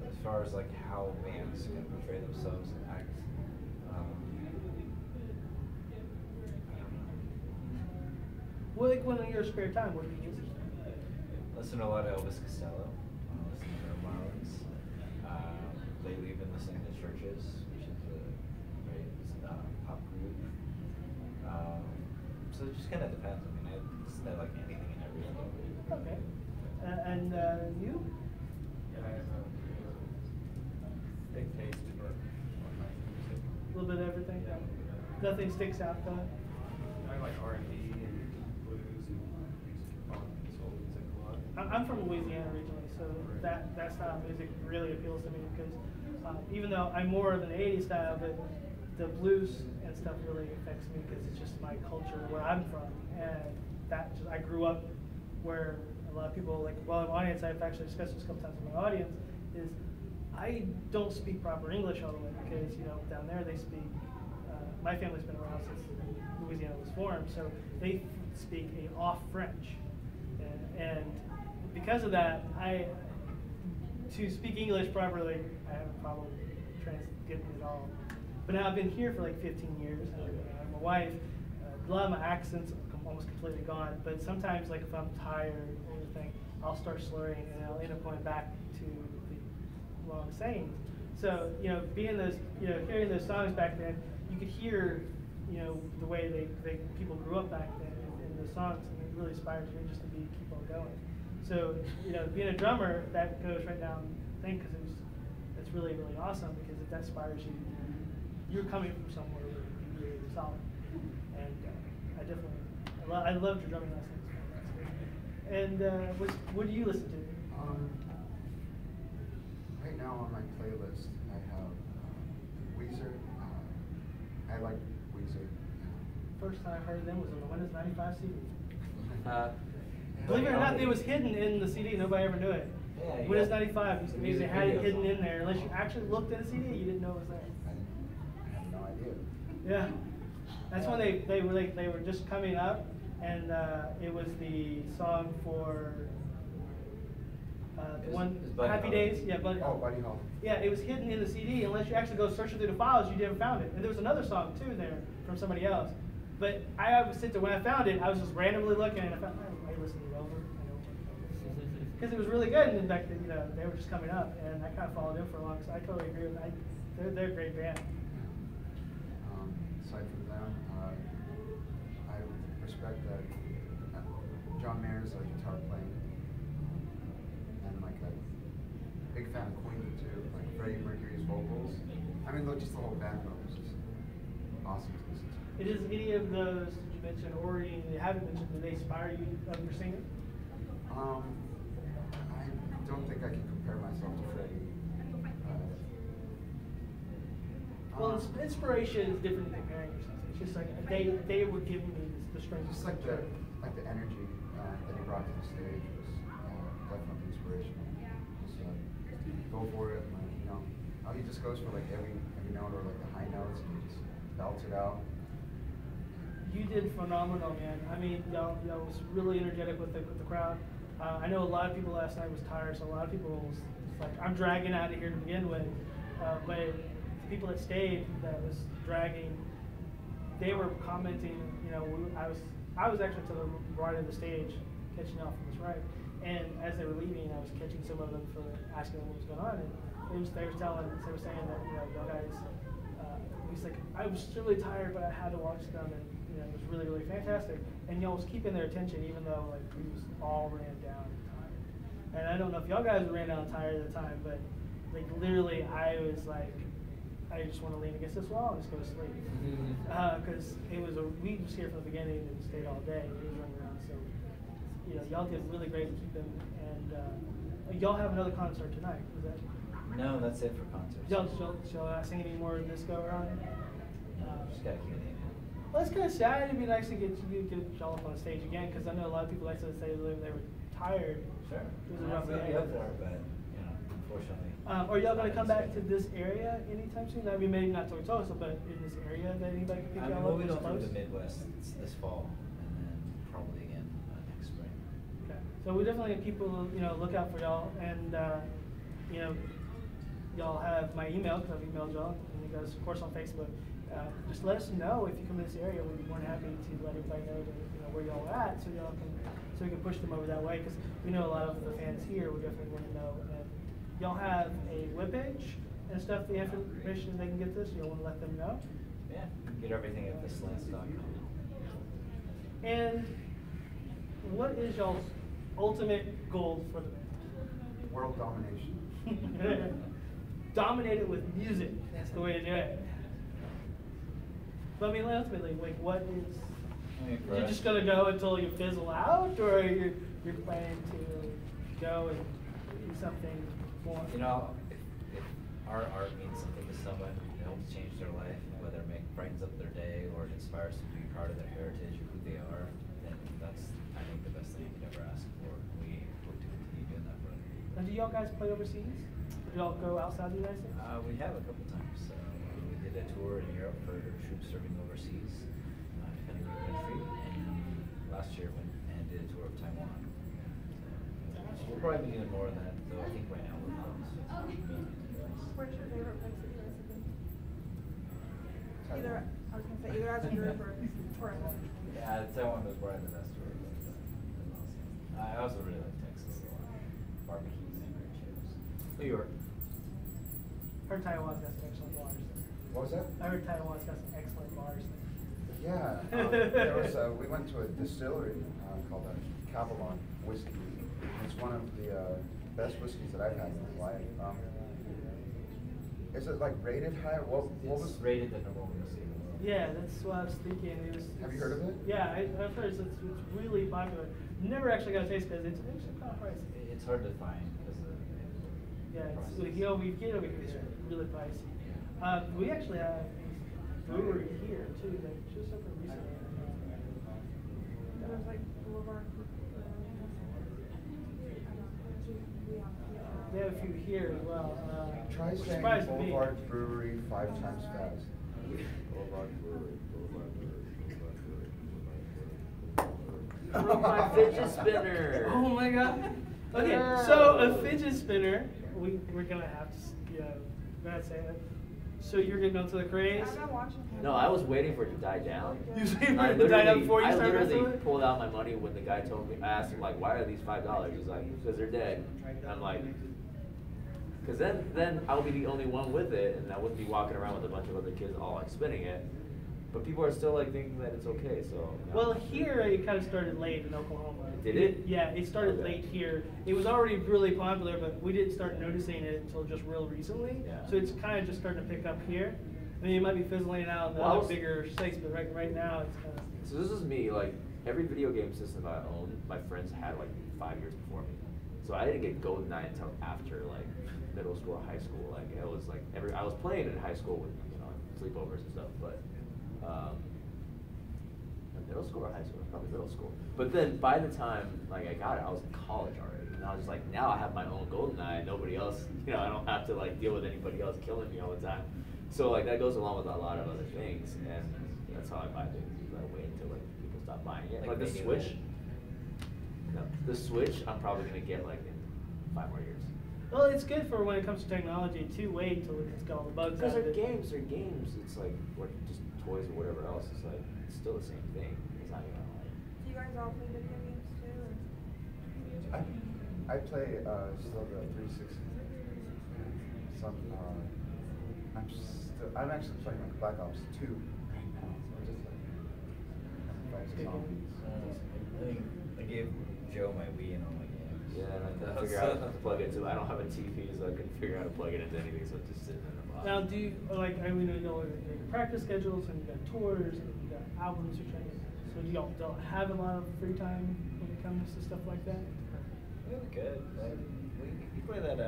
As far as like how bands can portray themselves and act. Well, like when in your spare time, what do you listen to? Listen to a lot of Elvis Costello. Listen to Marlins. Lately, we've been listening to Churches, which is a great pop group. So it just kind of depends. I mean, I like anything and everything. Okay. And you? Yeah, I have a big taste for music. A little bit of everything. Yeah. Nothing sticks out though. I like R&B and blues and funk and soul music a lot. I'm from Louisiana originally, so that style of music really appeals to me because even though I'm more of an '80s style, but the blues and stuff really affects me because it's just my culture where I'm from, and I grew up where a lot of people in the audience. I've actually discussed this a couple times with my audience. Is I don't speak proper English all the way because down there they speak. My family's been around since Louisiana was formed, so they speak a off French, and because of that, to speak English properly, I have a problem getting it all. But now I've been here for like 15 years. I'm a wife. A lot of my accents are almost completely gone. But sometimes, like if I'm tired or anything, I'll start slurring, and I'll end up going back to the wrong sayings. So being those, hearing those songs back then, you could hear, the way people grew up back then in the songs, and it really inspires me just to keep on going. So being a drummer, that goes right down the thing because it's really, really awesome because if that inspires you, you're coming from somewhere really, really solid. And I loved your drumming lessons. And what do you listen to? Right now on my playlist, I have Weezer. I like Weezer. First time I heard them was on the Windows 95 CD. Believe it or not, it was hidden in the CD. Nobody ever knew it. Yeah, Windows 95 used to be, they had it hidden in there. Unless you actually looked at the CD, you didn't know it was there. I have no idea. Yeah, that's when they were just coming up, and it was the song for the one Happy Holly. Days. Yeah, Buddy Holly. Oh, Buddy Holly. Yeah, it was hidden in the CD. Unless you actually go searching through the files, you never found it. And there was another song too there from somebody else. But I was sitting there when I found it, I was just randomly looking, and I found I listened to it over because it was really good. And in fact, they were just coming up, and I kind of followed them for a long. So I totally agree with that. They're a great band. Aside from them, I respect that John Mayer's guitar playing, and like a big fan of Queen too, like Freddie Mercury's vocals. I mean, just the whole band though was just awesome to listen to. Does any of those that you mentioned, or any you haven't mentioned, do they inspire you of your singing? I don't think I can compare myself to Freddie. Well, inspiration is different than comparing yourself. It's just like they were giving me the strength. Just like the energy that he brought to the stage was definitely inspirational. Just go for it, like, you know. How he just goes for like every note or like the high notes and he just belts it out. You did phenomenal, man. I mean, y'all was really energetic with the crowd. I know a lot of people last night was tired, so a lot of people was like, I'm dragging out of here to begin with. But the people that stayed, that was dragging, they were commenting. You know, I was actually to the right of the stage, catching off from this right, and as they were leaving, I was catching some of them for asking them what was going on, and they were saying that, you know, y'all guys. He's like, I was really tired, but I had to watch them, and you know, it was really, really fantastic. And y'all was keeping their attention, even though like we was all ran down tired. And I don't know if y'all guys ran down tired at the time, but like literally, I was like, I just want to lean against this wall and just go to sleep, because we was here from the beginning and stayed all day. We was running around, so you know, y'all did really great to keep them. And y'all have another concert tonight, is that? No, that's it for concerts. Shall I sing any more this go around? Just gotta keep it in. Well, it's kind of sad. It'd be nice to get y'all up on stage again, because I know a lot of people like to say they were tired. Sure. It was a I'll rough be day. up there, but you know, unfortunately. Are y'all gonna come back to this area anytime soon? I mean, maybe not to Tulsa, but in this area that anybody can pick y'all up? We'll be that's going close? through the Midwest this fall, and then probably again next spring. Okay. So we definitely keep a look out for y'all, and you know. Y'all have my email, because I've emailed y'all, and you guys, of course, on Facebook. Just let us know if you come to this area. We'd be more than happy to let everybody know, where y'all are at, so we can push them over that way. Because we know a lot of the fans here would definitely want to know. And y'all have a webpage and stuff, the information they can get this. Y'all want to let them know. Yeah, get everything at theslants.com. And what is y'all's ultimate goal for the band? World domination. Dominate it with music. That's the way to do it. But I mean, ultimately, like, what is? You're just gonna go until you fizzle out, or you're planning to go and do something more? You know, if our art means something to someone, it helps change their life, whether it brightens up their day or it inspires them to be part of their heritage or who they are, then that's, I think, the best thing you could ever ask for. We hope to continue doing that for other people. And do y'all guys play overseas? Do y'all go outside the United States? We have a couple times. We did a tour in Europe for troops serving overseas, depending on the country, and last year went and did a tour of Taiwan. So we'll probably be doing more of that, though I think right now we're not. Where's your favorite place that you guys have been? I was gonna say either as a group or alone. Yeah, Taiwan was probably the best tour. I also really like Texas a lot. Barbecues and great shows. New York. I heard Taiwan's got some excellent bars. What was that? I heard Taiwan's got some excellent bars. Yeah, we went to a distillery called Cavalon Whiskey. It's one of the best whiskeys that I've had in my life. Is it like rated high? What was rated the number one whiskey? Yeah, that's what I was thinking. Have you heard of it? Yeah, I've heard it's really popular. Never actually got a taste because it's actually kind of pricey. It's hard to find because of the yeah, we get over here, it's really pricey. We actually have a brewery here too that just opened recently. There's like Boulevard. They have a few here as well. Try saying Boulevard Brewery 5 times fast. Boulevard Brewery, Boulevard Brewery, Boulevard Brewery. Oh, my fidget spinner! Oh my god. Okay, so a fidget spinner, we're gonna have to, gotta say it. So you're getting onto the craze? No, I was waiting for it to die down. You was waiting for it to die down before you started messing with it? I literally pulled out my money when the guy told me. I asked him like, "Why are these $5?" He's like, "Because they're dead." And I'm like, because then I would be the only one with it, and I wouldn't be walking around with a bunch of other kids all like spinning it. But people are still like thinking that it's okay. So. You know. Well, here it kind of started late in Oklahoma. Did it? Yeah, it started late here. It was already really popular, but we didn't start noticing it until just real recently. Yeah. So it's kind of just starting to pick up here. I mean, you might be fizzling out in the other bigger states, but right now it's kind of. So this is me. Like every video game system I own, my friends had like 5 years before me. So I didn't get GoldenEye until after like middle school or high school. Like it was like I was playing in high school with sleepovers and stuff, but middle school or high school? Probably middle school. But then by the time like I got it, I was in college already. And I was just like, now I have my own GoldenEye. Nobody else, I don't have to like deal with anybody else killing me all the time. So like that goes along with a lot of other things, and that's how I buy things. I wait until like people stop buying it. Like the Switch. No, the Switch I'm probably gonna get like in 5 more years. Well, it's good for when it comes to technology to wait until it's got all the bugs out of it. Because they're games. It's like just toys or whatever else. It's like it's still the same thing. It's not even like. Do you guys all play video games too? Or? I play still the 360. Some I'm actually playing like Black Ops 2 right now. I'm just like zombies. I think I gave Joe my Wii and all my games. Yeah, and I couldn't figure out how to plug it to. I don't have a TV, so I couldn't figure out how to plug it into anything, so it's just sitting in the box. Now, do you like? I mean, you know, your practice schedules, and you got tours, and you got albums you're trying to. So do y'all don't have a lot of free time when it comes to stuff like that? Really good. Like, you play that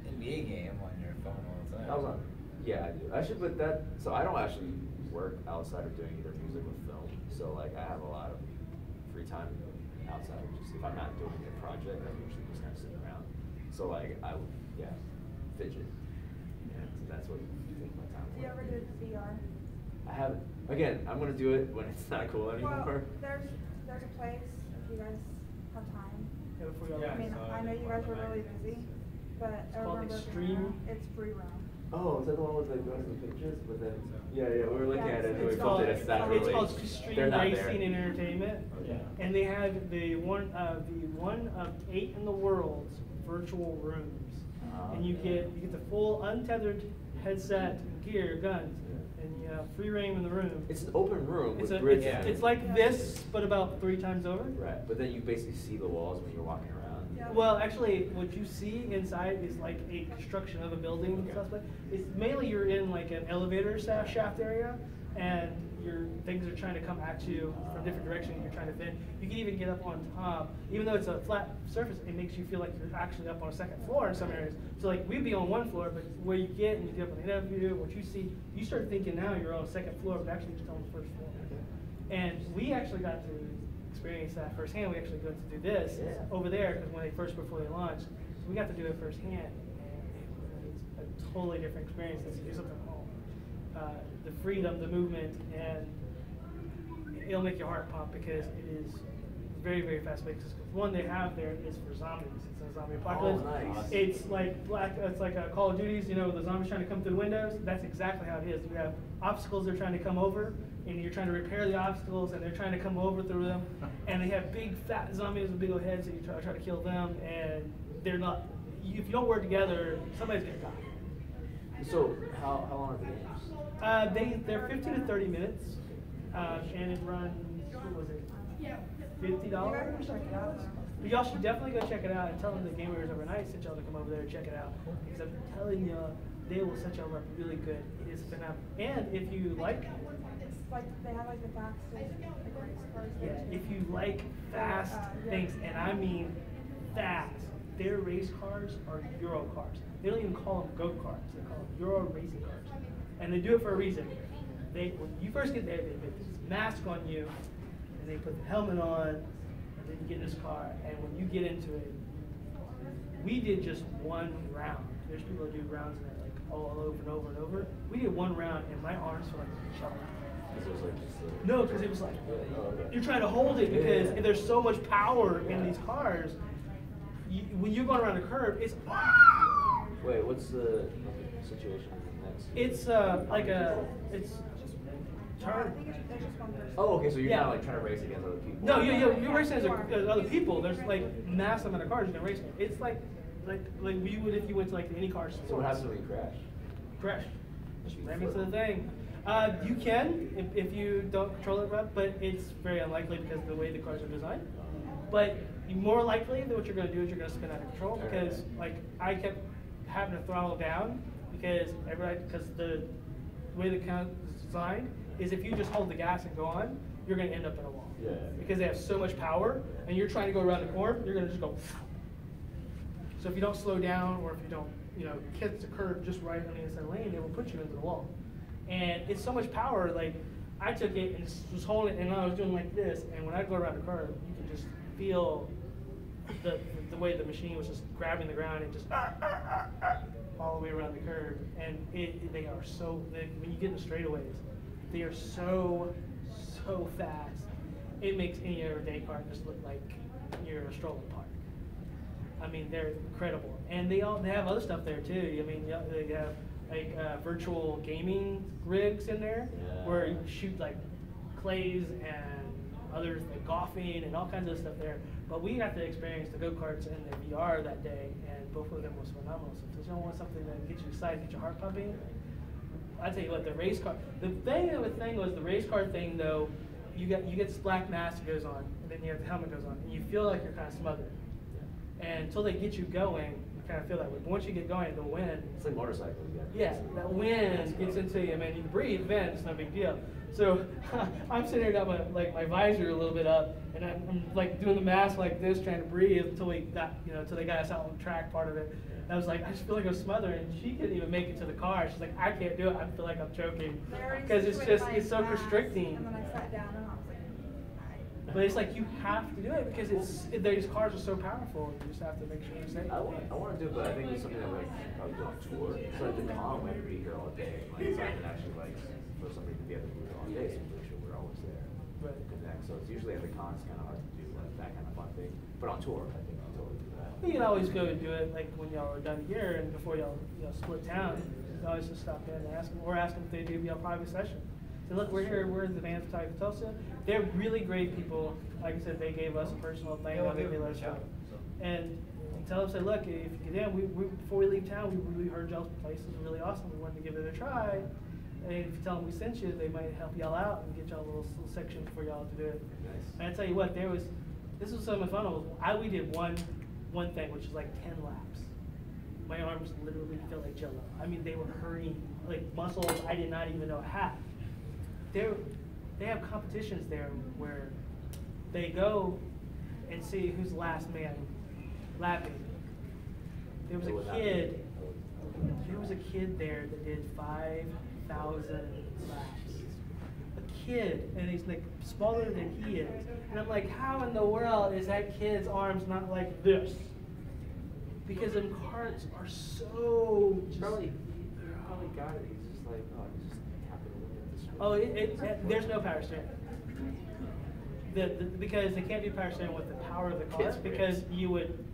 NBA game on your phone all the time. I was on. Yeah, I do. Actually, but so I don't actually work outside of doing either music or film. So like I have a lot of free time outside of just if I'm not doing a project, I'm usually just kind of sitting around. So like I would, fidget. And that's what I think my time. Do you ever do VR? I haven't. Again, I'm gonna do it when it's not cool anymore. Well, there's a place if you guys have time. Yeah, I mean, I know you guys are really busy, but I remember it's free roam. Oh, is that the one with the going to the pictures? But then, we were looking at it and we felt that it's not really. It's called Extreme Racing and Entertainment, and they have the one of 8 in the world virtual rooms, and you get the full untethered headset, gear, guns, and you have free reign in the room. It's an open room with bridges. It's like this, but about 3 times over. Right, but then you basically see the walls when you're walking around. Well, actually, what you see inside is like a construction of a building and stuff. But it's mainly you're in like an elevator shaft area, and things are trying to come at you from different directions. You're trying to fit. You can even get up on top, even though it's a flat surface. It makes you feel like you're actually up on a 2nd floor in some areas. So like we'd be on 1 floor, but where you get and you get up on the interview, what you see, you start thinking now you're on a 2nd floor, but actually you're still on the 1st floor. And we actually got to experience that firsthand. We actually got to do this over there because before they launched, so we got to do it firsthand, and it's a totally different experience than to do something at home. The freedom, the movement, and it'll make your heart pump because it is very, very fast paced. One they have there is for zombies. It's a zombie apocalypse. Oh, nice. It's like Call of Duty's. The zombies trying to come through the windows. That's exactly how it is. You have obstacles they're trying to come over, and you're trying to repair the obstacles, and they're trying to come over through them. And they have big fat zombies with big old heads, and you try to kill them, and they're not. If you don't work together, somebody's gonna die. So how long are the games? They're 15 to 30 minutes, and it runs. What was it? $50. But y'all should definitely go check it out and tell them the Game Warriors Overnight sent y'all to come over there and check it out. Because I'm telling you, they will set y'all up really good. It is phenomenal. And if you like, they have like the fastest race cars. If you like fast things, and I mean fast, their race cars are Euro cars. They don't even call them go-karts. They call them Euro racing cars. And they do it for a reason. When you first get there, they put this mask on you, and they put the helmet on, and then you get in this car. And when you get into it, we did just 1 round. There's people that do rounds in it like all over and over and over. We did 1 round, and my arms were like shut off. No, because it was like you're trying to hold it because there's so much power in these cars. When you're going around a curve, it's. Wait, what's the situation next? It's it's turn. Oh, okay, so you're not like trying to race against other people. No, you're racing against other people. There's like massive amount of cars you can race with. It's like you would if you went to like any car store. So what happens when you crash? Crash. Just ram into the thing. You can if you don't control it right, but it's very unlikely because of the way the cars are designed. But more likely that what you're going to do is you're going to spin out of control because like I kept having to throttle down because the way the count is designed is if you just hold the gas and go on, you're going to end up in a wall. Yeah. Because they have so much power, and you're trying to go around the corner, you're going to just go. So if you don't slow down, or if you don't, catch the curve just right on the inside lane, it will put you into the wall. And it's so much power. Like I took it and just was holding it, and I was doing like this, and when I go around the curve, you can just feel the way the machine was just grabbing the ground and just all the way around the curve. And they are so, when you get in the straightaways, they are so fast. It makes any everyday car just look like you're a stroller park. I mean, they're incredible, and they have other stuff there too. I mean, they have like virtual gaming rigs in there where you shoot like clays and others like golfing and all kinds of stuff there. But we got to experience the go-karts and the VR that day, and both of them was phenomenal. So if you don't want something that gets you excited, get your heart pumping, I tell you what, the race car. The thing was the race car thing though. You get this black mask that goes on, and then you have the helmet goes on, and you feel like you're kind of smothered. And until they get you going, you kind of feel that way. But once you get going, the wind. It's like motorcycling. Yeah, that wind gets into you, man. You can breathe, then it's no big deal. So I'm sitting here, got my visor a little bit up, and I'm like doing the mask like this, trying to breathe until we got, until they got us out on the track part of it. And I was like, I just feel like I'm smothering. And she couldn't even make it to the car. She's like, I can't do it. I feel like I'm choking because it's so constricting. And then I sat down and I was like, but it's like you have to do it because these cars are so powerful. You just have to make sure you're safe. I want to do it, but I think it's something that probably do on tour. So at the con, we have to be here all day. So I can actually for somebody to be at the booth all day, so make sure we're always there. Right. Connect. So it's usually at the con, it's kind of hard to do that kind of fun thing. But on tour, I think we can totally do that. You can always go and do it like when y'all are done here and before y'all split town. You can always just stop in and ask them, or ask them if they do a private session. So look, we're here. We're the Vans Photography of Tulsa. They're really great people. Like I said, they gave us a personal thing. They let us know. And you tell them, say, look, if you get in, before we leave town, we heard y'all's place is really awesome. We wanted to give it a try. And if you tell them we sent you, they might help y'all out and get y'all a little section for y'all to do it. Nice. And I tell you what, this was so much fun. We did one thing, which is like 10 laps. My arms literally felt like jello. I mean, they were hurting, like muscles I did not even know I had. They have competitions there where they go and see who's the last man lapping. There was a kid there that did 5,000 laps. A kid, and he's like smaller than he is. And I'm like, how in the world is that kid's arms not like this? Because them carts are so Probably got it. He's just like, oh, he's just happy to look at this. There's no power steering. Because they can't do power steering with the power of the car because you would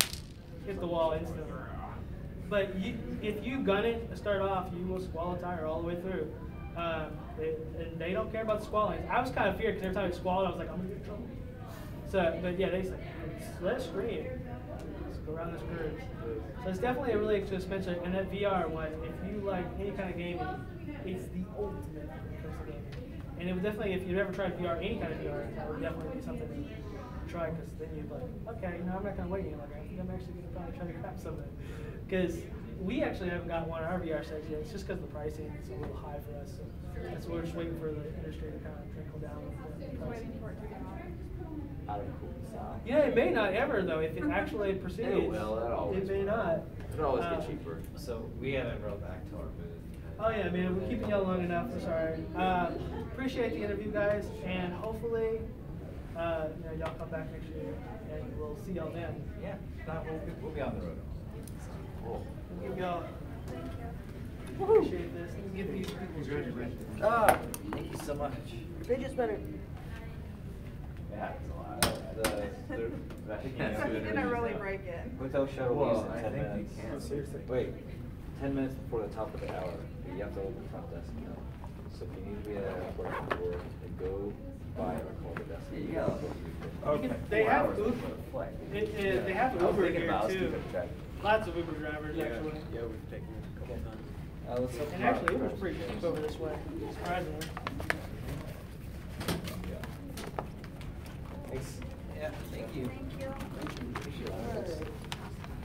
hit the wall instantly. But if you gun it to start off, you will squall a tire all the way through. And they don't care about the squall lines. I was kind of feared because every time it squalled, I was like, I'm going to get in trouble. So, but yeah, they said, let us scream. Let's go around this curve. So it's definitely a really expensive. And that VR one, if you like any kind of gaming, it's the ultimate when it comes to gaming. And it would definitely, if you've ever tried VR, any kind of VR, that would definitely be something to try because then you'd be like, okay, no, I'm not going to wait any longer. I think I'm actually going to probably try to grab something. Because we actually haven't got one of our VR sets yet. It's just because the pricing is a little high for us. So that's why we're just waiting for the industry to kind of trickle down with the pricing. Yeah, it may not ever though. If it actually proceeds, It will. It may not. It'll always get cheaper. So we haven't rolled back to our booth. Oh yeah, man, we're keeping y'all long enough. Sorry. Appreciate the interview, guys, and hopefully, y'all come back next year, and we'll see y'all then. Yeah, we'll be on the road. Cool. We'll give y'all. Appreciate this. Give these people. Thank you so much. Fidget spinner. It happens a lot. I think You're gonna really break it. Hotel shuttle leaves in 10 think minutes. you can. Seriously. Wait, 10 minutes before the top of the hour, you have to open the front desk now. So if you need to be at an airport before, then go by or call the desk. Okay. They have Uber. They have Uber here too. Lots of Uber drivers actually. Yeah, we've taken it a couple times. Let's hope And actually, Uber's pretty cheap over this way, surprisingly. Thanks. Yeah, thank you. Thank you.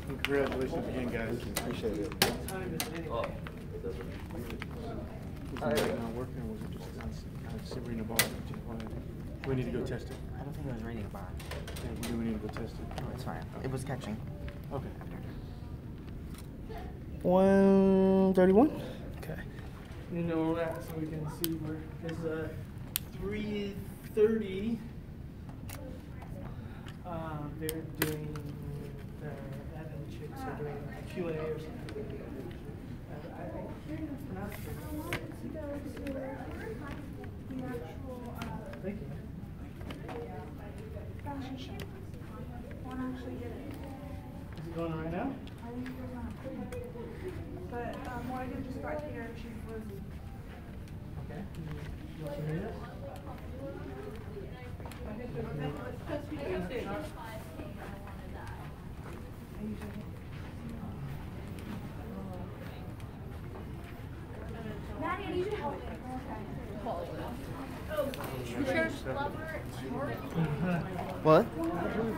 Congratulations again, guys. Appreciate it. What time is it anyway? It doesn't. Was it right now working, or was it just kind of simmering a bar? We need to go test it. I don't think it was raining a bar. Yeah, we need to go test it. Oh, it's fine. It was catching. Okay. 131. Okay. You know that, so we can see where it's 3:30. They're doing admin chicks are doing Q&A or something. I can't pronounce it. Thank you. Fashion show. One actually did it. Is it going on right now? I think it was on a plane. But Morgan just got here. She's busy. Okay. You want to read it? Maddie, I need you to help me. What?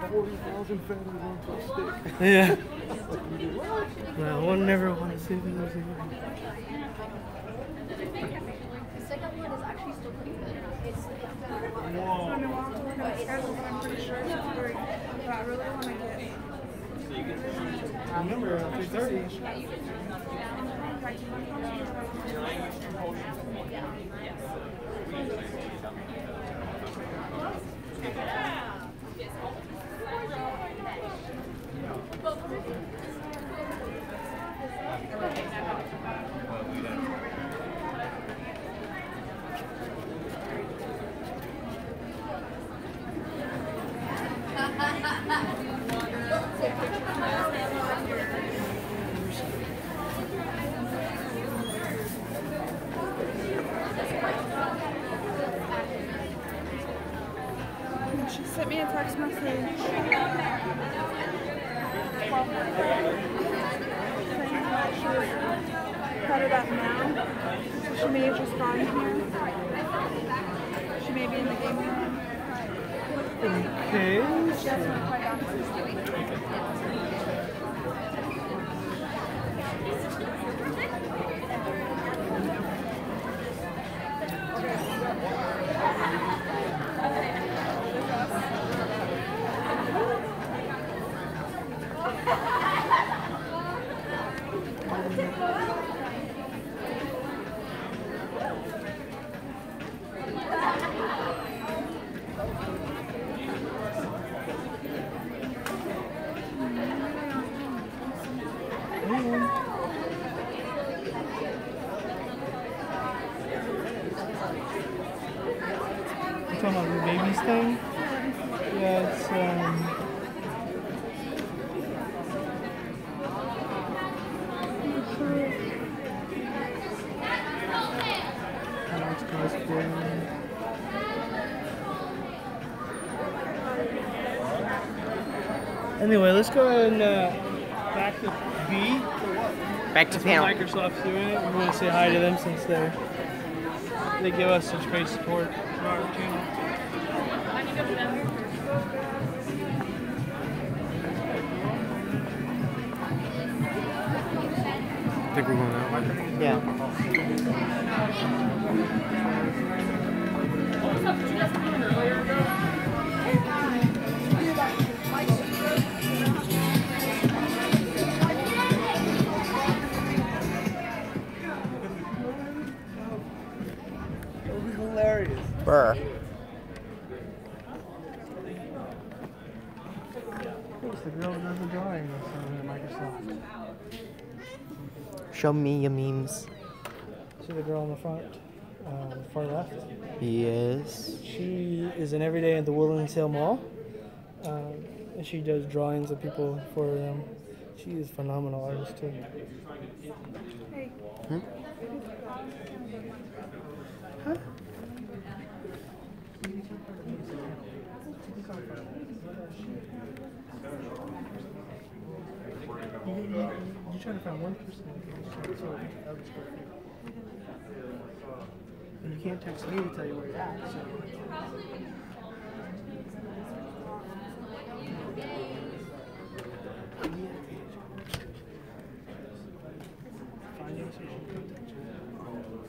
40,000 feathers on a stick. Yeah. Well, one never want to see the The second one is actually still pretty good. It's Whoa. I'm going to look at the schedule, but I'm pretty sure it's 3. But I really want to get. Remember, 3:30. She sent me a text message. Saying that she was headed up now. She may have just gotten here. She may be in the game room. Okay. She hasn't quite gotten to You talking about your baby's thing? Yeah, it's Anyway, let's go ahead and back to B. Back to panel. Microsoft's doing it. We're going to say hi to them since they give us such great support on our channel. I think we're going that way. Yeah. That would be hilarious. Burr. Who's the girl that does the drawing or something at Microsoft? Show me your memes. See the girl on the front, far left? Yes. She is an everyday at the Woodlands Hill Mall. And she does drawings of people for them. She is a phenomenal artist too. Hey. Hmm? Huh? You're trying to find one person that can and you can't text me to tell you where you're at, so. Find you so she can contact you.